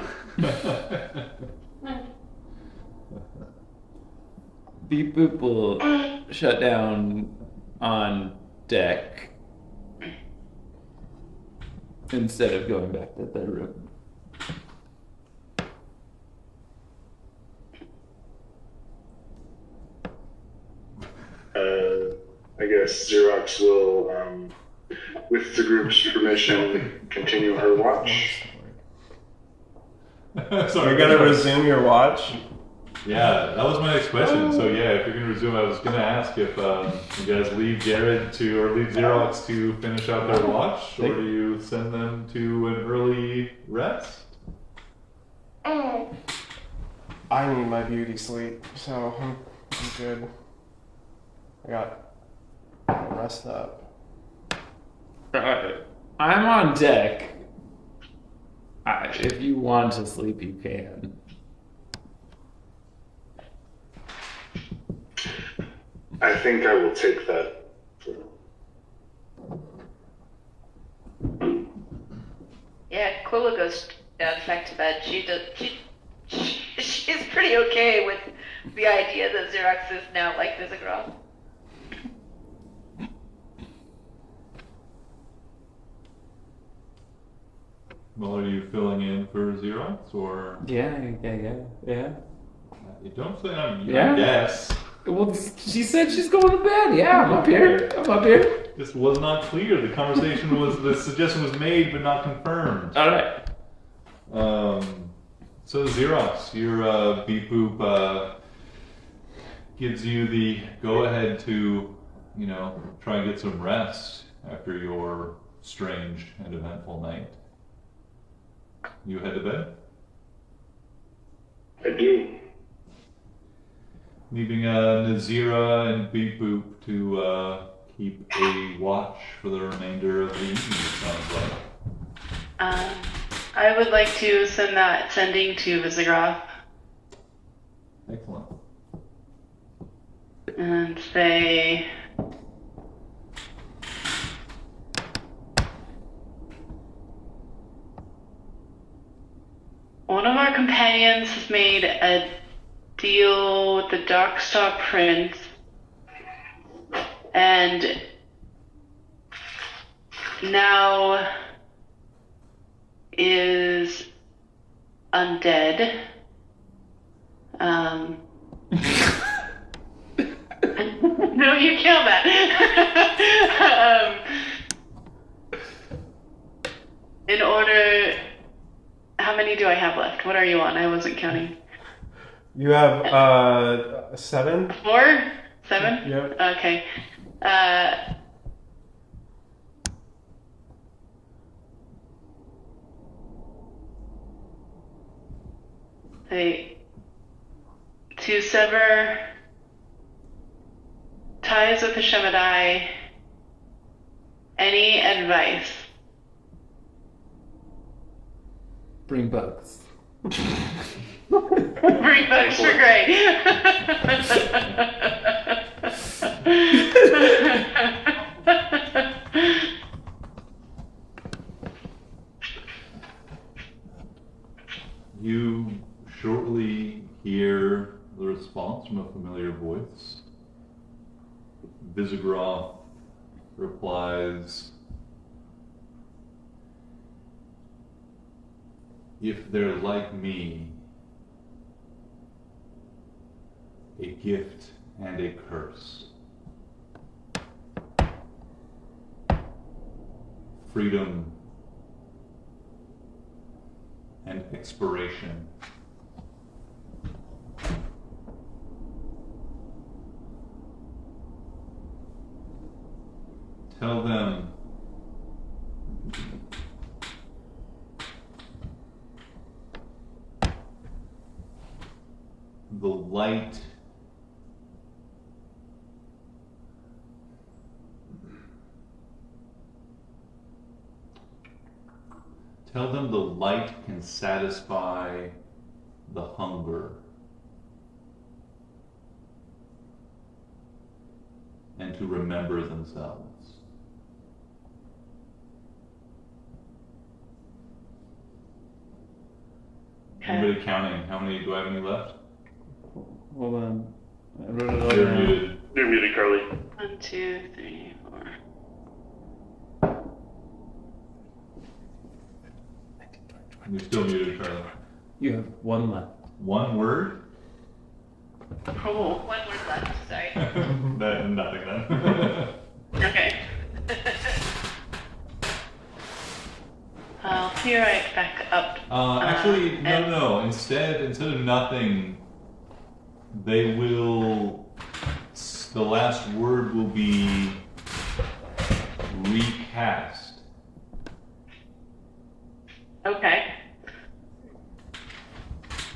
Beep Boop will shut down on deck instead of going back to their room. I guess Xerox will, with the group's permission, continue her watch. Sorry, You're gonna resume your watch? Yeah, that was my next question. So yeah, if you're gonna resume, I was gonna ask if you guys leave Jared to or leave Xerox to finish out their watch, or do you send them to an early rest? I need my beauty sleep, so I'm good. I got rest up. I'm on deck. If you want to sleep, you can. I think I will take that. Yeah, Quilla goes back to bed. She's pretty okay with the idea that Xerox is now like Visigoth. Well, are you filling in for Xerox, or? Yeah. You don't say I'm Yeah. Yes. Well, she said she's going to bed. Yeah, I'm up here. This was not clear. The conversation the suggestion was made but not confirmed. All right. So Xerox, your Beep Boop gives you the go-ahead to, try and get some rest after your strange and eventful night. You head to bed? I do. Leaving Nazira and Beep Boop to keep a watch for the remainder of the evening, it sounds like. I would like to send that sending to Visigoth Excellent. and say, one of our companions has made a deal with the Darkstar Prince, and now is undead. No, you kill that. In order, how many do I have left? What are you on? I wasn't counting. You have 7? 4? 7? Yep. Okay. To sever ties with the Shemidai. Any advice? Bring bugs. Bring bugs for Gray. You shortly hear the response from a familiar voice. Visigoth replies, "If they're like me, a gift and a curse. Freedom and expiration. Tell them the light can satisfy the hunger and to remember themselves." Anybody counting? How many do I have any left? Hold on. I wrote it all You're down. muted. You're muted, Carly. 1, 2, 3, 4. You're still muted, Charlie. You have one left. One word? Oh, One word left, sorry. Nothing then. okay. I'll be right back up. Actually, and- no. Instead of nothing, they will. The last word will be recast. Okay.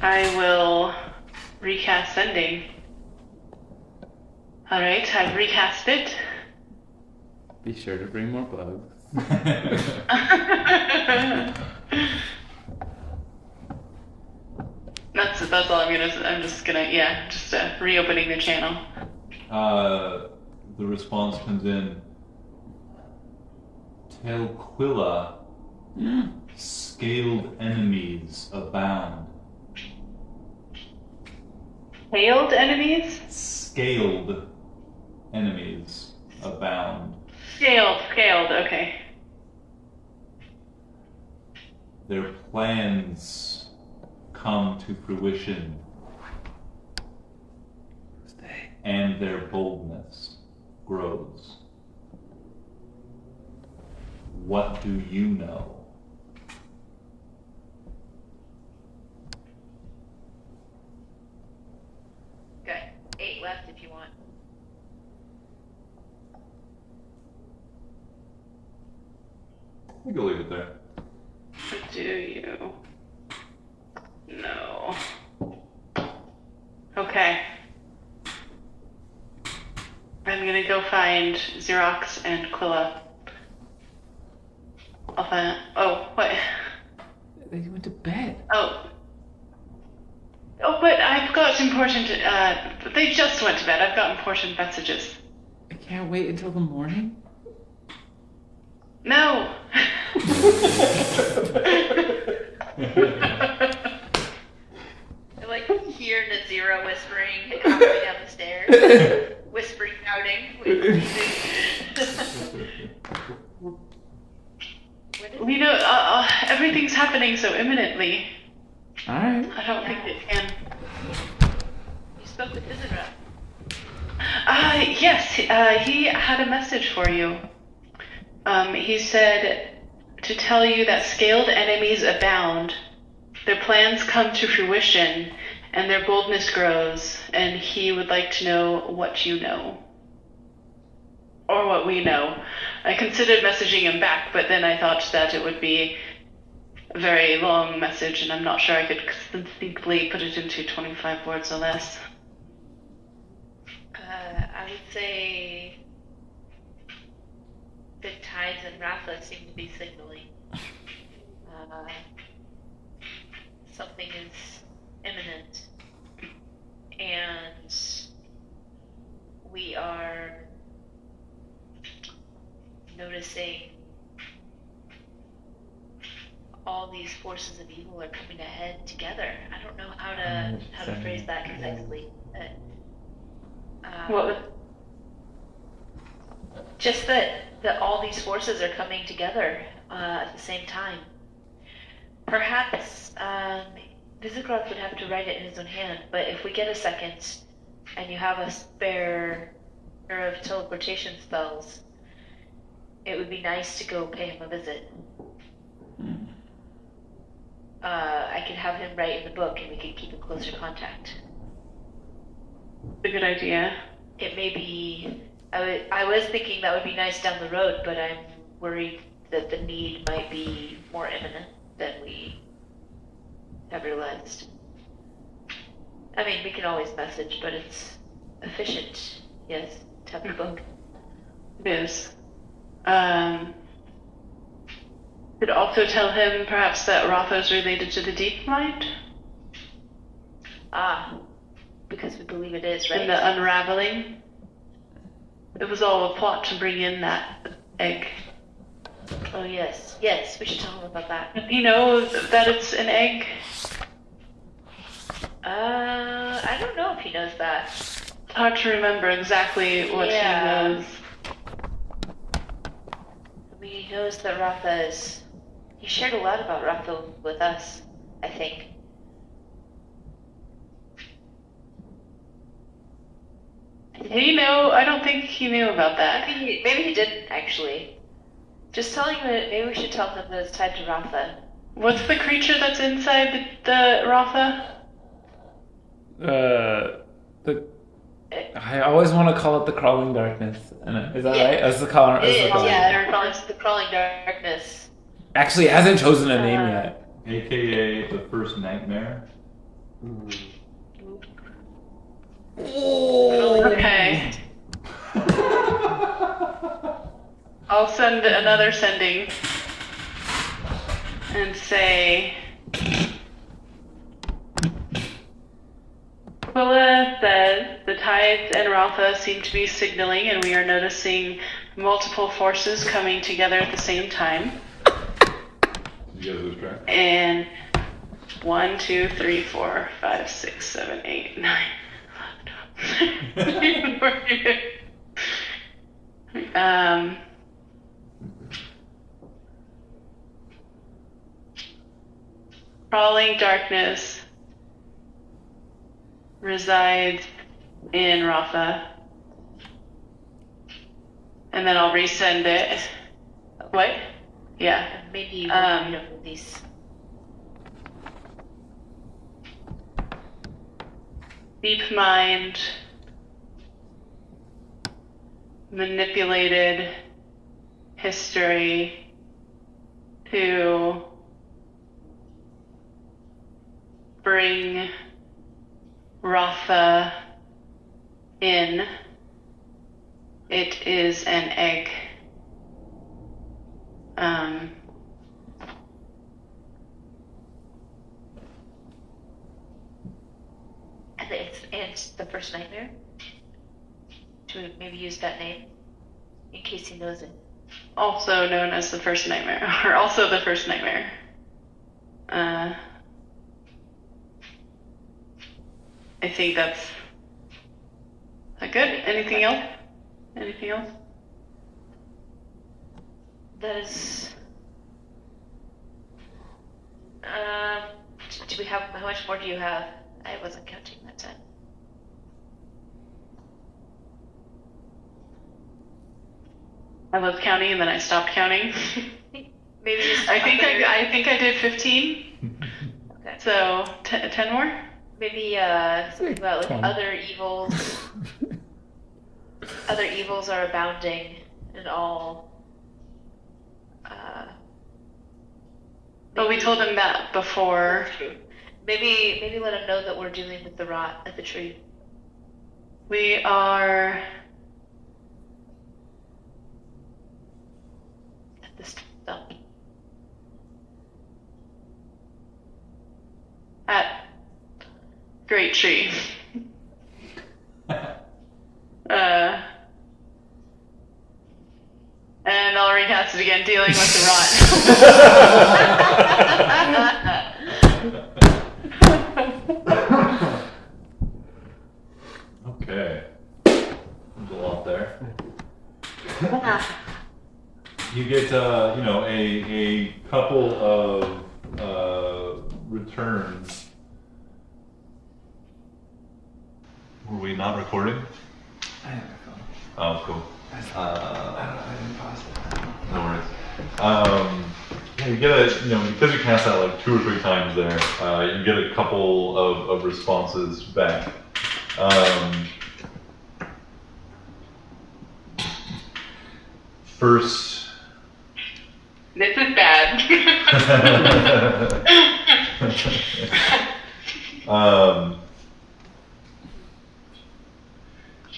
I will recast sending. Alright, I've recast it. Be sure to bring more bugs. That's all I'm just gonna, reopening the channel. The response comes in. Tell Quilla, scaled enemies abound. Hailed enemies? Scaled enemies abound. Scaled, okay. Their plans come to fruition, and their boldness grows. What do you know? Got 8 left if you want. I think I'll leave it there. Do you? No. Okay. I'm gonna go find Xerox and Quilla. I'll find. Oh, what? They went to bed. Oh, but I've got important. They just went to bed. I've got important messages. I can't wait until the morning. No. I like hear Nazira whispering halfway down the stairs. Whispering, shouting. You know, everything's happening so imminently. Alright. I don't think it can. You spoke with Isidra. Yes, he had a message for you. He said to tell you that scaled enemies abound, their plans come to fruition, and their boldness grows, and he would like to know what you know. Or what we know. I considered messaging him back, but then I thought that it would be very long message, and I'm not sure I could succinctly put it into 25 words or less. I would say the tides and Rafa seem to be signaling. Something is imminent, and we are noticing all these forces of evil are coming ahead together. I don't know how to phrase that concisely. What? Just that all these forces are coming together at the same time. Perhaps Visigoth would have to write it in his own hand, but if we get a second and you have a spare pair of teleportation spells, it would be nice to go pay him a visit. I could have him write in the book and we could keep in closer contact. A good idea. It may be... I was thinking that would be nice down the road, but I'm worried that the need might be more imminent than we have realized. I mean, we can always message, but it's efficient, yes, to have the book. It is. Could also tell him perhaps that Rotho's related to the Deep Mind? Because we believe it is, right? In the unraveling. It was all a plot to bring in that egg. Oh, yes. Yes, we should tell him about that. Does he know that it's an egg? I don't know if he knows that. It's hard to remember exactly what he knows. He knows that Rafa is... He shared a lot about Rafa with us, I think. Did he know? I don't think he knew about that. Maybe he didn't, actually. Just telling him that maybe we should tell him that it's tied to Rafa. What's the creature that's inside the Rafa? I always want to call it the crawling darkness. Is that right? That's the crawling. It's the crawling darkness. Actually, it hasn't chosen a name yet. AKA the first nightmare. Okay. I'll send another sending and say, Aquila says the tides and Rafa seem to be signaling, and we are noticing multiple forces coming together at the same time. You guys lose track? And 1, 2, 3, 4, 5, 6, 7, 8, 9, 11, 12. Crawling darkness resides in Rafa. And then I'll resend it. What? Yeah. Maybe you can read over these. Deep mind manipulated history to bring Rafa in. It is an egg. And it's the first nightmare? Should we maybe use that name? In case he knows it. Also known as the first nightmare, or also the first nightmare. I think that's good. Anything else? Anything else? That is... do we have... How much more do you have? I wasn't counting that time. I was counting and then I stopped counting. Maybe just I think I did 15. Okay. So 10 more? Maybe something about like 20. other evils. Other evils are abounding, and all But we told him that before. Maybe let him know that we're dealing with the rot at the tree. We are At this dump. at Great Tree. And I'll recast it again, dealing with the rot. Okay. There's a lot there. You get, a couple of returns. Were we not recording? I have my phone. Oh, cool. I didn't pause it. No worries. Yeah, you get because you cast that like 2 or 3 times there, you get a couple of responses back. First. This is bad.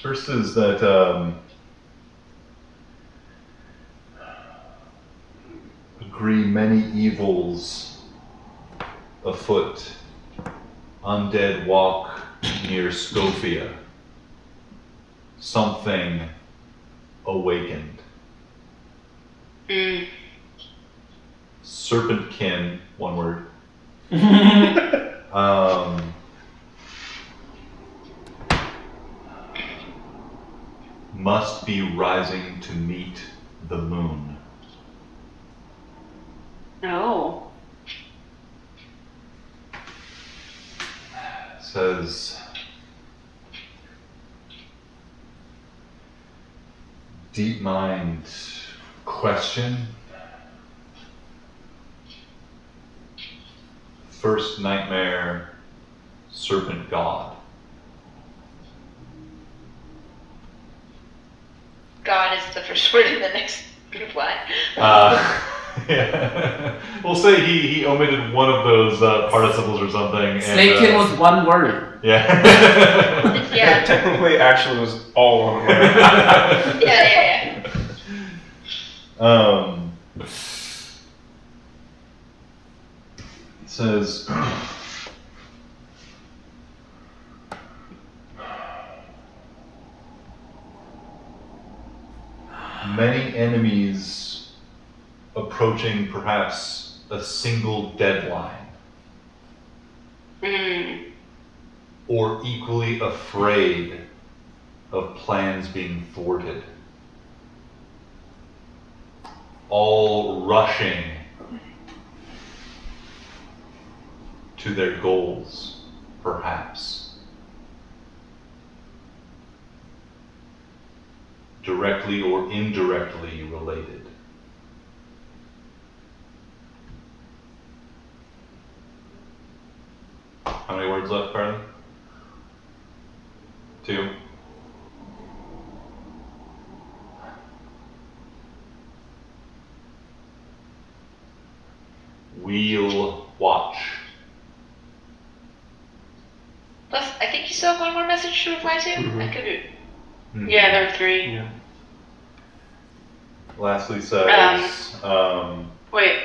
First is that agree many evils afoot. Undead walk near Scophia. Something awakened. Serpentkin, one word. Must be rising to meet the moon. No. Says deep mind question. First nightmare, serpent god. God is the first word in the next reply. Yeah. We'll say he omitted one of those participles or something. Snakekin was one word. Yeah. Yeah. Technically, actually, was all one word. Yeah. It says many enemies approaching perhaps a single deadline. Or equally afraid of plans being thwarted. All rushing to their goals, perhaps. Directly or indirectly related. How many words left, Carly? 2. We'll watch. Plus, I think you still have one more message to reply to. Mhm. I could do. Yeah, there are 3. Yeah. Lastly says, Wait.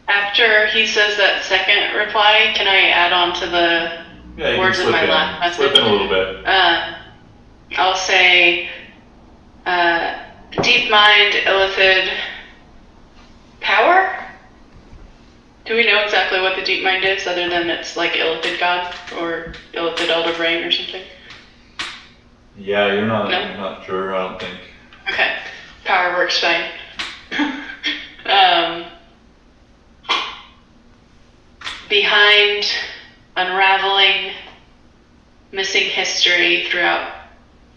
After he says that second reply, can I add on to the yeah, you words can of slip my in, last message? slip in a little bit. I'll say, deep mind, illithid, power? Do we know exactly what the deep mind is, other than it's like illithid god, or illithid elder brain or something? Yeah, you're not sure, I don't think. Okay, power works fine. Behind unraveling missing history throughout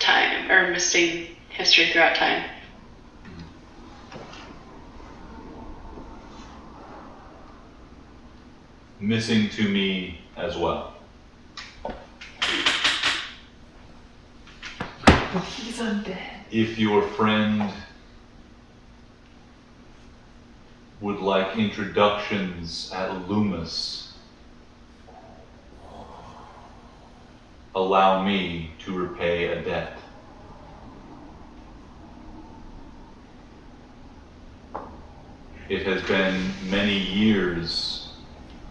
time, or missing history throughout time. Missing to me as well. He's undead. If your friend would like introductions at Loomis, allow me to repay a debt. It has been many years,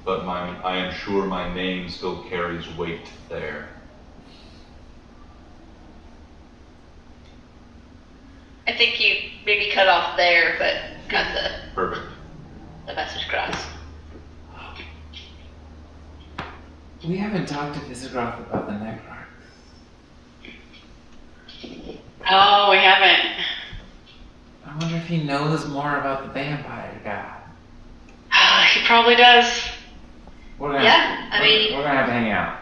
but I am sure my name still carries weight there. I think you maybe cut off there, but got Perfect. the message across. We haven't talked to Visigoth about the Necron. Oh, we haven't. I wonder if he knows more about the vampire god. He probably does. We're gonna, Yeah, I mean- we're gonna have to hang out.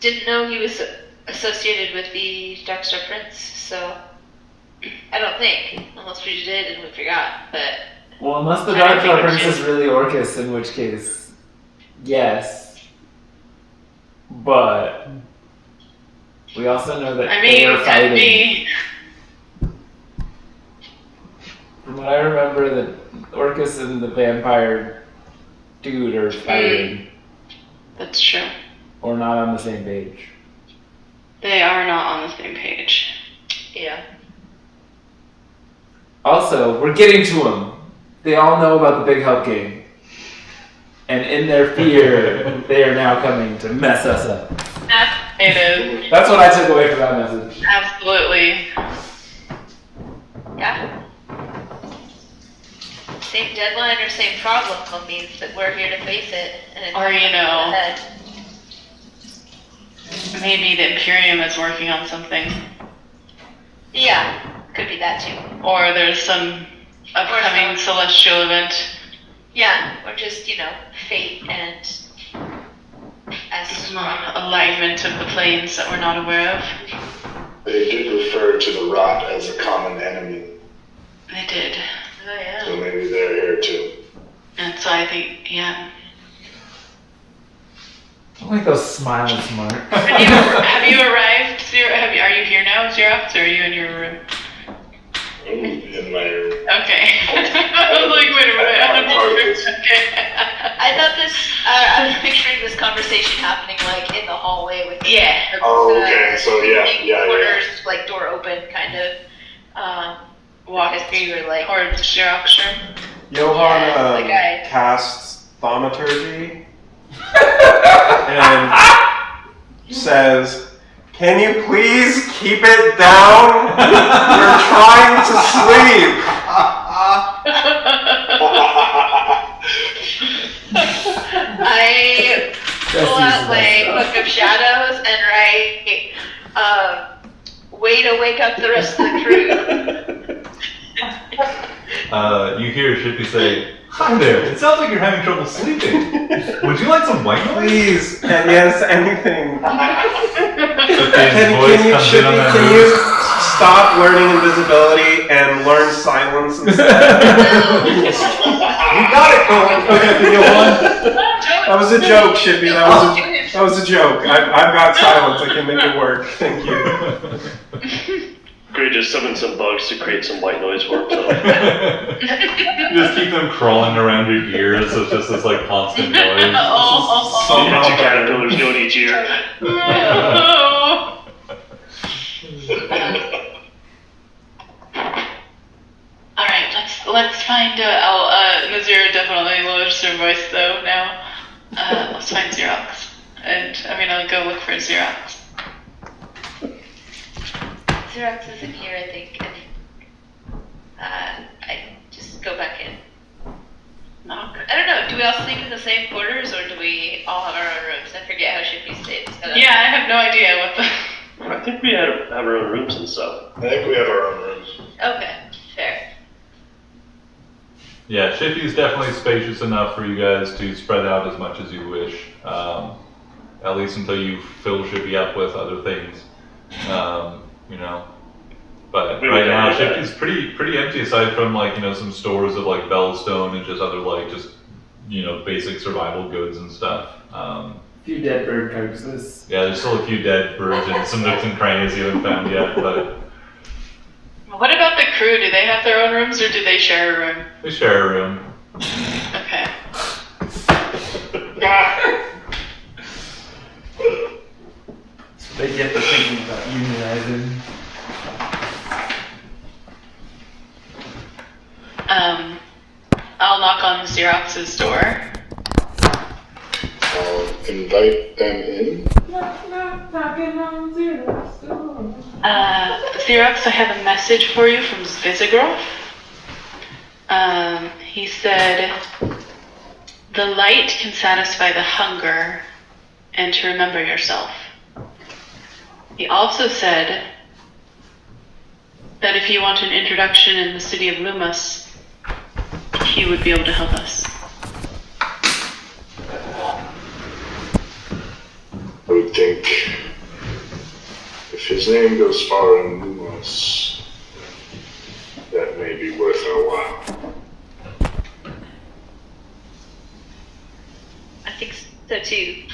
Didn't know he was associated with the Darkstar Prince, so I don't think, unless we did and we forgot, but Well, unless the I don't Dark think Prince it is really Orcus, in which case, yes. But we also know that I they mean, are it could fighting. be. From what I remember, the Orcus and the vampire dude are fighting, That's true. or not on the same page. They are not on the same page. yeah. Also, we're getting to them. They all know about the Big Help Game. And in their fear, they are now coming to mess us up. It is. That's what I took away from that message. Absolutely. Yeah. Same deadline or same problem means that we're here to face it. And it's Or, you know. ahead. Maybe the Imperium is working on something. Yeah, could be that too. Or there's some upcoming celestial event. Yeah, or just, fate and Some alignment of the planes that we're not aware of. They did refer to the rot as a common enemy, They did. Oh yeah. so maybe they're here too. And so I think, yeah. I like those smiling smart. Have you arrived? Are you here now, Xerox, or are you in your room? In my room. Okay. I was like, wait a minute. I'm in your room. Okay. I thought I was picturing this conversation happening like in the hallway with Yeah. Oh, okay, so yeah. quarters, like door open, kind of. Walking you were like, towards Xerox room. Johan Yeah, like I- casts thaumaturgy and says, "Can you please keep it down? You're trying to sleep." I pull out my book of shadows and write, "Way to wake up the rest of the crew." You hear Shippy say, "Hi there, it sounds like you're having trouble sleeping. Would you like some white noise?" Please, and yes, anything. Shippy's voice comes in on that Can move. you stop learning invisibility and learn silence instead? You got it, Cole. Okay, Johan. That was a joke, Shippy. That was a joke. I've got silence. I can make it work. Thank you. Great, just summon some bugs to create some white noise for himself. Just keep them crawling around your ears, so it's just this like constant noise. Somehow Two caterpillars go in each ear. Alright, let's find Nazira definitely lowers her voice though now. Let's find Xerox. And I'll go look for Xerox. Xerox isn't here, I think. I just go back in. Knock. I don't know. Do we all sleep in the same quarters, or do we all have our own rooms? I forget how Shippy stays. Yeah, I have no idea what the. I think we have our own rooms and stuff. I think we have our own rooms. Okay, fair. Yeah, Shippy is definitely spacious enough for you guys to spread out as much as you wish. At least until you fill Shippy up with other things. But right now Shippy's pretty empty aside from some stores of Bellstone and just other basic survival goods and stuff. A few dead bird carcasses. Yeah, there's still a few dead birds and some nooks and crannies you haven't found yet, but What about the crew? Do they have their own rooms or do they share a room? they share a room. Okay. They get to thinking about unionizing. I'll knock on Xerox's door. I'll invite them in. Xerox, I have a message for you from Visigroff. He said, the light can satisfy the hunger and to remember yourself. He also said that if you want an introduction in the city of Lumos, he would be able to help us. I would think if his name goes far in Lumos, that may be worth our while. I think so too.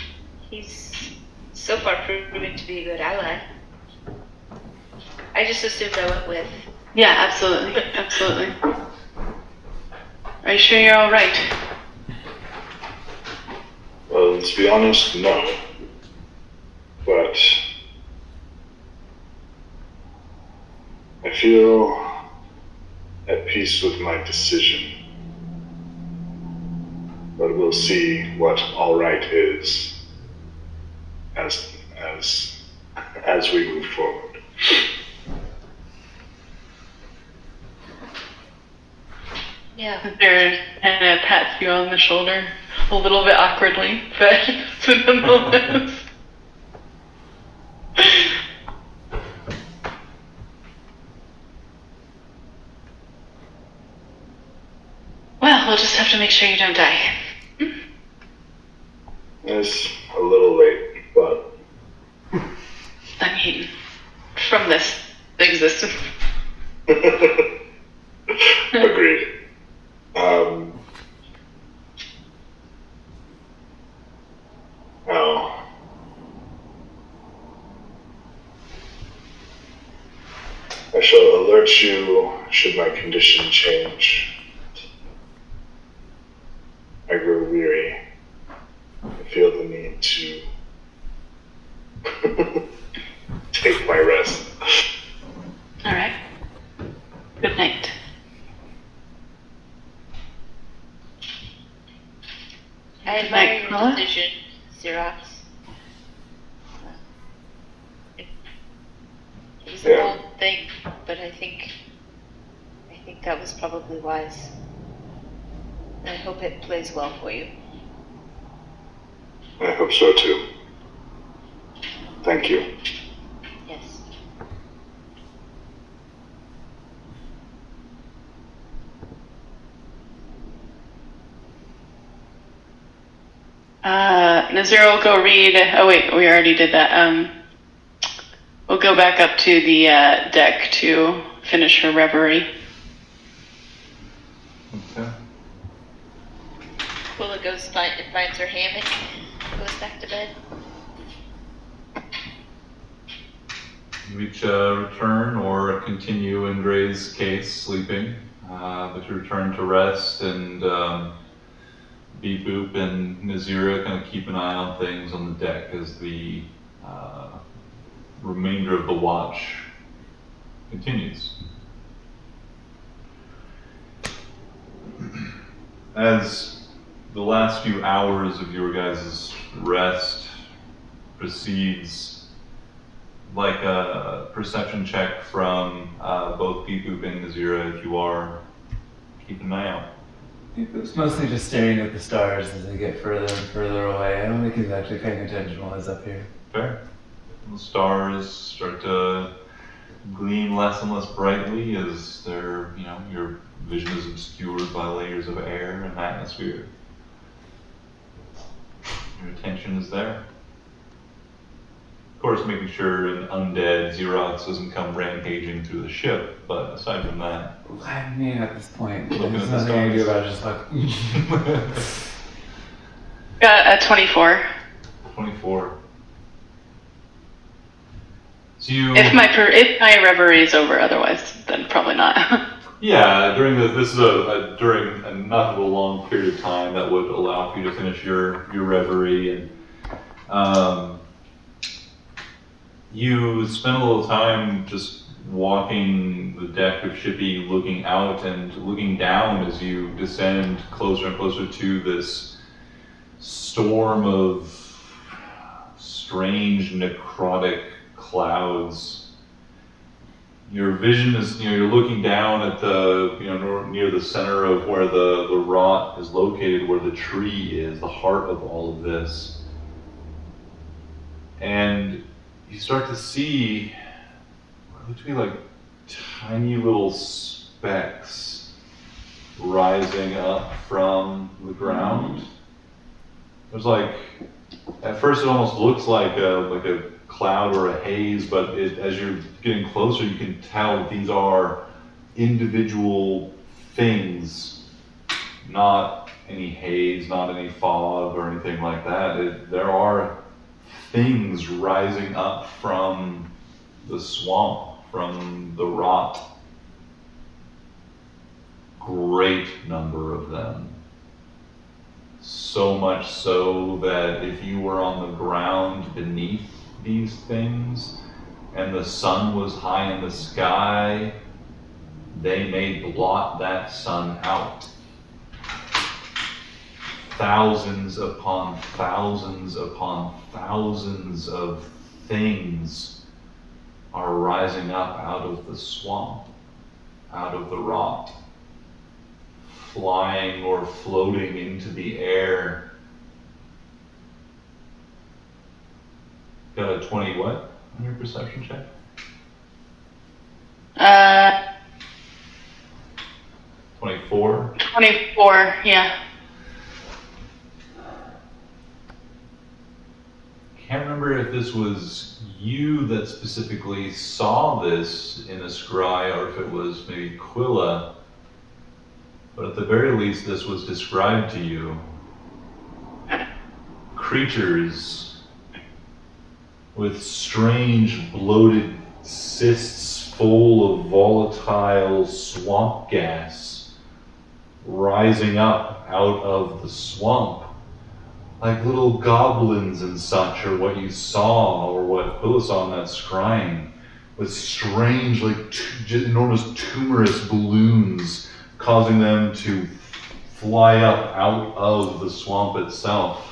He's so far proven to be a good ally. I just assumed I went with. Yeah, absolutely. Absolutely. Are you sure you're all right? Well, to be honest, no. But I feel at peace with my decision. But we'll see what all right is as we move forward. Yeah. There, Hannah pats you on the shoulder a little bit awkwardly, but nonetheless. Well, we'll just have to make sure you don't die. It's a little late, but I mean, from this existence. agreed. Now, I shall alert you should my condition change. I grow weary. I feel the need to take my rest. All right. Good night. I admire Night, Paula? your decision, Xerox. It was a Yeah. bold thing, but I think that was probably wise. And I hope it plays well for you. I hope so too. Thank you. Yes. Nazira will go read. Oh wait, we already did that. We'll go back up to the deck to finish her reverie. Okay. Willa goes and finds her hammock, goes back to bed. You each return or continue in Gray's case, sleeping, but you return to rest, and Beep Boop and Nazira kind of keep an eye on things on the deck as the remainder of the watch continues. As the last few hours of your guys' rest proceeds, like a perception check from both Beep Boop and Nazira, if you are keeping an eye out. It's mostly just staring at the stars as they get further and further away. I don't think he's actually paying attention while he's up here. Fair. The stars start to gleam less and less brightly as they're, your vision is obscured by layers of air and atmosphere. Your attention is there. Of course, making sure an undead Xerox doesn't come rampaging through the ship, but aside from that. I mean, at this point, Looking there's at the nothing I can do stars. about it, just like. Got a 24. 24. So you. If my reverie is over, otherwise, then probably not. Yeah, this is during enough of a long period of time that would allow for you to finish your reverie, and you spend a little time just walking the deck of Shippy, looking out and looking down as you descend closer and closer to this storm of strange necrotic clouds. Your vision is, you're looking down at the, near the center of where the rot is located, where the tree is, the heart of all of this. And you start to see what looks to be like tiny little specks rising up from the ground. There's like, at first it almost looks like a cloud or a haze, but as you're getting closer, you can tell that these are individual things, not any haze, not any fog or anything like that. There are things rising up from the swamp, from the rot. Great number of them. So much so that if you were on the ground beneath these things and the sun was high in the sky, they may blot that sun out. Thousands upon thousands upon thousands of things are rising up out of the swamp, out of the rot, flying or floating into the air. Got a 20 what on your perception check? 24? 24, yeah. Can't remember if this was you that specifically saw this in a scry or if it was maybe Quilla, but at the very least this was described to you. Creatures with strange bloated cysts full of volatile swamp gas rising up out of the swamp, like little goblins and such, or what you saw, or what Quilla saw in that scrying, with strange, like enormous tumorous balloons causing them to fly up out of the swamp itself.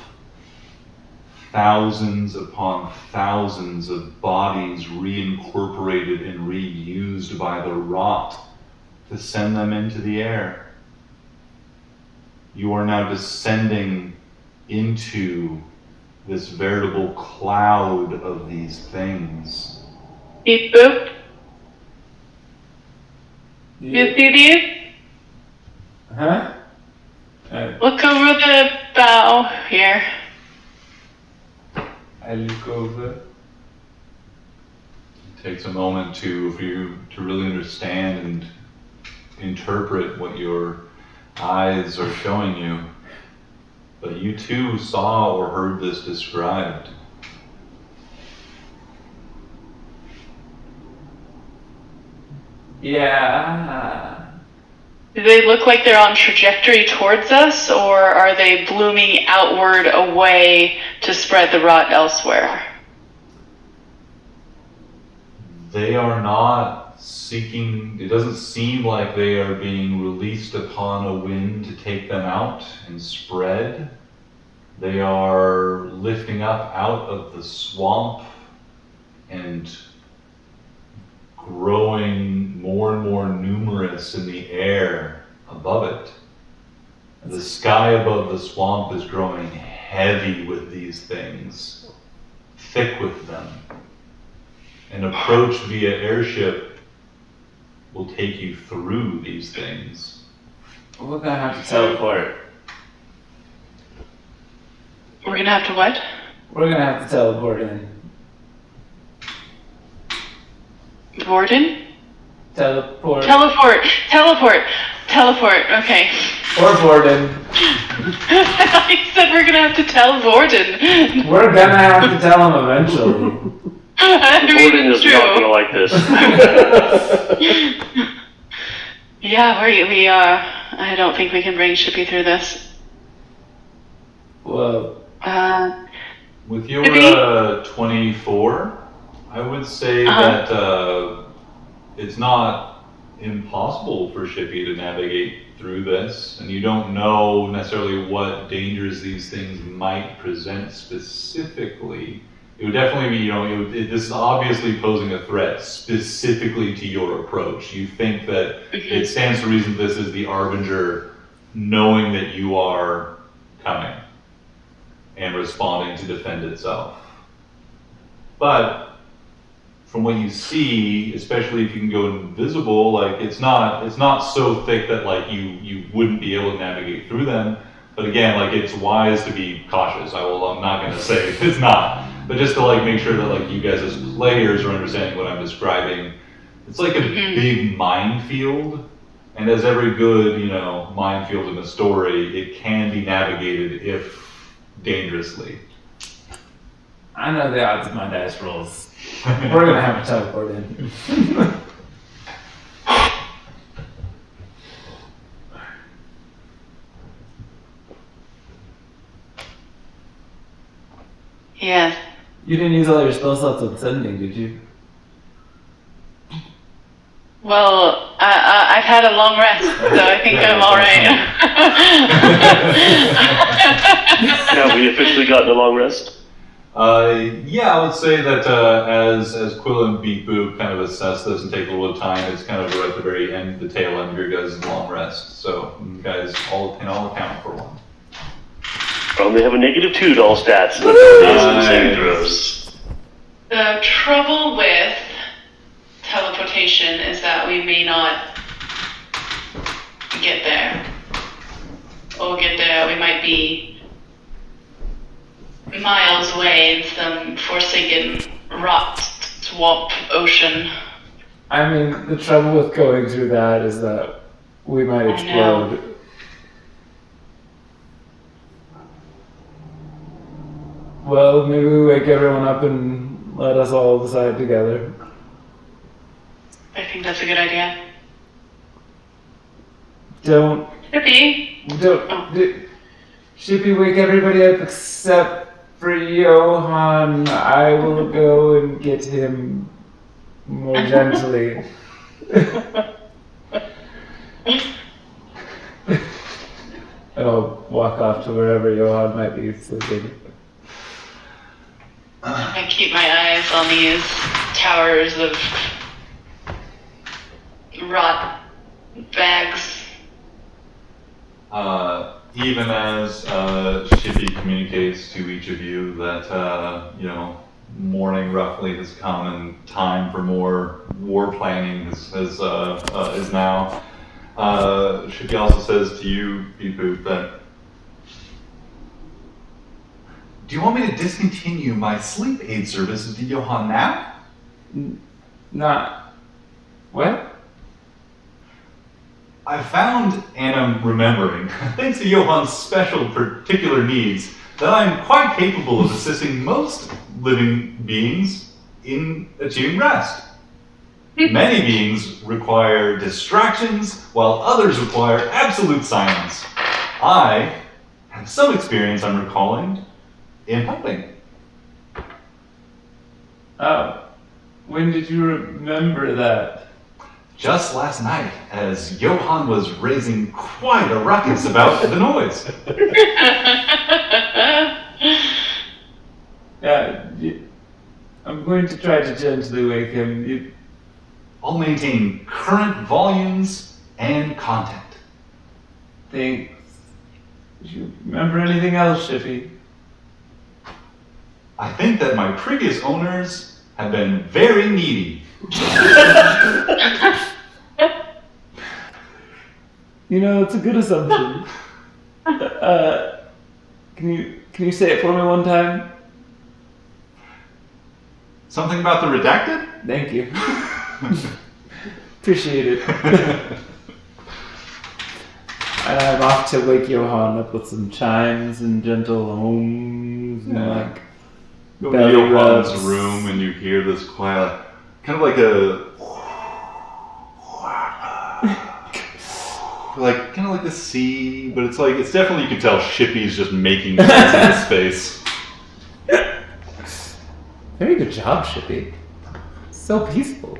Thousands upon thousands of bodies reincorporated and reused by the rot to send them into the air. You are now descending into this veritable cloud of these things. Beep boop. You see these? Huh? Look over the bow here. I look over. It takes a moment for you to really understand and interpret what your eyes are showing you. But you too saw or heard this described. Yeah. Do they look like they're on trajectory towards us, or are they blooming outward away to spread the rot elsewhere? They are not seeking, it doesn't seem like they are being released upon a wind to take them out and spread. They are lifting up out of the swamp and growing more and more numerous in the air above it. And the sky above the swamp is growing heavy with these things, thick with them. An approach via airship will take you through these things. We're gonna have to teleport. We're gonna have to what? We're gonna have to teleport in. Warden? Teleport. Teleport, okay. Or Borden. I said we're gonna have to tell Warden. We're gonna have to tell him eventually. Warden is not gonna like this. Yeah, Yeah, we are. I don't think we can bring Shippy through this. Well, With your Shippy? 24, I would say that it's not impossible for Shippy to navigate through this, and you don't know necessarily what dangers these things might present specifically. It would definitely be, this is obviously posing a threat specifically to your approach. You think that it stands to reason this is the Arbinger knowing that you are coming and responding to defend itself. But from what you see, especially if you can go invisible, like it's not so thick that like you wouldn't be able to navigate through them. But again, like it's wise to be cautious. I'm not going to say it's not, but just to like make sure that like you guys as players are understanding what I'm describing. It's like a big minefield, and as every good minefield in a story, it can be navigated if dangerously. I know the odds of my dice rolls. We're gonna have to teleport in. Yeah. You didn't use all your spell slots with sending, did you? Well, I've had a long rest, so I think I'm all right. Have we officially gotten a long rest? Yeah, I would say that as Quill and Beep Boop kind of assess this and take a little time, it's kind of right at the very end, the tail end of your guys' long rest. So you guys all can account for one. I only have a -2 to all stats and abilities and saving throws. The trouble with teleportation is that we may not get there. Or get there, we might be miles away in some forsaken rock swamp ocean. I mean, the trouble with going through that is that we might explode. Well, maybe we wake everyone up and let us all decide together. I think that's a good idea. Don't. Shippy? Shippy, wake everybody up except for Johan. I will go and get him more gently. And I'll walk off to wherever Johan might be sleeping. I keep my eyes on these towers of rot bags. Even as Shippy communicates to each of you that morning roughly has come and time for more war planning is now. Shippy also says to you, Beep Boop, that do you want me to discontinue my sleep aid services to Johan now? Not. What? I found, and I'm remembering, thanks to Johan's special particular needs, that I'm quite capable of assisting most living beings in achieving rest. Many beings require distractions, while others require absolute silence. I have some experience, I'm recalling, in helping. When did you remember that? Just last night, as Johan was raising quite a ruckus about the noise. I'm going to try to gently wake him. I'll maintain current volumes and content. Thanks. Do you remember anything else, Shippy? I think that my previous owners have been very needy. It's a good assumption. Can you say it for me one time? Something about the redacted? Thank you. Appreciate it. And I'm off to wake Johan up with some chimes and gentle homes and Go belly to Johan's rubs. room and you hear this quiet, kind of like a like kind of like the sea, but it's definitely, you can tell Shippy's just making noise in the space. Very good job, Shippy. So peaceful.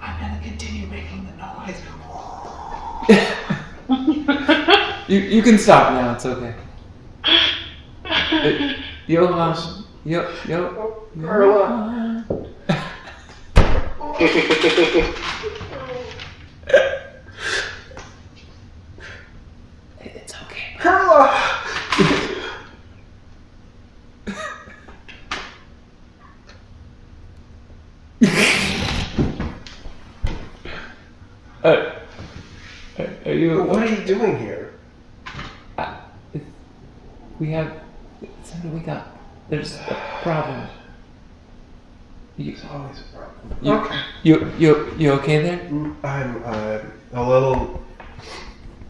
I'm gonna continue making the noise. You can stop now. It's okay. Johan. Carla. It's okay. Carla. Are you? What are you doing here? We have. Something we got. There's a problem. There's always a problem. Okay. You okay there? I'm a little.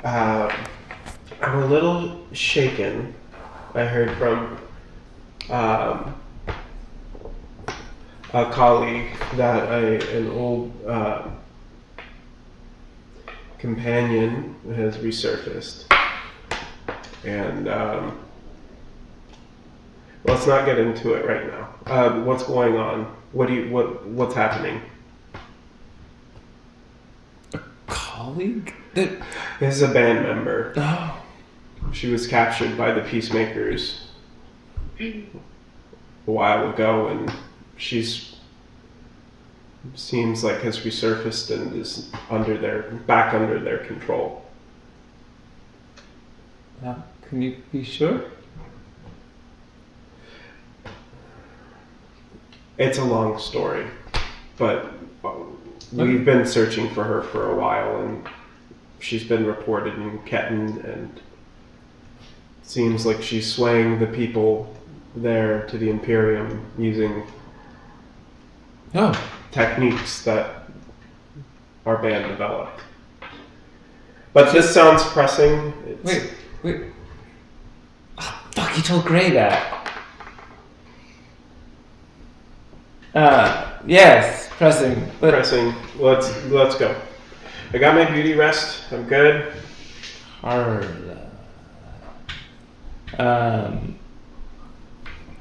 I'm a little shaken. I heard from a colleague that an old companion has resurfaced, and let's not get into it right now. What's going on? What's happening? Colleague? This is a band member. Oh. She was captured by the Peacemakers a while ago, and seems like has resurfaced and is back under their control. Can you be sure? It's a long story, but we've been searching for her for a while, and she's been reported in Ketten, and seems like she's swaying the people there to the Imperium using techniques that our band developed. But this sounds pressing. Wait. Oh, fuck, you told Gray that. Yes, pressing. Pressing. Let's go. I got my beauty rest. I'm good.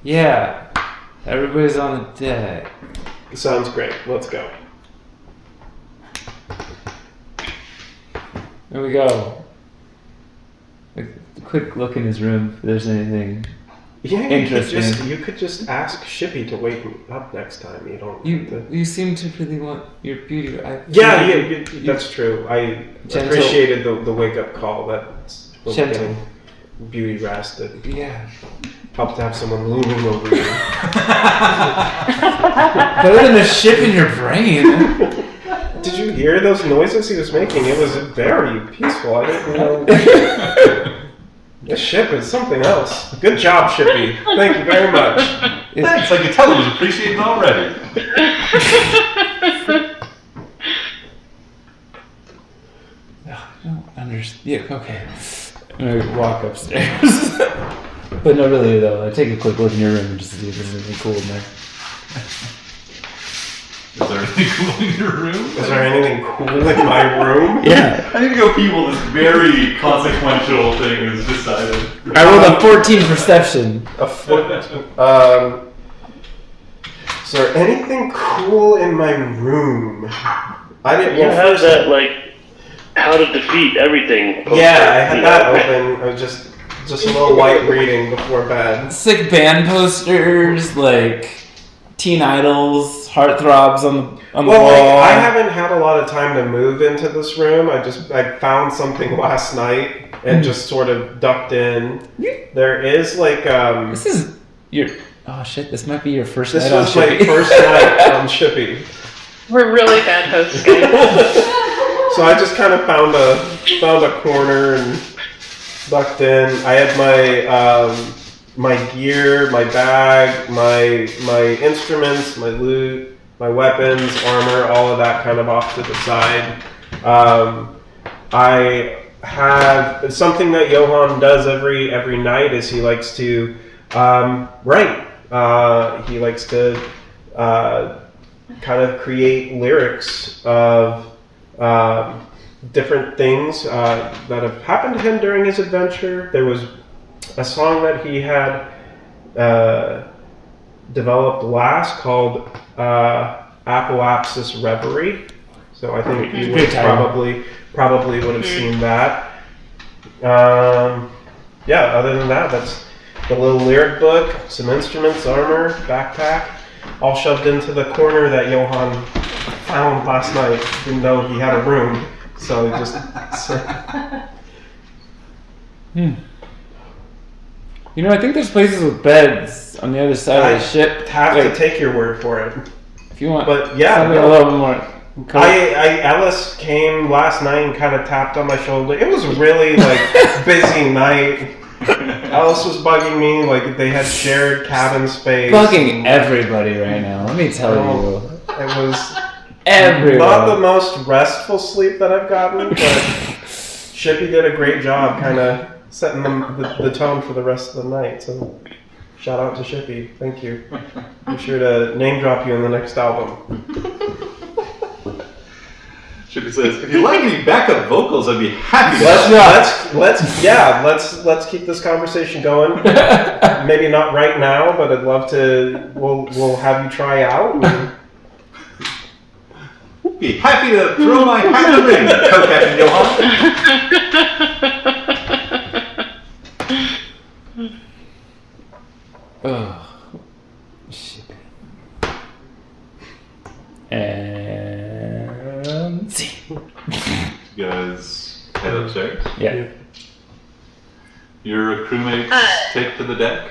Yeah. Everybody's on the deck. Sounds great. Let's go. There we go. A quick look in his room if there's anything interesting. You could just ask Shippy to wake me up next time. You don't. You seem to really want your beauty. That's true. I appreciated the wake up call. That's getting beauty rested. Yeah. Helped to have someone looming over you. Better than a ship in your brain. Did you hear those noises he was making? It was very peaceful. I didn't know. This ship is something else. Good job, Shippy. Thank you very much. Thanks. I can tell he was appreciating already. I don't understand. Yeah, okay. I'm gonna walk upstairs. But no, really though. I take a quick look in your room just to see if there's anything cool in there. Is there anything cool in your room? Is there anything cool in my room? Yeah. I need to go people this very consequential thing is decided. I rolled a 14 perception. Is there anything cool in my room? I didn't. You have that how to defeat everything. Yeah, I had that open. I was just a little light reading before bed. Sick band posters, teen idols, heartthrobs on the wall. I haven't had a lot of time to move into this room. I found something last night and just sort of ducked in. There is This is your. Oh shit! This might be your first night on Shippy. This was my first night on Shippy. We're really bad hosts, guys. So I just kind of found a corner and ducked in. I had my gear, my bag, my instruments, my loot, my weapons, armor, all of that kind of off to the side. I have something that Johan does every night is he likes to write. He likes to kind of create lyrics of different things that have happened to him during his adventure. There was a song that he had developed last called Apoapsis Reverie. So I think you would probably would have seen that. Other than that, that's the little lyric book, some instruments, armor, backpack, all shoved into the corner that Johan found last night. Didn't know he had a room, so he just... You know, I think there's places with beds on the other side of the ship. Have to take your word for it. If you want, but yeah, tell me a little bit more. Ellis came last night and kind of tapped on my shoulder. It was really busy night. Ellis was bugging me, they had shared cabin space. Bugging everybody right now. Let me tell you, it was everyone. Not the most restful sleep that I've gotten, but Shippy did a great job, kind of setting the tone for the rest of the night. So, shout out to Shippy. Thank you. Be sure to name drop you in the next album. Shippy says, if you like any backup vocals, I'd be happy. Let's keep this conversation going. Maybe not right now, but I'd love to. We'll have you try out. Be happy to throw my hat in the ring, Co-Captain Johan. Oh, Shippy. And see. You guys head upstairs? Yeah. Your crewmates take to the deck?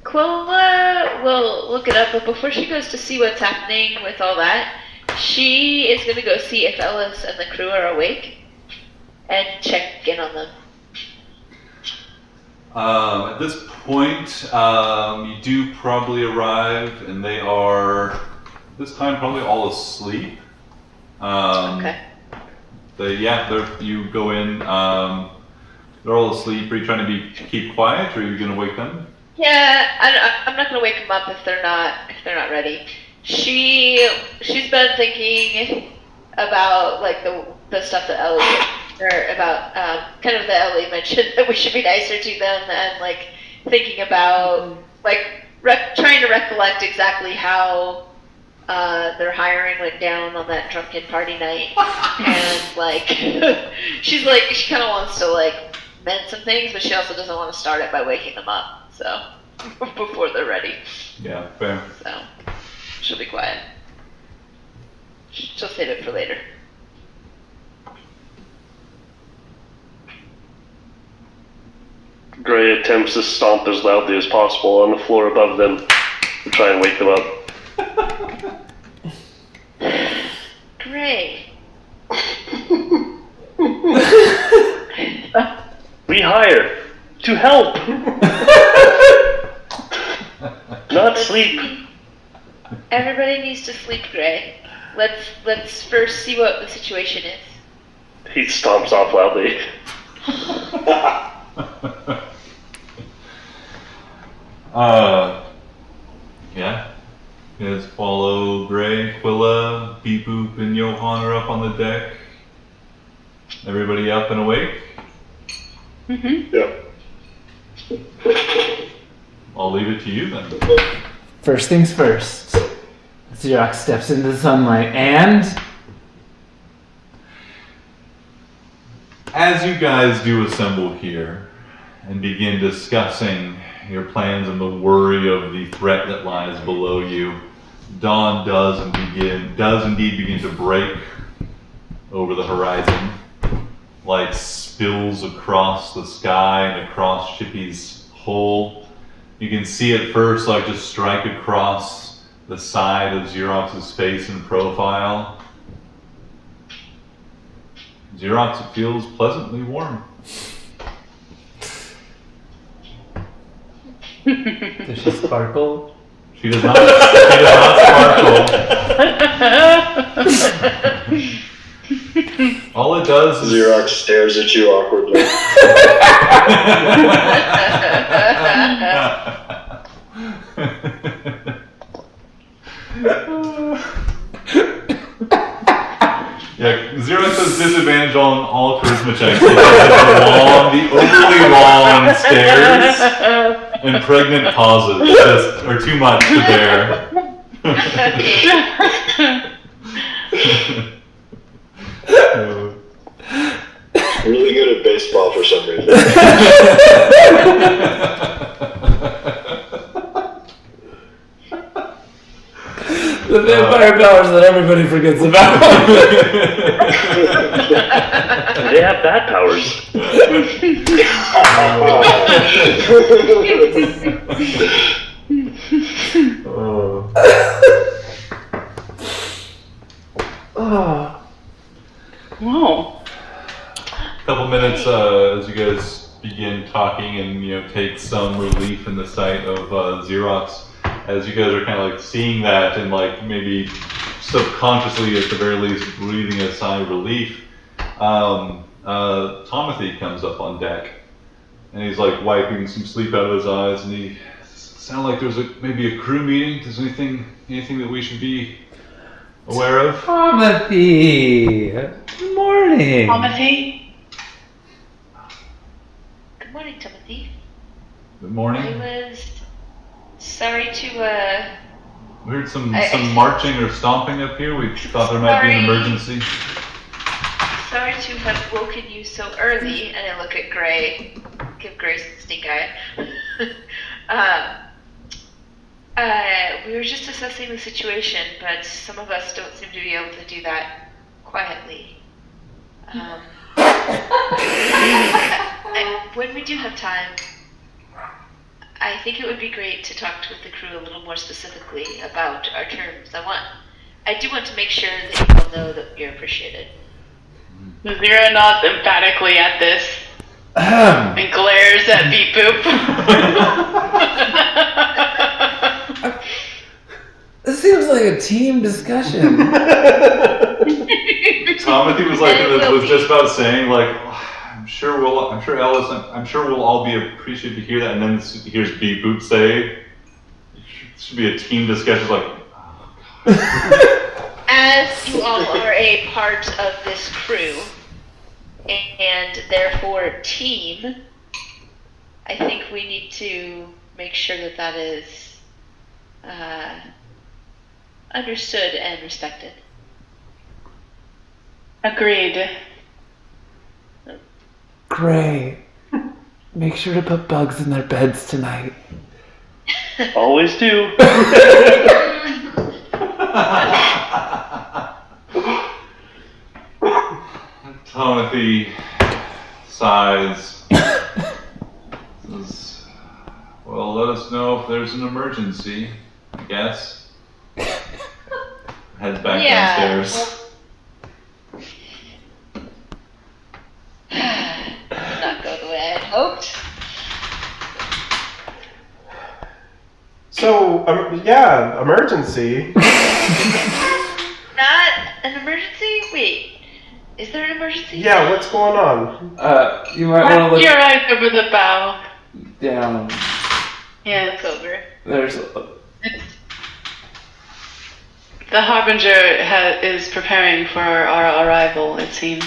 Quilla will look it up, but before she goes to see what's happening with all that, she is going to go see if Ellis and the crew are awake and check in on them. At this point, you do probably arrive, and they are, this time, probably all asleep. Okay. You go in, they're all asleep. Are you trying to keep quiet, or are you going to wake them? Yeah, I'm not going to wake them up if they're not ready. She's been thinking about the stuff that Ellie, or about kind of that Ellie mentioned that we should be nicer to them, and thinking about trying to recollect exactly how their hiring went down on that drunken party night, and she kind of wants to mend some things, but she also doesn't want to start it by waking them up, so before they're ready. Yeah, fair. So she'll be quiet. She'll save it for later. Gray attempts to stomp as loudly as possible on the floor above them to try and wake them up. Gray. We hire to help, not sleep. Everybody needs to sleep, Gray. Let's first see what the situation is. He stomps off loudly. Yeah. You guys follow Gray, Quilla, Beep Boop, and Johan are up on the deck. Everybody up and awake? Mm-hmm. Yep. I'll leave it to you then. First things first. Xerox steps into the sunlight and... As you guys do assemble here and begin discussing your plans and the worry of the threat that lies below you, dawn does indeed begin to break over the horizon. Light spills across the sky and across Shippy's hull. You can see it first just strike across the side of Xerox's face and profile. Xerox, it feels pleasantly warm. Does she sparkle? She does not sparkle. All it does is... Xerox stares at you awkwardly. Yeah, Xerox has disadvantage on all charisma checks because the overly long stares and pregnant pauses just are too much to bear. Really good at baseball for some reason. The vampire powers that everybody forgets about. They have bad powers. Whoa. Couple minutes as you guys begin talking and take some relief in the sight of Xerox, as you guys are kind of like seeing that and like maybe subconsciously at the very least breathing a sigh of relief. Tomothy comes up on deck and he's like wiping some sleep out of his eyes, and he sounded like there's maybe a crew meeting. Is there anything that we should be aware of? Tomothy! Good morning! Tomothy? Good morning, Timothy. Good morning. I was sorry to, We heard some marching or stomping up here. We thought there might be an emergency. sorry to have woken you so early. And I look at Gray, give Gray some stink eye. We were just assessing the situation, but some of us don't seem to be able to do that quietly. When we do have time, I think it would be great to talk with the crew a little more specifically about our terms. I do want to make sure that you all know that you're appreciated. Zero nods emphatically at this and glares at Beep Boop. This seems like a team discussion. Timothy was just about saying like, I'm sure we'll all be appreciated to hear that, and then here's Beep Boop say, it should be a team discussion. Like, As you all are a part of this crew, and therefore team, I think we need to make sure that is understood and respected. Agreed. Gray, make sure to put bugs in their beds tonight. Always do. Timothy sighs. Says, well, let us know if there's an emergency, I guess. Heads back downstairs. Did not go the way I had hoped. So, emergency. Not an emergency? Wait, is there an emergency? Yeah, what's going on? You might want to look Your eyes over the bow. down. Yes. Look over. There's The Harbinger is preparing for our arrival, it seems.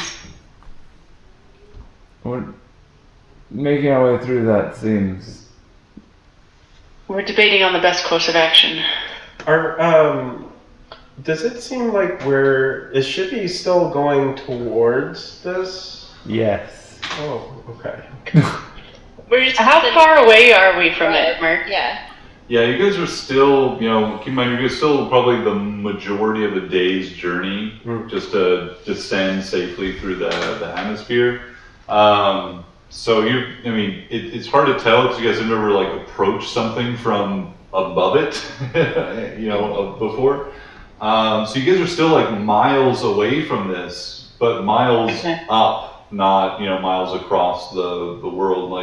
We're making our way through that, seems. We're debating on the best course of action. Does it seem like is Shippy still going towards this? Yes. Oh, okay. How far away are we from it, Merc? Yeah. Yeah, you guys are still, keep in mind, you guys still probably the majority of a day's journey just to descend safely through the atmosphere. So it's hard to tell because you guys have never approached something from above it, before. So you guys are still miles away from this, but miles up, not miles across the world.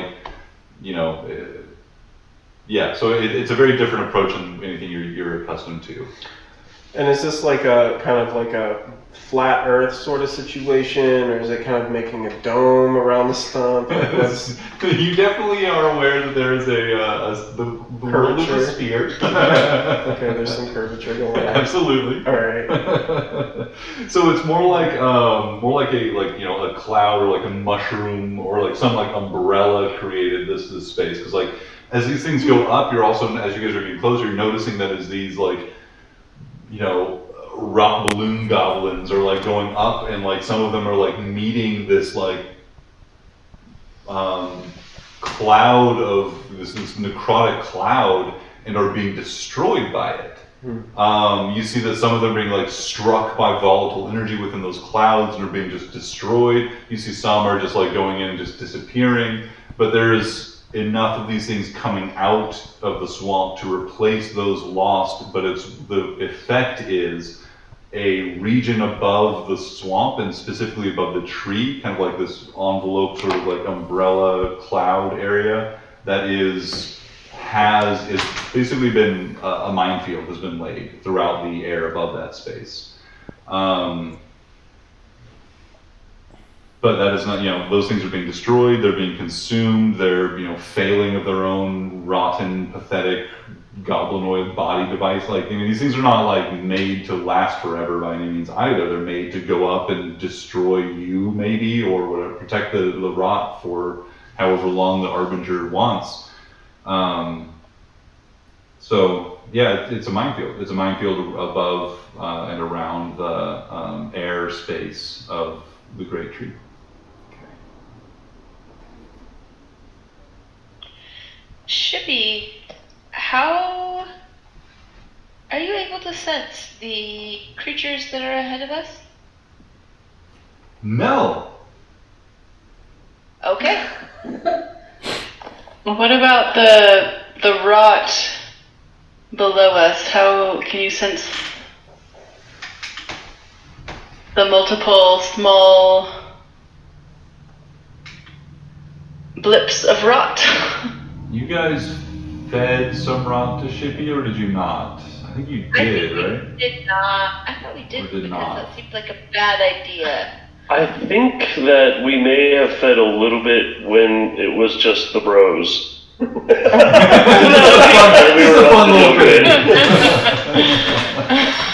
Yeah. So it's a very different approach than anything you're accustomed to. And is this like a kind of like a flat Earth sort of situation, or is it kind of making a dome around the stump? Like You definitely are aware that there is the world of a sphere. Okay, there's some curvature going on. Absolutely. All right. So it's more like a cloud or like a mushroom or like some like umbrella created this space, because like as these things go up, you're also, as you guys are getting closer, you're noticing that as these like rock balloon goblins are like going up, and like some of them are like meeting this like cloud of this necrotic cloud and are being destroyed by it. You see that some of them are being like struck by volatile energy within those clouds and are being just destroyed. You see some are just like going in and just disappearing, but there's enough of these things coming out of the swamp to replace those lost, but the effect is a region above the swamp and specifically above the tree, kind of like this envelope sort of like umbrella cloud area that is basically been a minefield has been laid throughout the air above that space. But that is not, those things are being destroyed, they're being consumed, they're, failing of their own rotten, pathetic, goblinoid body device. Like, these things are not like made to last forever by any means either. They're made to go up and destroy you maybe, or whatever, protect the rot for however long the Arbinger wants. So yeah, it's a minefield. It's a minefield above and around the air space of the Great Tree. Shippy, how are you able to sense the creatures that are ahead of us? No. Okay. What about the rot below us? How can you sense the multiple small blips of rot? You guys fed some rot to Shippy, or did you not? I think you did, right? We did not. I thought we did, Or did because not. that seemed like a bad idea. I think that we may have fed a little bit when it was just the bros. It's a fun little bit.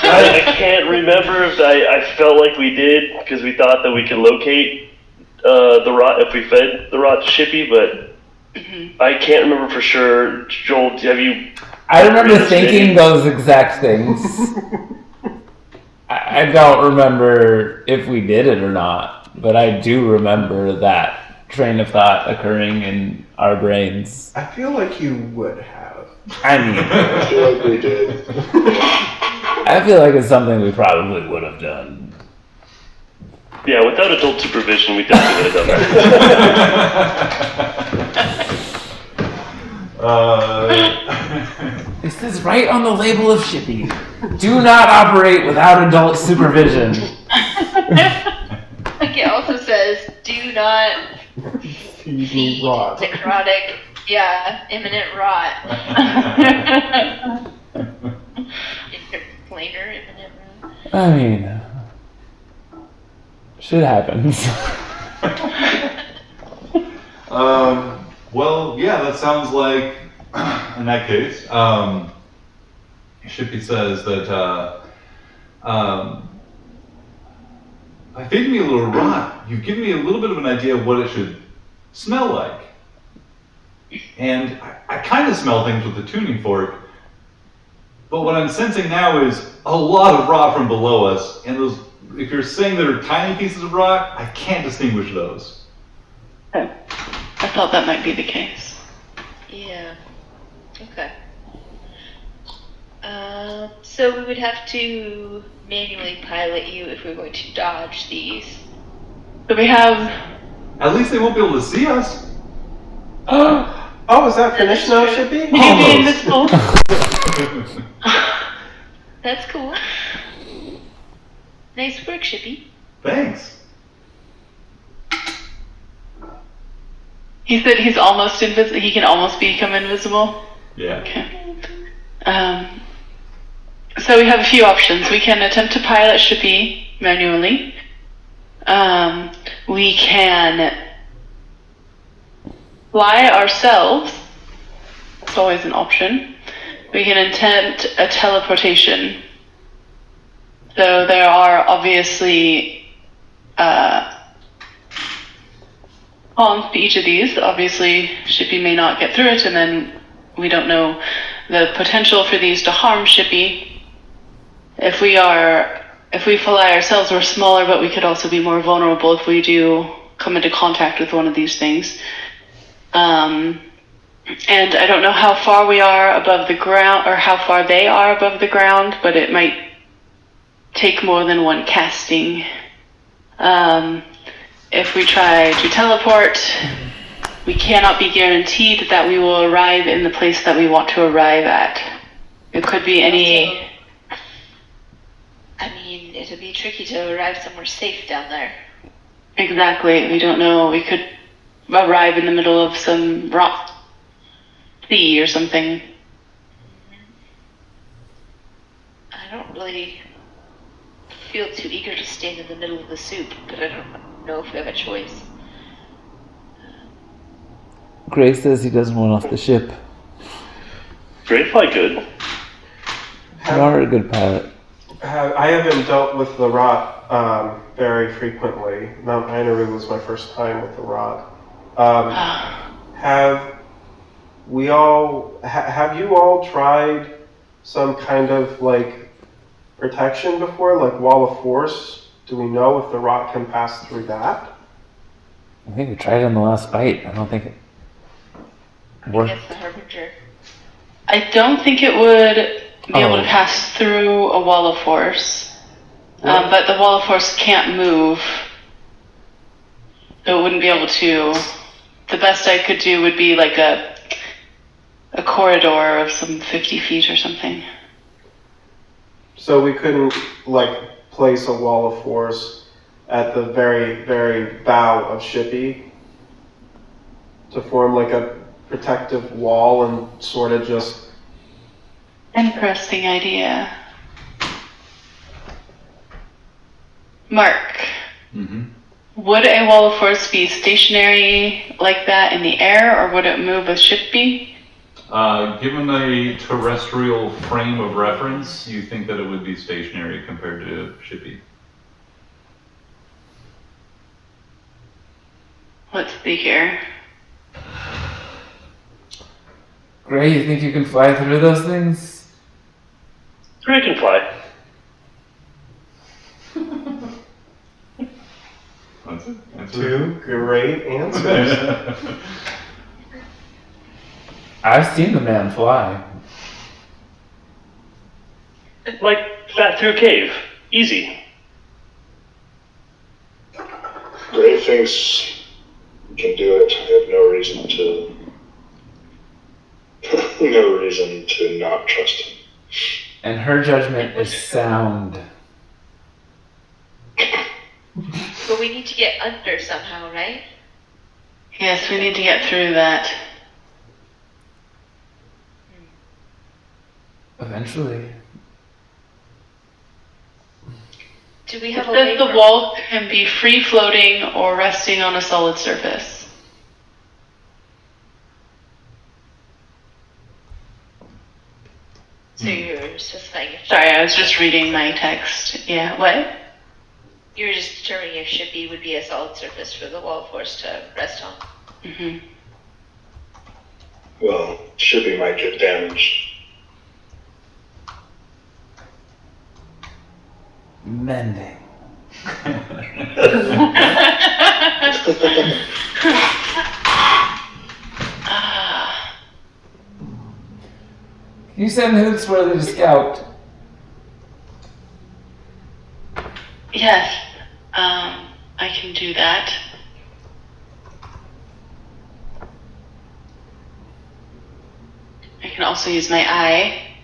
I can't remember if I felt like we did because we thought that we could locate the rot if we fed the rot to Shippy, but I can't remember for sure. Joel, have you? I remember thinking those exact things. I don't remember if we did it or not, but I do remember that train of thought occurring in our brains. I feel like you would have. I mean, I feel like we did. I feel like it's something we probably would have done. Yeah, without adult supervision, we definitely would have done that. This is right on the label of Shippy. Do not operate without adult supervision. Like it also says, do not feed rot. necrotic, imminent rot. Interplanar imminent rot. I mean, shit happens. Well, yeah, that sounds like, in that case, Shippy says that, by feeding me a little rot, you've given me a little bit of an idea of what it should smell like. And I kind of smell things with the tuning fork, but what I'm sensing now is a lot of rot from below us, and those, if you're saying there are tiny pieces of rot, I can't distinguish those. I thought that might be the case. Yeah. Okay. So we would have to manually pilot you if we're going to dodge these. So we have. At least they won't be able to see us. Oh, is that finished now, Shippy? Invisible. That's cool. Nice work, Shippy. Thanks. He said he's almost invisible. He can almost become invisible. Yeah. Okay. So we have a few options. We can attempt to pilot Shippy manually. We can fly ourselves. That's always an option. We can attempt a teleportation. So there are obviously cons to each of these. Obviously, Shippy may not get through it, and then we don't know the potential for these to harm Shippy. If we fly ourselves, we're smaller, but we could also be more vulnerable if we do come into contact with one of these things. And I don't know how far we are above the ground, or how far they are above the ground, but it might take more than one casting. If we try to teleport, we cannot be guaranteed that we will arrive in the place that we want to arrive at. It could be any... I mean, it'd be tricky to arrive somewhere safe down there. Exactly. We don't know. We could arrive in the middle of some rock sea or something. I don't really feel too eager to stand in the middle of the soup, but I don't know if we have a choice. Gray says he doesn't want off the ship. Great fly good. You are a good pilot. I haven't dealt with the rot very frequently. Mount Inaru was my first time with the rot. Have you all tried some kind of like protection before, like wall of force? Do we know if the rot can pass through that? I think we tried it in the last fight. I don't think it worked. Against the Harbinger. I don't think it would be able to pass through a wall of force. But the wall of force can't move. So it wouldn't be able to... The best I could do would be like a corridor of some 50 feet or something. So we couldn't like place a wall of force at the very, very bow of Shippy to form like a protective wall and sort of just... Interesting idea. Mark, would a wall of force be stationary like that in the air, or would it move with Shippy? Given a terrestrial frame of reference, you think that it would be stationary compared to Shippy. Let's see here. Gray, you think you can fly through those things? Gray can fly. That's it. Two great answers. I've seen the man fly. Like that through a cave. Easy. Gray thinks you can do it. I have no reason to not trust him. And her judgment is sound. But we need to get under somehow, right? Yes, we need to get through that. Eventually. Do we have It a way says the wall can be free floating or resting on a solid surface. So you're specifying if... Sorry, I was just reading my text. Yeah, what? You were just determining if Shippy would be a solid surface for the wall of force to rest on. Mm-hmm. Well, Shippy might get damaged. Mending. You send Hootsworthy to scout. Yes, I can do that. I can also use my eye.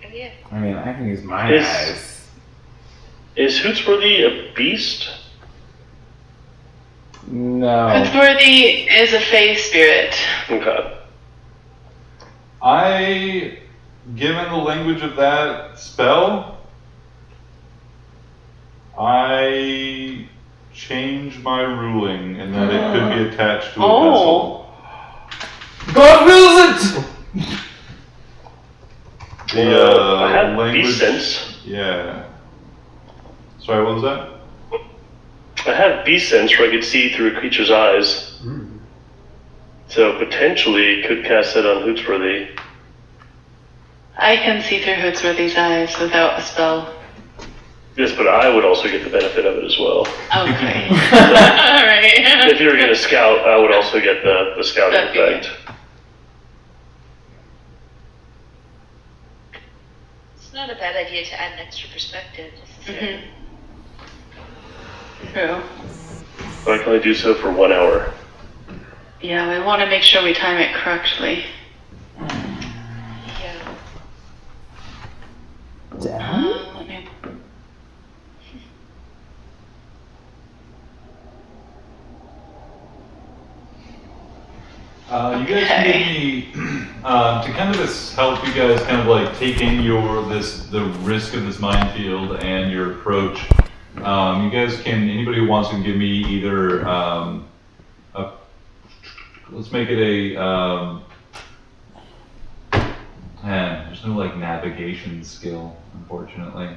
Oh, yeah. I mean, I can use my eyes. Is Hootsworthy a beast? No. Hootsworthy is a fae spirit. Okay. I given the language of that spell, I change my ruling in that it could be attached to a vessel. God wills it! I have language. beast sense. Yeah. Sorry, what was that? I have beast sense where I could see through a creature's eyes. So potentially could cast that on Hootsworthy. I can see through Hootsworthy's eyes without a spell. Yes, but I would also get the benefit of it as well. Okay. Alright. If you were going to scout, I would also get the scouting Okay. effect. It's not a bad idea to add an extra perspective necessarily. True. But I can only do so for 1 hour. Yeah, we want to make sure we time it correctly. Yeah. Let me... You guys can give me to kind of help you guys kind of like take in the risk of this minefield and your approach. You guys can, anybody who wants to give me either let's make it a there's no like navigation skill, unfortunately.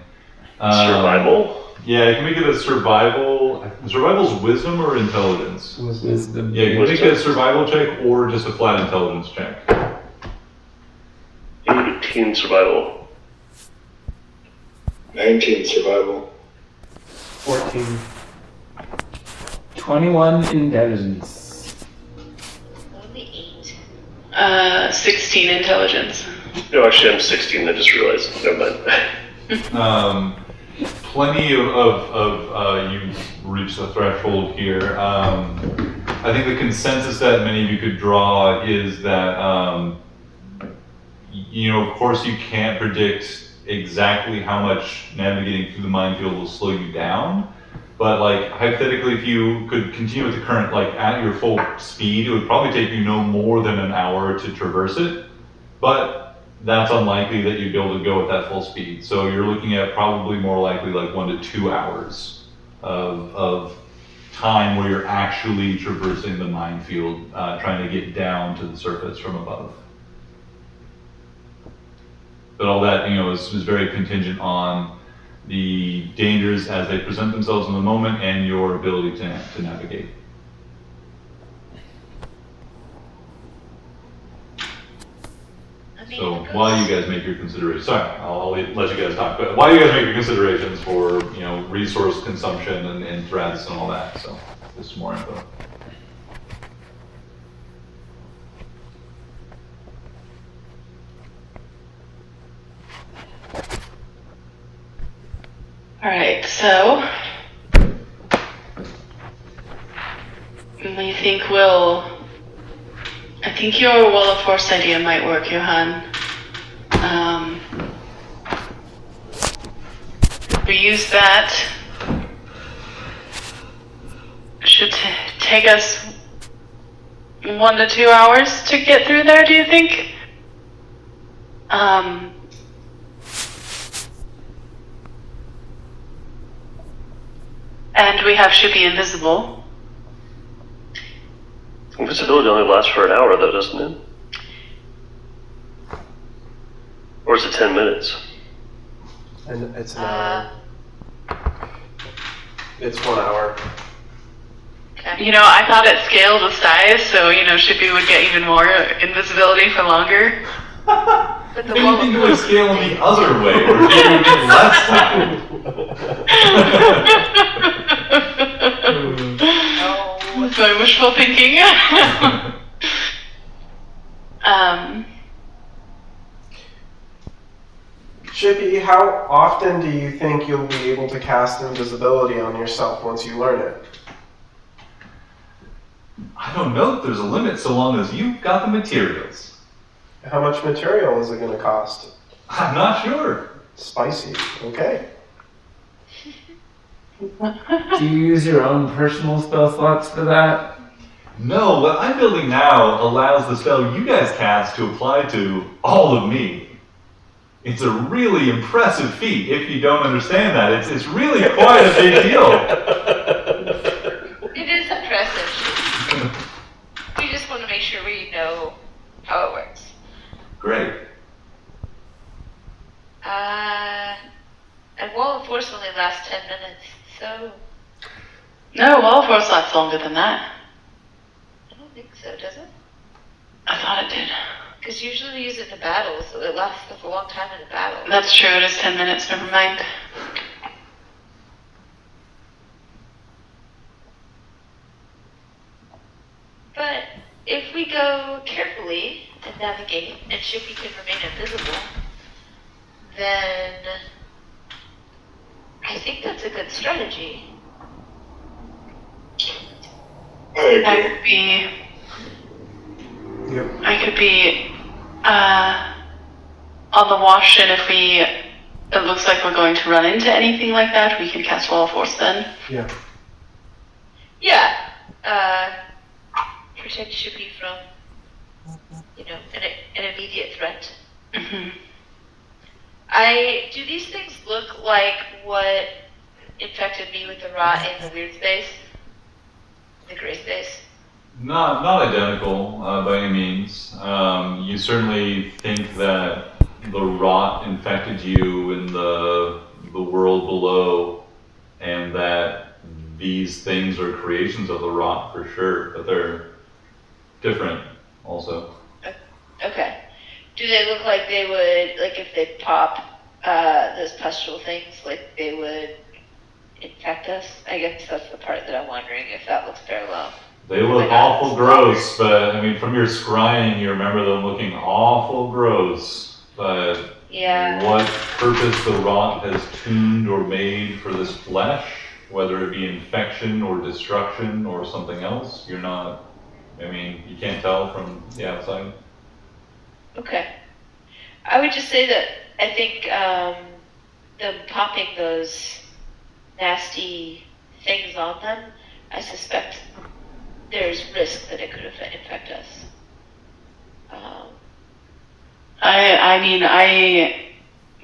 Survival? Yeah, you can make it a survival. Survival's wisdom or intelligence? Wisdom. Yeah, you can make it a survival check or just a flat intelligence check. 18 survival. 19 survival. 14. 21 intelligence. Only 8. 16 intelligence. No, actually, I'm 16. I just realized. Never mind. Plenty of you've reached the threshold here. I think the consensus that many of you could draw is that, of course you can't predict exactly how much navigating through the minefield will slow you down. But like hypothetically, if you could continue with the current, like at your full speed, it would probably take you no more than an hour to traverse it. But that's unlikely that you'd be able to go at that full speed. So you're looking at probably more likely like 1 to 2 hours of time where you're actually traversing the minefield, trying to get down to the surface from above. But all that, is very contingent on the dangers as they present themselves in the moment and your ability to navigate. So while you guys make your considerations, sorry, I'll let you guys talk, but while you guys make your considerations for, resource consumption and threats and all that, so just some more info. Alright, so... I think your Wall of Force idea might work, Johan. We use that. Should take us 1 to 2 hours to get through there, do you think? And we should be invisible. Invisibility only lasts for an hour, though, doesn't it? Or is it 10 minutes? And it's an hour. It's 1 hour. Okay. I thought it scaled with size, so, Shippy would get even more invisibility for longer. But the Maybe wall you think it would scale in the other way, or you would get less time. That's my wishful thinking. Shippy, how often do you think you'll be able to cast invisibility on yourself once you learn it? I don't know if there's a limit so long as you've got the materials. How much material is it going to cost? I'm not sure. Spicy. Okay. Do you use your own personal spell slots for that? No, what I'm building now allows the spell you guys cast to apply to all of me. It's a really impressive feat. If you don't understand that, it's really quite a big deal. It is impressive. We just want to make sure we know how it works. Great. And Wall of Force only lasts 10 minutes, so No, Wall of Force lasts longer than that. I don't think so, does it? I thought it did. Because usually we use it in a battle, so it lasts a long time in a battle. That's true, it is 10 minutes, never mind. But if we go carefully and navigate, and Shippy can remain invisible, then I think that's a good strategy. I could be... Yep. I could be on the watch, and if it looks like we're going to run into anything like that, we can cast Wall of Force then. Yeah. Yeah. Protect Shippy from, an immediate threat. Mm-hmm. Do these things look like what infected me with the rot in the weird space? The gray space? Not identical by any means. You certainly think that the rot infected you in the world below, and that these things are creations of the rot for sure, but they're different also. Okay. Do they look like they would, like if they pop those pustule things, like they would infect us? I guess that's the part that I'm wondering if that looks parallel. They look awful gross, but I mean, from your scrying, you remember them looking awful gross. But Yeah. what purpose the rot has tuned or made for this flesh, whether it be infection or destruction or something else, you're not. I mean, you can't tell from the outside. Okay. I would just say that I think them popping those nasty things on them, I suspect there's risk that it could infect us. I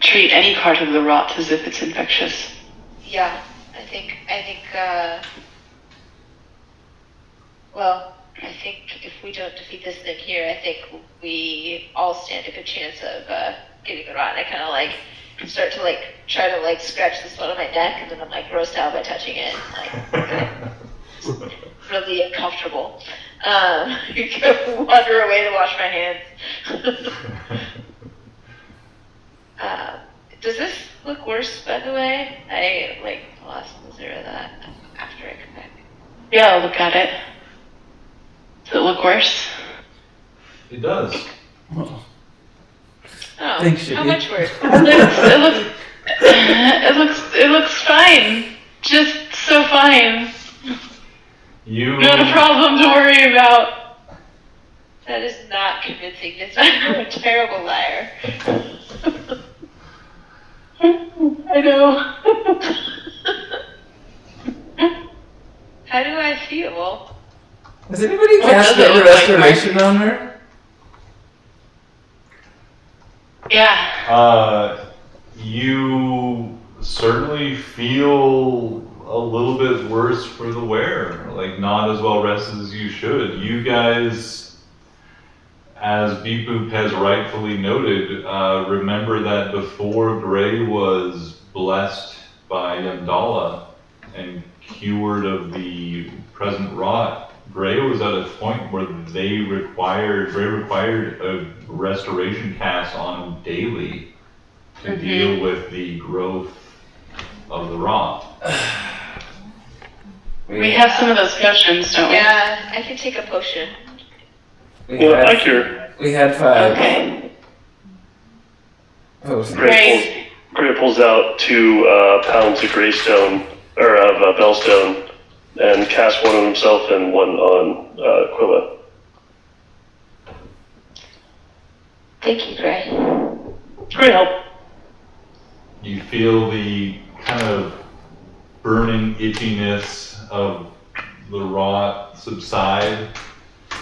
treat any part of the rot as if it's infectious. Yeah, I think, I think if we don't defeat this thing here, I think we all stand a good chance of getting the rot. And I kind of like start to like try to like scratch the spot on my neck, and then I'm like grossed out by touching it, like really uncomfortable. Wander away to wash my hands. Does this look worse, by the way? I like lost the zero of that after I come back. Yeah, I'll look at it. Does it look worse? It does. Oh, Thanks, how Shippy. much worse? It looks fine. Just so fine. Not a problem to worry about. That is not convincing. I'm a terrible liar. I know. How do I feel? Has anybody What cast does it the look like, restoration on her? Yeah. You certainly feel a little bit worse for the wearer, like not as well rested as you should. You guys, as Beep Boop has rightfully noted, remember that before Gray was blessed by Yamdala and cured of the present rot, Gray was at a point where Gray required a restoration cast on him daily to deal with the growth of the rot. We have some of those potions, don't we? Yeah, I can take a potion. Well, I cure. We had 5 Okay. potions. Great. Gray pulls out 2 pounds of greystone, or of bellstone, and casts one on himself and one on Quilla. Thank you, Gray. Great help. You feel the kind of burning itchiness of the rot subside.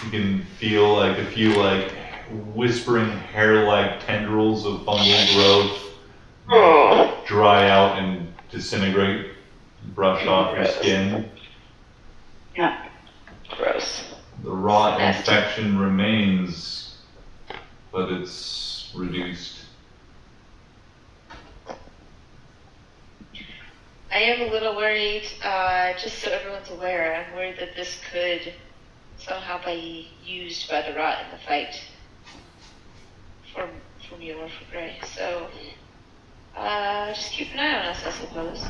You can feel like a few like whispering hair-like tendrils of fungal growth dry out and disintegrate, brush off your skin. Yeah. Gross. The rot infection remains, but it's reduced. I am a little worried, just so everyone's aware, I'm worried that this could somehow be used by the rot in the fight for me or for Gray. So, just keep an eye on us, I suppose.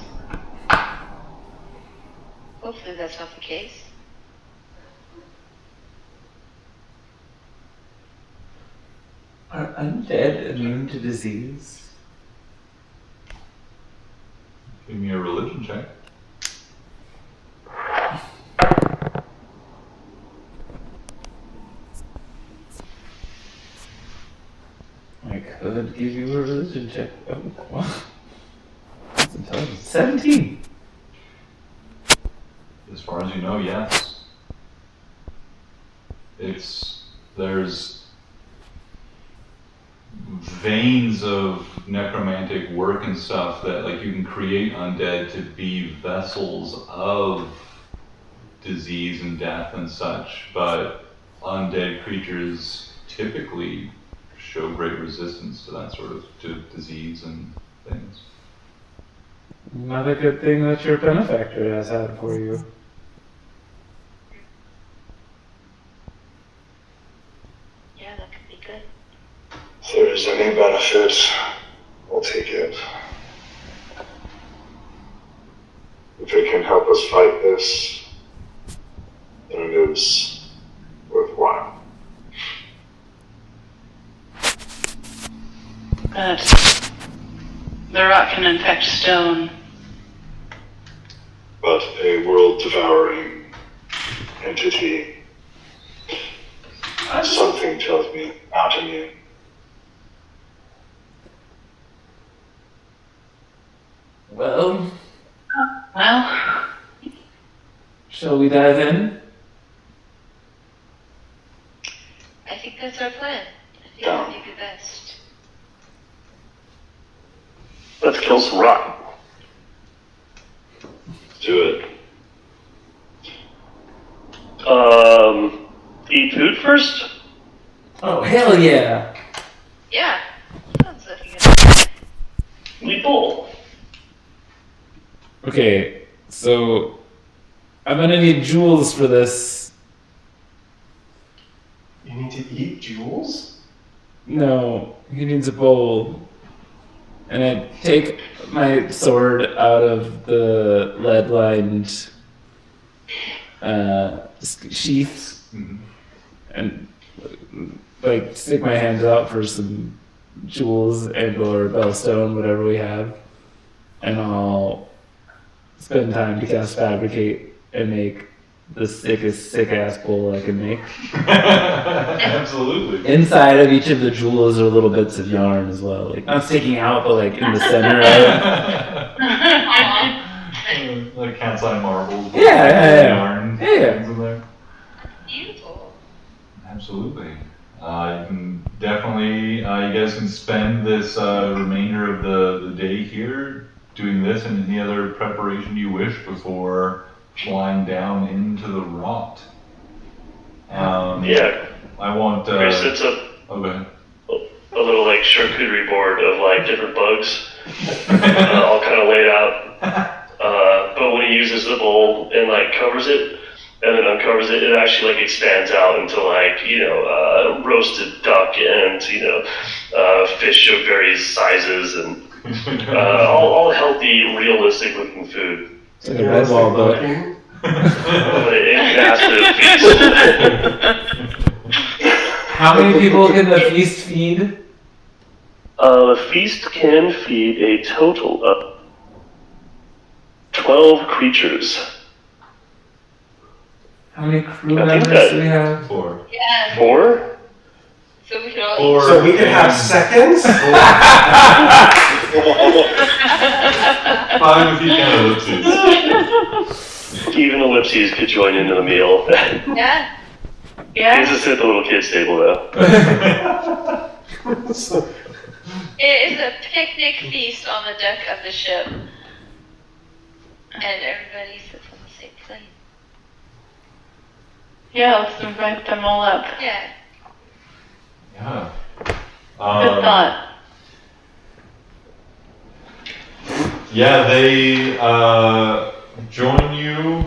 Hopefully that's not the case. Are undead immune to disease? Give me a religion check. I could give you a religion check. Oh, wow. That's intelligence. 17! As far as you know, yes. There's veins of necromantic work and stuff that like you can create undead to be vessels of disease and death and such, but undead creatures typically show great resistance to that sort of to disease and things. Another good thing that your benefactor has had for you. Yeah, that could be good. If there is any benefit, I'll take it. If it can help us fight this, then it is worthwhile. But the rot can infect stone. But a world-devouring entity, something tells me not immune. Well, shall we dive in? I think that's our plan. I think that may be best. Let's kill some rot. Do it. Eat food first? Oh, hell yeah! Yeah. Sounds like a good idea. We bowl. Okay, so I'm gonna need jewels for this. You need to eat jewels? No, he needs a bowl. And I take my sword out of the lead-lined sheath and like stick my hands out for some jewels and or bellstone, whatever we have, and I'll spend time to cast fabricate and make the sickest sick-ass bowl I can make. Absolutely. Inside of each of the jewels are little bits of yarn as well, like not sticking out, but like in the center of it. Like cat's eye marbles. Yeah. Yarn. Yeah. Things in there. Beautiful. Absolutely. You can definitely, you guys can spend this remainder of the day here doing this and any other preparation you wish before flying down into the rot. Yeah. I want. Chris sets up Oh, go ahead. a little like charcuterie board of like different bugs, all kind of laid out. But when he uses the bowl and like covers it and then uncovers it, it actually like expands out into like roasted duck and fish of various sizes and all healthy, realistic looking food. It's like a red wall book. How many people can the feast feed? The feast can feed a total of 12 creatures. How many crew I think members do we have? 4. Yeah. 4? So we could all Or- eat. So we could have seconds? 5 if you count ellipses. Even ellipses could join into the meal. Yeah. Yeah? He's just at the little kid's table though. It is a picnic feast on the deck of the ship. And everybody sits on the same plane. Yeah, let's invite them all up. Yeah. Yeah. Good thought. Yeah, they join you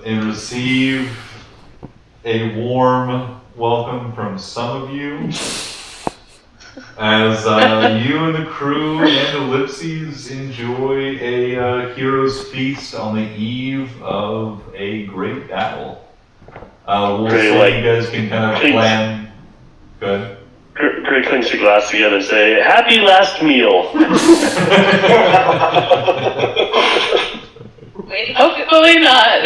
and receive a warm welcome from some of you as you and the crew and Ellipses enjoy a hero's feast on the eve of a great battle. We'll Great, say like, you guys can kind of plan. Good. Greg clinks the glass together and say, "Happy last meal." Hopefully not.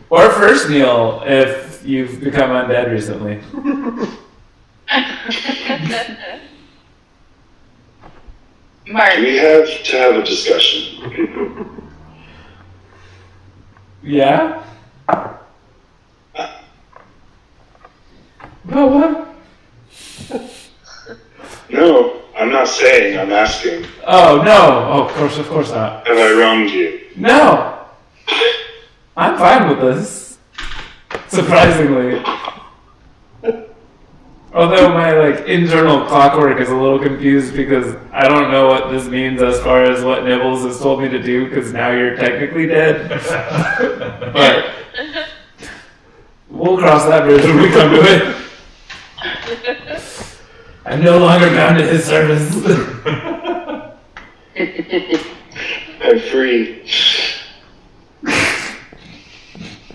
Or first meal if you've become undead recently. Mark. We have to have a discussion. Yeah? About what? No, I'm not saying, I'm asking. Oh, no. Oh, of course not. Have I wronged you? No! I'm fine with this. Surprisingly. Although my internal clockwork is a little confused because I don't know what this means as far as what Nibbles has told me to do because now you're technically dead. But we'll cross that bridge when we come to it. I'm no longer bound to his service. I'm free.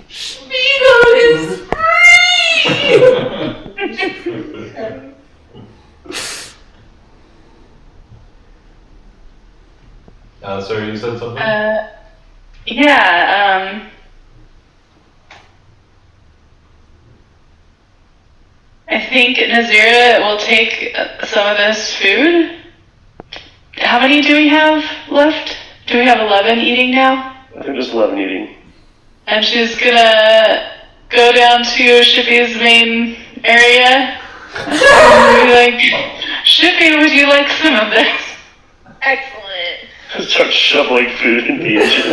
Speedo is free! Sorry, you said something? Yeah, I think Nazira will take some of this food. How many do we have left? Do we have 11 eating now? I think there's 11 eating. And she's gonna go down to Shippy's main area and be like, Shippy, would you like some of this? Excellent. Start shoveling food in the engine.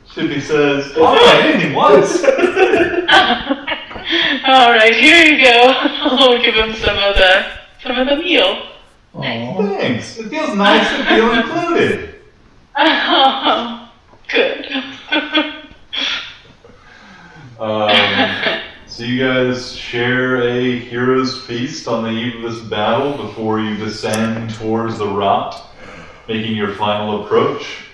Shippy says, "Alright, anything once." Alright, here you go. I'll give him some of the meal. Thanks. It feels nice to feel included. Oh, good. So you guys share a hero's feast on the eve of this battle before you descend towards the rot, making your final approach.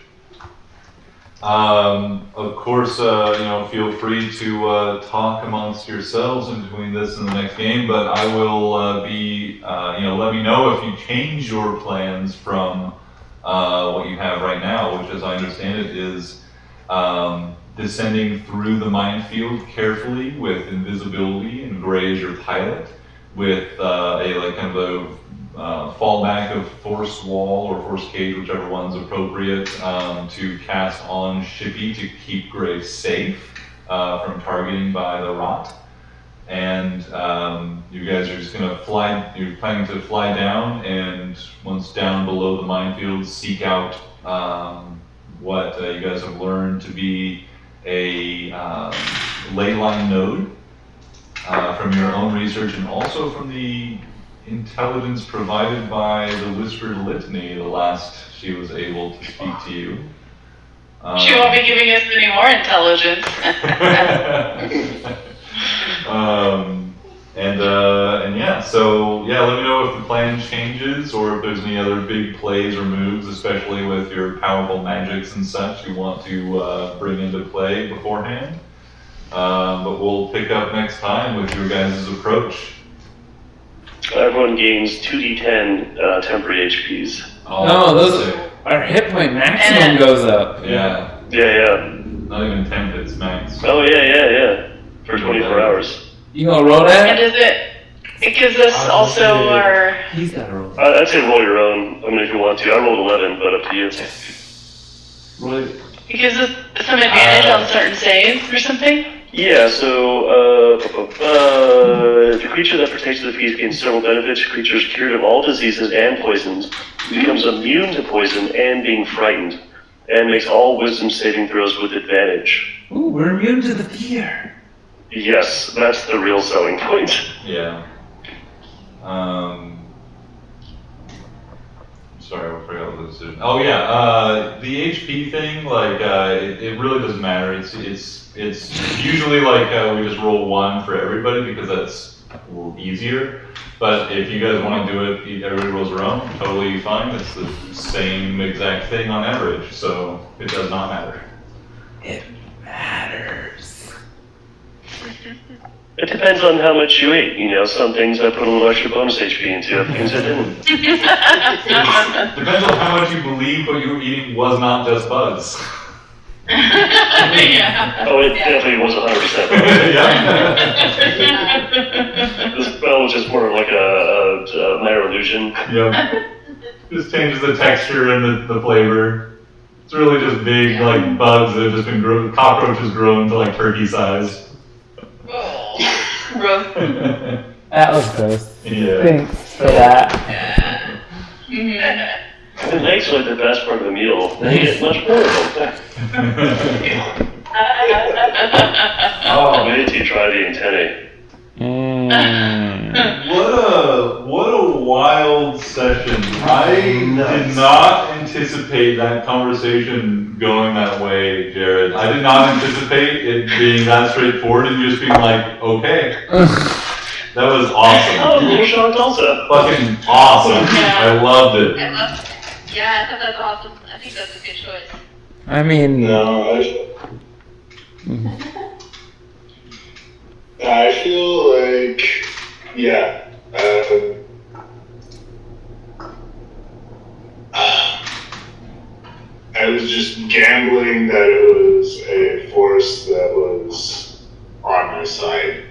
Of course, feel free to talk amongst yourselves in between this and the next game, but I will let me know if you change your plans from what you have right now, which as I understand it is descending through the minefield carefully with invisibility and Gray as your pilot, with a fallback of force wall or force cage, whichever one's appropriate, to cast on Shippy to keep Gray safe from targeting by the rot. And you guys are just gonna fly. You're planning to fly down, and once down below the minefield, seek out what you guys have learned to be a ley line node from your own research, and also from the intelligence provided by the Whispered Litany the last she was able to speak to you. She won't be giving us any more intelligence. Let me know if the plan changes or if there's any other big plays or moves, especially with your powerful magics and such you want to bring into play beforehand. But we'll pick up next time with your guys' approach. Everyone gains 2d10 temporary HPs. No, those our hit point maximum goes up. Yeah. Yeah. Not even 10 hits max. Oh, yeah. For 24 hours. You gonna roll that? And it gives us also our... He's gotta roll. I'd say roll your own. I mean, if you want to. I rolled 11, but up to you. Roll it. It gives us some advantage on certain saves or something. Yeah, so the creature that partakes of the feast gains several benefits. The creature is cured of all diseases and poisons, becomes immune to poison and being frightened, and makes all wisdom saving throws with advantage. Ooh, we're immune to the fear. Yes, that's the real selling point. Yeah. Sorry, I forgot what this is. Oh yeah, the HP thing, like it really doesn't matter. It's usually like we just roll 1 for everybody because that's a little easier. But if you guys want to do it, everybody rolls their own. Totally fine. It's the same exact thing on average, so it does not matter. It matters. It depends on how much you ate. You know, some things I put a little extra bonus HP into, other things I didn't. Depends on how much you believe what you were eating was not just bugs. Yeah. Oh, it definitely was 100%. Yeah. The spell was just more of like a minor illusion. Yep. Just changes the texture and the flavor. It's really just big like bugs that have just been cockroaches grown to like turkey size. That was gross. Yeah. Thanks for that. And eggs are like the best part of the meal. Then you get much more of them. Oh, wait till you try the antennae. What a wild session. I did not anticipate that conversation going that way, Jared. I did not anticipate it being that straightforward and just being like, okay. That was awesome. Oh, little shocked also. Fucking awesome. I loved it. Yeah, I thought that's awesome. I think that's a good choice. I mean, No, I feel like, yeah. I was just gambling that it was a force that was on my side.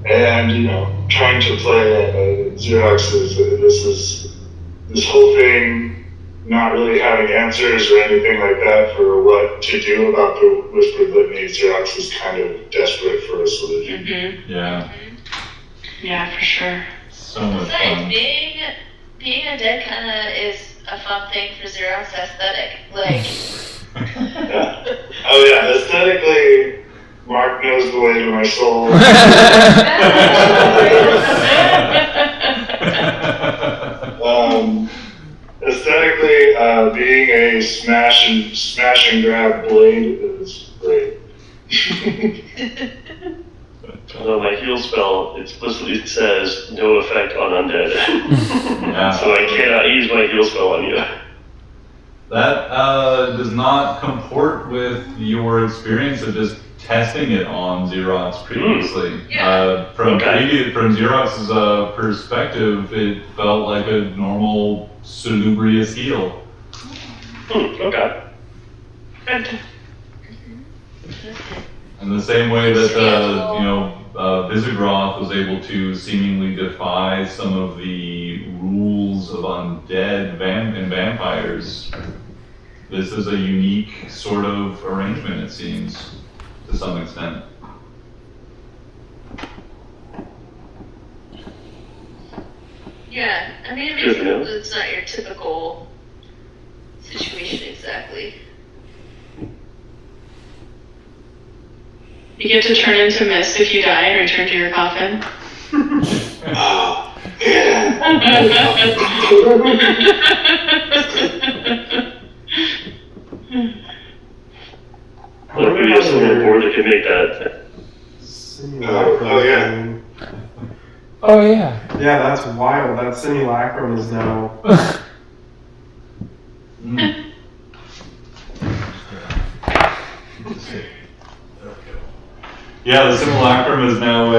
And you know, trying to play Xerox this whole thing, not really having answers or anything like that for what to do about the Whispered Litany. Xerox is kind of desperate for a solution. Mm-hmm. Yeah. Yeah, for sure. So much Besides, fun. being undead kind of is a fun thing for Xerox aesthetic. Like, Oh yeah, aesthetically, Mark knows the way to my soul. Aesthetically, being a smash and grab blade is great. Although my heal spell explicitly says no effect on undead. Yeah. So I cannot use my heal spell on you. That does not comport with your experience of just testing it on Xerox previously. From Xerox's perspective, it felt like a normal salubrious heal. Okay. In the same way that Visigoth was able to seemingly defy some of the rules of undead and vampires, this is a unique sort of arrangement, it seems, to some extent. yeah, I mean, it makes sense. It's not your typical situation exactly. You get to turn into mist if you die and return to your coffin. Oh, yeah. Well, we have someone on board that can make that. Oh yeah. oh yeah. Yeah, that's wild. That simulacrum is now. Yeah, the simulacrum is now a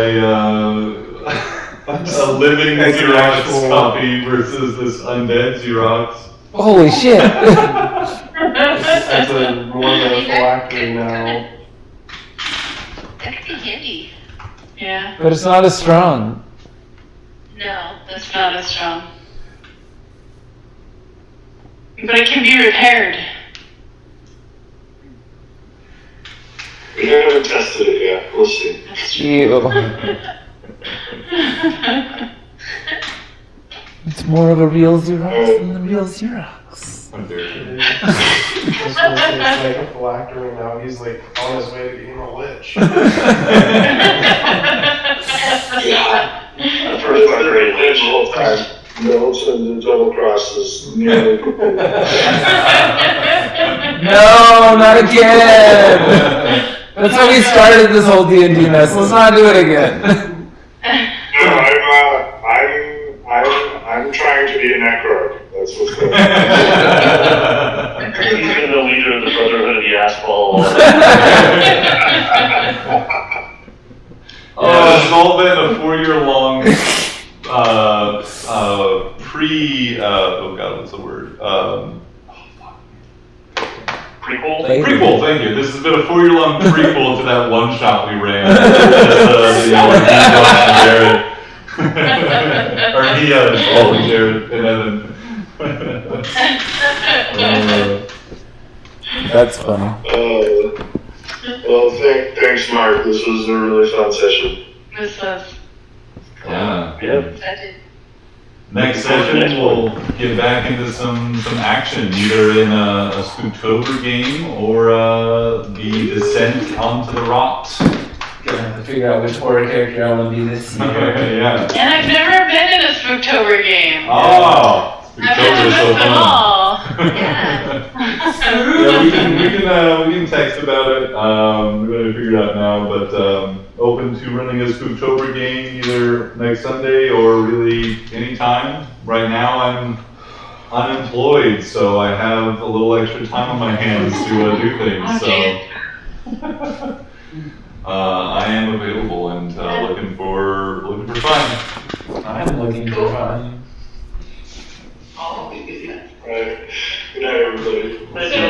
living Xerox copy versus this undead Xerox. Holy shit. That's a more of a phylactery now. That could be handy. Yeah. But it's not as strong. No, that's It's not as strong. But it can be repaired. We haven't tested it yet. We'll see. Ew. It's more of a real Xerox than the real Xerox. How dare you. This was his like phylactery, now he's like on his way to being a lich. Yeah. The first part great The whole time. No, send the double crosses. Nearly. No, not again! That's how we started this whole D&D mess. Let's not do it again. No, I'm trying to be a necro. That's what's going on. He's been the leader of the Brotherhood of the Asphalt. Yeah, it's all been a 4-year-long oh god, what's the word? Prequel? Prequel, thank you. This has been a 4-year-long prequel to that one shot we ran. Or Jared and Evan. That's funny. Well, thanks, Mark. This was a really fun session. This is. Yeah. Yep. Next session, we'll get back into some action, either in a Spooktober game or the Descent onto the Rot. Gonna have to figure out which horror character I want to be this year. Yeah. And I've never been in a Spooktober game. Oh, I've been to Spooktober is so them fun. all. Yeah, we can text about it. We gotta figure it out now, but open to running a Spooktober game either next Sunday or really anytime. Right now I'm unemployed, so I have a little extra time on my hands to do things. So I am available and looking for fun. I'm looking for fun. All right. Good night, everybody. Thank you.